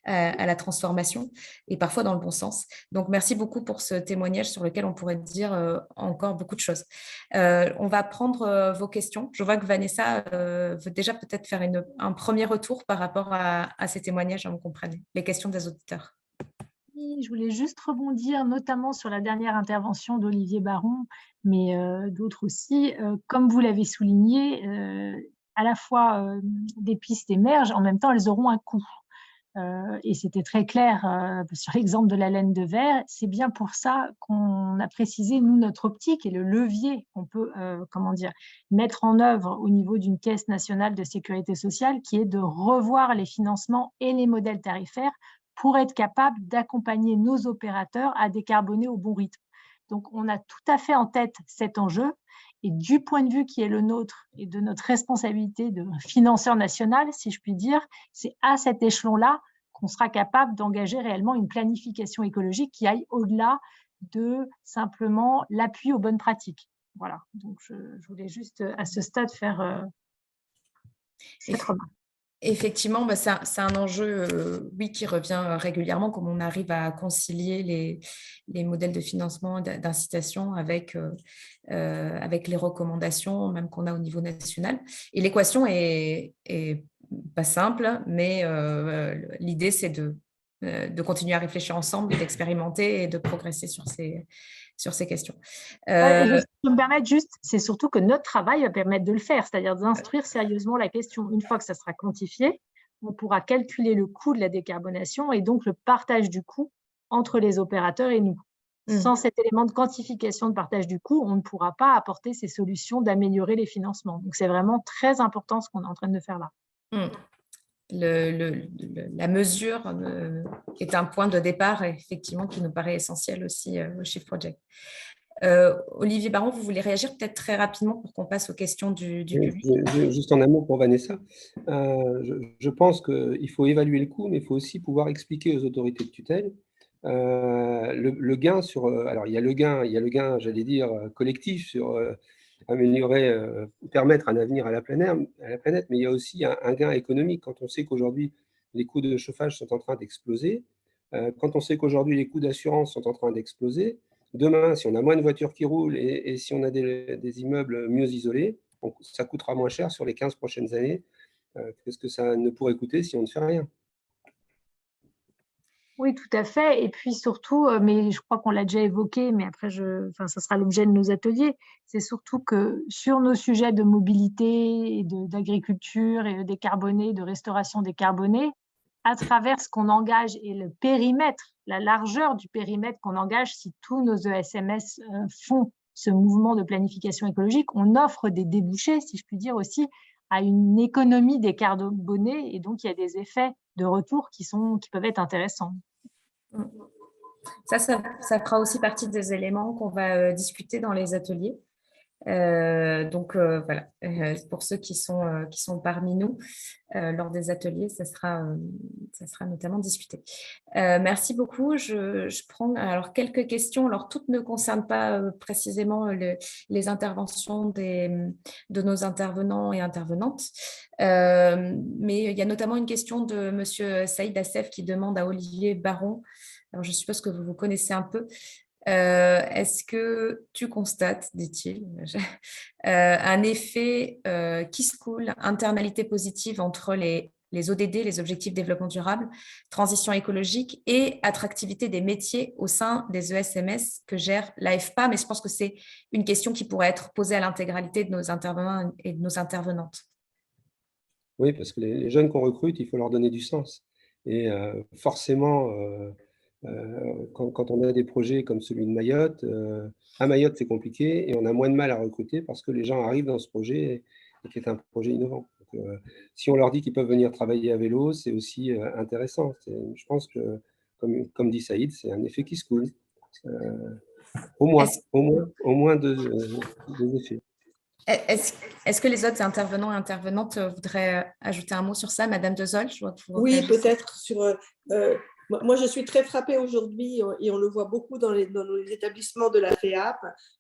la transformation et parfois dans le bon sens. Donc, merci beaucoup pour ce témoignage sur lequel on pourrait dire encore beaucoup de choses. On va prendre vos questions. Je vois que Vanessa veut déjà peut-être faire un premier retour par rapport à ces témoignages, vous comprenez, les questions des auditeurs. Oui, je voulais juste rebondir notamment sur la dernière intervention d'Olivier Baron, mais d'autres aussi. Comme vous l'avez souligné, à la fois des pistes émergent, en même temps elles auront un coût. Et c'était très clair sur l'exemple de la laine de verre. C'est bien pour ça qu'on a précisé, nous, notre optique et le levier qu'on peut mettre en œuvre au niveau d'une caisse nationale de sécurité sociale, qui est de revoir les financements et les modèles tarifaires pour être capable d'accompagner nos opérateurs à décarboner au bon rythme. Donc, on a tout à fait en tête cet enjeu. Et du point de vue qui est le nôtre et de notre responsabilité de financeur national, si je puis dire, c'est à cet échelon-là qu'on sera capable d'engager réellement une planification écologique qui aille au-delà de simplement l'appui aux bonnes pratiques. Voilà, donc je voulais juste à ce stade faire cette remarque. Effectivement, c'est un enjeu qui revient régulièrement, comme on arrive à concilier les modèles de financement, d'incitation avec les recommandations même qu'on a au niveau national. Et l'équation est pas simple, mais l'idée, c'est de continuer à réfléchir ensemble, d'expérimenter et de progresser sur ces questions. Je peux me permettre juste, c'est surtout que notre travail va permettre de le faire, c'est-à-dire d'instruire sérieusement la question. Une fois que ça sera quantifié, on pourra calculer le coût de la décarbonation et donc le partage du coût entre les opérateurs et nous. Sans cet élément de quantification de partage du coût, on ne pourra pas apporter ces solutions d'améliorer les financements. Donc, c'est vraiment très important ce qu'on est en train de faire là. La mesure est un point de départ, effectivement, qui nous paraît essentiel aussi au Shift Project. Olivier Baron, vous voulez réagir peut-être très rapidement pour qu'on passe aux questions du public? Juste en amont pour Vanessa, je pense qu'il faut évaluer le coût, mais il faut aussi pouvoir expliquer aux autorités de tutelle le gain sur… alors, il y a le gain, j'allais dire, collectif sur améliorer, permettre un avenir à la planète, mais il y a aussi un gain économique quand on sait qu'aujourd'hui, les coûts de chauffage sont en train d'exploser, quand on sait qu'aujourd'hui, les coûts d'assurance sont en train d'exploser. Demain, si on a moins de voitures qui roulent et si on a des immeubles mieux isolés, ça coûtera moins cher sur les 15 prochaines années que ce que ça ne pourrait coûter si on ne fait rien. Oui, tout à fait. Et puis surtout, mais je crois qu'on l'a déjà évoqué, mais après, ça sera l'objet de nos ateliers, c'est surtout que sur nos sujets de mobilité, et d'agriculture et décarbonée, de restauration décarbonée, à travers ce qu'on engage et le périmètre, la largeur du périmètre qu'on engage, si tous nos ESMS font ce mouvement de planification écologique, on offre des débouchés, si je puis dire aussi, à une économie décarbonée, et donc il y a des effets de retour qui peuvent être intéressants. Ça fera aussi partie des éléments qu'on va discuter dans les ateliers. Donc voilà, pour ceux qui sont parmi nous lors des ateliers, ça sera notamment discuté. Merci beaucoup. Je prends alors quelques questions. Alors toutes ne concernent pas précisément les interventions de nos intervenants et intervenantes, mais il y a notamment une question de Monsieur Saïd Assef qui demande à Olivier Baron. Alors je suppose que vous vous connaissez un peu. Est-ce que tu constates, dit-il, un effet qui se coule, internalisation positive entre les ODD, les objectifs de développement durable, transition écologique et attractivité des métiers au sein des ESMS que gère l'AFPA? Mais je pense que c'est une question qui pourrait être posée à l'intégralité de nos intervenants et de nos intervenantes. Oui, parce que les jeunes qu'on recrute, il faut leur donner du sens. Et forcément… quand on a des projets comme celui de Mayotte, à Mayotte, c'est compliqué et on a moins de mal à recruter parce que les gens arrivent dans ce projet et qui est un projet innovant. Donc, si on leur dit qu'ils peuvent venir travailler à vélo, c'est aussi intéressant. Je pense que, comme dit Saïd, c'est un effet qui se coule. Au moins deux effets. Est-ce que les autres intervenants et intervenantes voudraient ajouter un mot sur ça? Madame Dezol, je vois que vous Oui, peut-être sur… moi, je suis très frappée aujourd'hui, et on le voit beaucoup dans les établissements de la FEAP,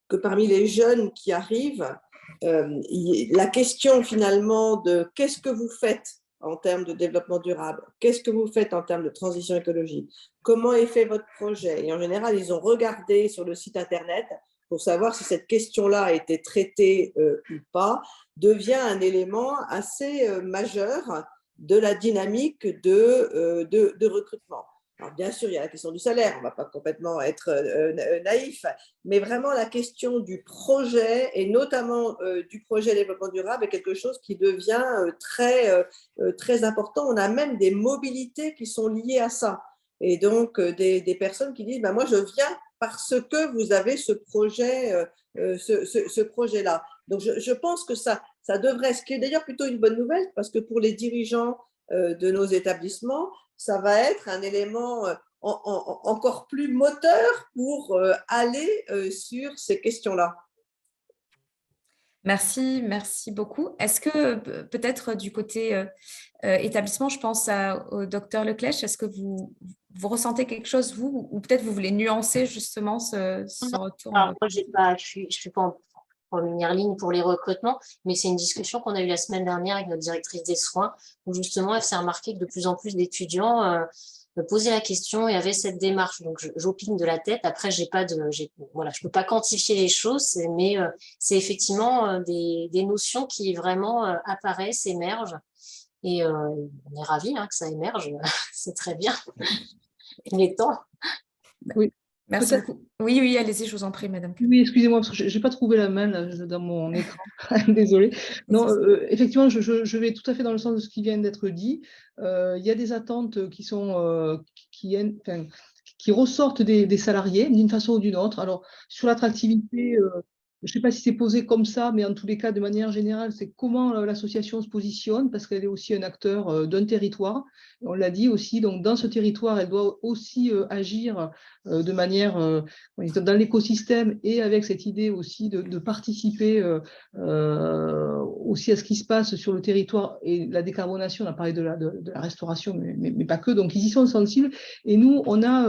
que parmi les jeunes qui arrivent, la question finalement de qu'est-ce que vous faites en termes de développement durable, qu'est-ce que vous faites en termes de transition écologique, comment est fait votre projet. Et en général, ils ont regardé sur le site Internet pour savoir si cette question-là a été traitée ou pas, devient un élément assez majeur de la dynamique de recrutement. Alors, bien sûr, il y a la question du salaire, on ne va pas complètement être naïf, mais vraiment la question du projet et notamment du projet développement durable est quelque chose qui devient très important. On a même des mobilités qui sont liées à ça. Et donc, des personnes qui disent « moi, je viens parce que vous avez ce projet-là ». Donc, je pense que ça devrait, ce qui est d'ailleurs plutôt une bonne nouvelle, parce que pour les dirigeants de nos établissements, ça va être un élément encore plus moteur pour aller sur ces questions-là. Merci beaucoup. Est-ce que peut-être du côté établissement, je pense au docteur Leclèche, est-ce que vous ressentez quelque chose, vous, ou peut-être vous voulez nuancer justement ce retour? Alors, moi, je suis pas en première ligne pour les recrutements, mais c'est une discussion qu'on a eue la semaine dernière avec notre directrice des soins, où justement, elle s'est remarquée que de plus en plus d'étudiants me posaient la question et avaient cette démarche. Donc, j'opine de la tête. Après, je peux pas quantifier les choses, mais c'est effectivement des notions qui vraiment apparaissent, émergent. Et on est ravis que ça émerge. C'est très bien. Il est temps. Oui. Merci beaucoup. Oui, allez-y, je vous en prie, madame. Oui, excusez-moi, parce que je n'ai pas trouvé la main là, dans mon écran. Désolée. Non, effectivement, je vais tout à fait dans le sens de ce qui vient d'être dit. Il y a des attentes qui ressortent des salariés d'une façon ou d'une autre. Alors, sur l'attractivité, je ne sais pas si c'est posé comme ça, mais en tous les cas, de manière générale, c'est comment l'association se positionne, parce qu'elle est aussi un acteur d'un territoire. On l'a dit aussi, donc dans ce territoire, elle doit aussi agir de manière dans l'écosystème et avec cette idée aussi de participer aussi à ce qui se passe sur le territoire et la décarbonation. On a parlé de la restauration, mais pas que. Donc, ils y sont sensibles. Et nous, on a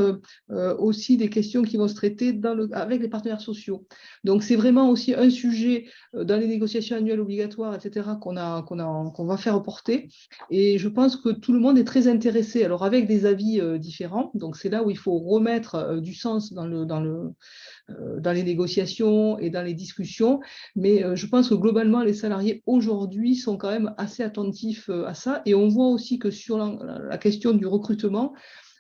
aussi des questions qui vont se traiter avec les partenaires sociaux. Donc, c'est vraiment aussi un sujet dans les négociations annuelles obligatoires, etc., qu'on va faire porter. Et je pense que tout le monde est très intéressé, alors avec des avis différents. Donc, c'est là où il faut remettre du sens dans les négociations et dans les discussions. Mais je pense que globalement, les salariés aujourd'hui sont quand même assez attentifs à ça. Et on voit aussi que sur la question du recrutement,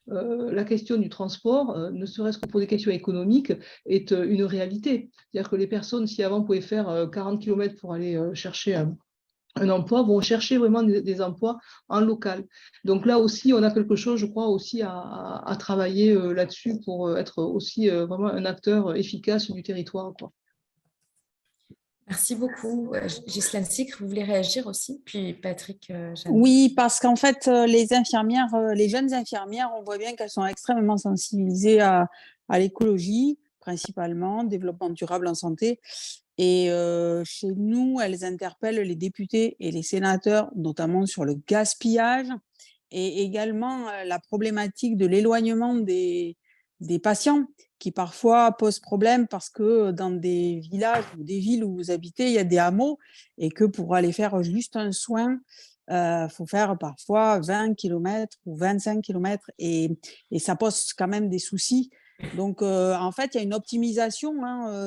la question du transport, ne serait-ce que pour des questions économiques, est une réalité. C'est-à-dire que les personnes, si avant pouvaient faire 40 km pour aller chercher un emploi, vont chercher vraiment des emplois en local. Donc là aussi, on a quelque chose, je crois, aussi à travailler là-dessus pour être aussi vraiment un acteur efficace du territoire, quoi. Merci beaucoup. Ghislaine Sicre, vous voulez réagir aussi? Puis Patrick Jeannin. Oui, parce qu'en fait, les infirmières, les jeunes infirmières, on voit bien qu'elles sont extrêmement sensibilisées à l'écologie, principalement, développement durable en santé. Et chez nous, elles interpellent les députés et les sénateurs, notamment sur le gaspillage et également la problématique de l'éloignement des patients qui parfois posent problème parce que dans des villages ou des villes où vous habitez, il y a des hameaux et que pour aller faire juste un soin, faut faire parfois 20 km ou 25 km et ça pose quand même des soucis. Donc, en fait, il y a une optimisation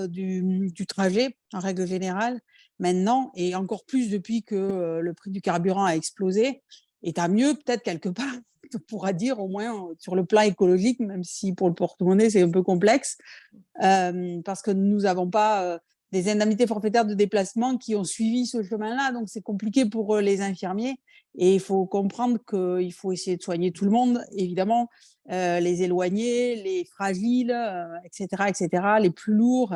du trajet en règle générale maintenant et encore plus depuis que le prix du carburant a explosé. Et tant mieux, peut-être quelque part, on pourra dire au moins sur le plan écologique, même si pour le porte-monnaie, c'est un peu complexe, parce que nous n'avons pas des indemnités forfaitaires de déplacement qui ont suivi ce chemin-là. Donc, c'est compliqué pour les infirmiers. Et il faut comprendre qu'il faut essayer de soigner tout le monde, évidemment, les éloignés, les fragiles, etc., les plus lourds.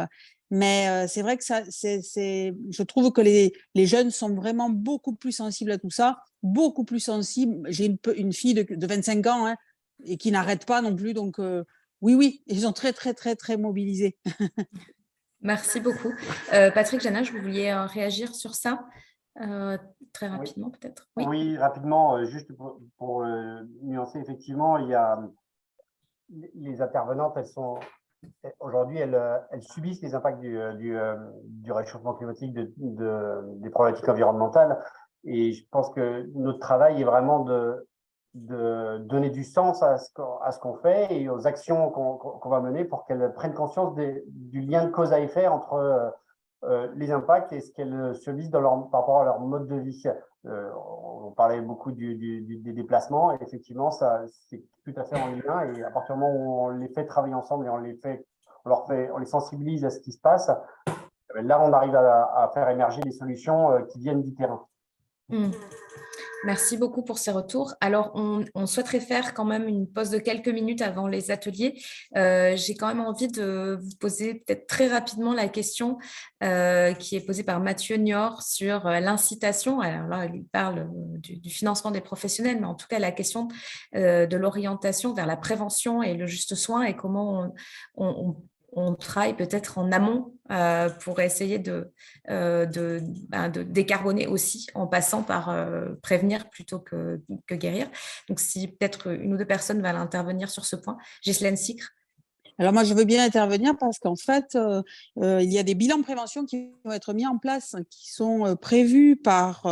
Mais c'est vrai que je trouve que les jeunes sont vraiment beaucoup plus sensibles à tout ça, beaucoup plus sensibles. J'ai une fille de 25 ans hein, et qui n'arrête pas non plus. Donc, oui, ils sont très, très, très, très mobilisés. Merci beaucoup. Patrick Jeannin, vous vouliez réagir sur ça très rapidement, peut-être? Oui, rapidement, juste pour nuancer, effectivement, il y a les intervenantes, aujourd'hui, elles subissent les impacts du réchauffement climatique, des problématiques environnementales. Et je pense que notre travail est vraiment de donner du sens à ce qu'on fait et aux actions qu'on va mener pour qu'elles prennent conscience du lien de cause à effet entre les impacts et ce qu'elles subissent par rapport à leur mode de vie. On parlait beaucoup des déplacements et effectivement, ça, c'est tout à fait en lien. Et à partir du moment où on les fait travailler ensemble et on les sensibilise à ce qui se passe, là, on arrive à faire émerger des solutions qui viennent du terrain. Merci beaucoup pour ces retours. Alors, on souhaiterait faire quand même une pause de quelques minutes avant les ateliers. J'ai quand même envie de vous poser peut-être très rapidement la question qui est posée par Mathieu Niort sur l'incitation. Alors là, il parle du financement des professionnels, mais en tout cas, la question de l'orientation vers la prévention et le juste soin et comment on travaille peut-être en amont pour essayer de décarboner aussi en passant par prévenir plutôt que guérir. Donc, si peut-être une ou deux personnes veulent intervenir sur ce point. Ghislaine Sicre. Alors moi, je veux bien intervenir parce qu'en fait, il y a des bilans de prévention qui vont être mis en place, qui sont prévus par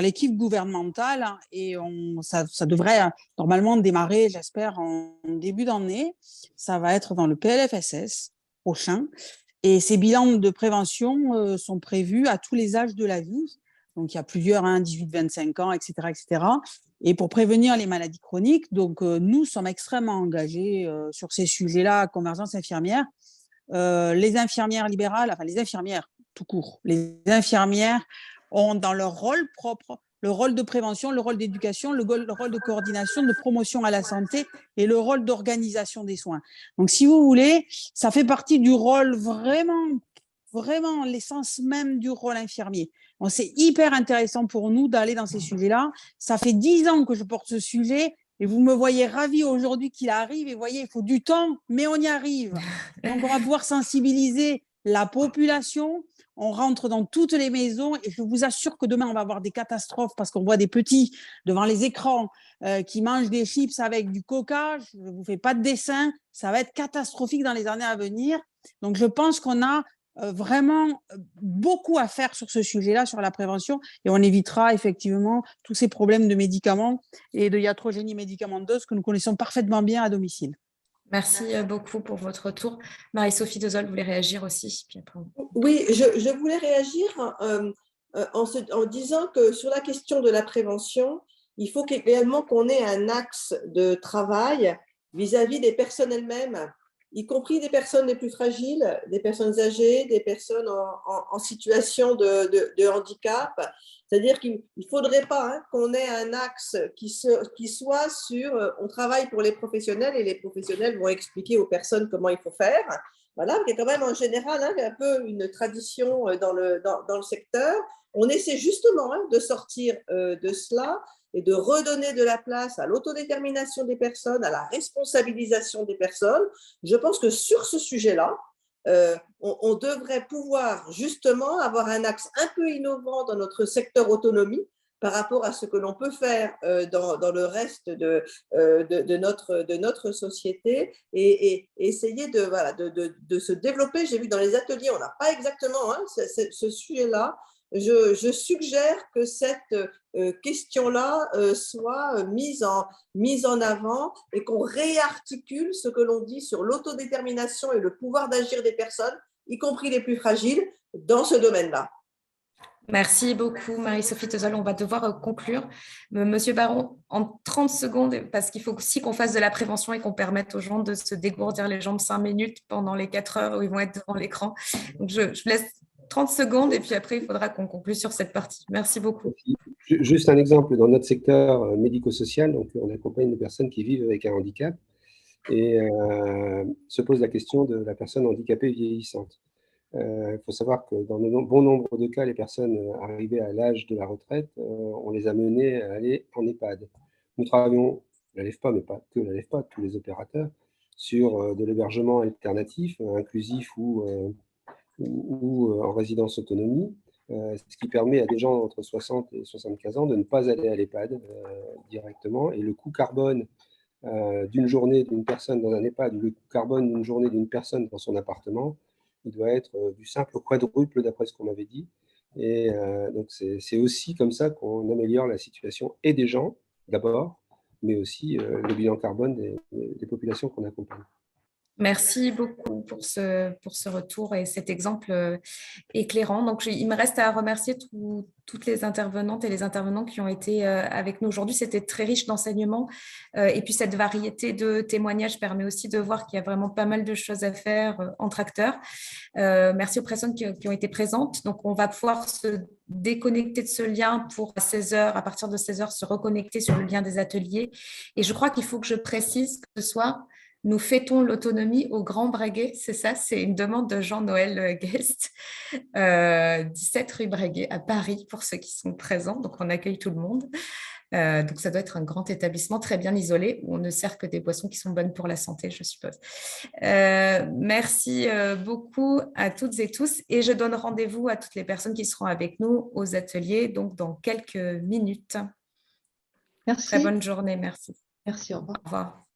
l'équipe gouvernementale et ça devrait normalement démarrer, j'espère, en début d'année. Ça va être dans le PLFSS prochain. Et ces bilans de prévention sont prévus à tous les âges de la vie. Donc, il y a plusieurs, 18-25 ans, etc., etc. Et pour prévenir les maladies chroniques, donc nous sommes extrêmement engagés sur ces sujets-là à Convergence Infirmière. Les infirmières libérales, enfin les infirmières tout court, les infirmières ont dans leur rôle propre le rôle de prévention, le rôle d'éducation, le rôle de coordination, de promotion à la santé et le rôle d'organisation des soins. Donc, si vous voulez, ça fait partie du rôle vraiment vraiment l'essence même du rôle infirmier. Bon, c'est hyper intéressant pour nous d'aller dans ces sujets-là. Ça fait 10 ans que je porte ce sujet et vous me voyez ravie aujourd'hui qu'il arrive. Et vous voyez, il faut du temps, mais on y arrive. Donc, on va pouvoir sensibiliser la population. On rentre dans toutes les maisons et je vous assure que demain, on va avoir des catastrophes parce qu'on voit des petits devant les écrans qui mangent des chips avec du coca. Je ne vous fais pas de dessin. Ça va être catastrophique dans les années à venir. Donc, je pense qu'on a vraiment beaucoup à faire sur ce sujet-là, sur la prévention, et on évitera effectivement tous ces problèmes de médicaments et de iatrogénie médicamenteuse que nous connaissons parfaitement bien à domicile. Merci beaucoup pour votre retour. Marie-Sophie Dezolle voulait réagir aussi. Puis après... Oui, je voulais réagir en disant que sur la question de la prévention, il faut également qu'on ait un axe de travail vis-à-vis des personnes elles-mêmes, y compris des personnes les plus fragiles, des personnes âgées, des personnes en situation de handicap. C'est-à-dire qu'il ne faudrait pas qu'on ait un axe qui soit sur on travaille pour les professionnels et les professionnels vont expliquer aux personnes comment il faut faire. Voilà, qui est quand même en général un peu une tradition dans le secteur. On essaie justement de sortir de cela et de redonner de la place à l'autodétermination des personnes, à la responsabilisation des personnes. Je pense que sur ce sujet-là, on devrait pouvoir justement avoir un axe un peu innovant dans notre secteur autonomie par rapport à ce que l'on peut faire dans le reste de notre société et essayer de se développer. J'ai vu dans les ateliers, on n'a pas exactement ce sujet-là. Je suggère que cette question-là soit mise en avant et qu'on réarticule ce que l'on dit sur l'autodétermination et le pouvoir d'agir des personnes, y compris les plus fragiles, dans ce domaine-là. Merci beaucoup, Marie-Sophie Dezolle. On va devoir conclure. Monsieur Baron, en 30 secondes, parce qu'il faut aussi qu'on fasse de la prévention et qu'on permette aux gens de se dégourdir les jambes 5 minutes pendant les 4 heures où ils vont être devant l'écran. Donc, je laisse 30 secondes et puis après, il faudra qu'on conclue sur cette partie. Merci beaucoup. Juste un exemple, dans notre secteur médico-social, donc on accompagne des personnes qui vivent avec un handicap et se pose la question de la personne handicapée vieillissante. Il faut savoir que dans bon nombre de cas, les personnes arrivées à l'âge de la retraite, on les a menées à aller en EHPAD. Nous travaillons, la LEFPA, mais pas que la LEFPA, tous les opérateurs, sur de l'hébergement alternatif, inclusif ou en résidence autonomie, ce qui permet à des gens entre 60 et 75 ans de ne pas aller à l'EHPAD directement. Et le coût carbone d'une journée d'une personne dans un EHPAD, ou le coût carbone d'une journée d'une personne dans son appartement, il doit être du simple au quadruple d'après ce qu'on m'avait dit. Et donc, c'est aussi comme ça qu'on améliore la situation et des gens, d'abord, mais aussi le bilan carbone des populations qu'on accompagne. Merci beaucoup pour ce retour et cet exemple éclairant. Donc, il me reste à remercier toutes les intervenantes et les intervenants qui ont été avec nous aujourd'hui. C'était très riche d'enseignements. Et puis, cette variété de témoignages permet aussi de voir qu'il y a vraiment pas mal de choses à faire entre acteurs. Merci aux personnes qui ont été présentes. Donc, on va pouvoir se déconnecter de ce lien pour à partir de 16h, se reconnecter sur le lien des ateliers. Et je crois qu'il faut que je précise que ce soir, nous fêtons l'autonomie au Grand Breguet, c'est ça, c'est une demande de Jean-Noël Guest, 17 rue Breguet à Paris pour ceux qui sont présents, donc on accueille tout le monde. Donc ça doit être un grand établissement très bien isolé où on ne sert que des boissons qui sont bonnes pour la santé, je suppose. Merci beaucoup à toutes et tous et je donne rendez-vous à toutes les personnes qui seront avec nous aux ateliers, donc dans quelques minutes. Merci. Très bonne journée, merci. Merci, au revoir. Au revoir.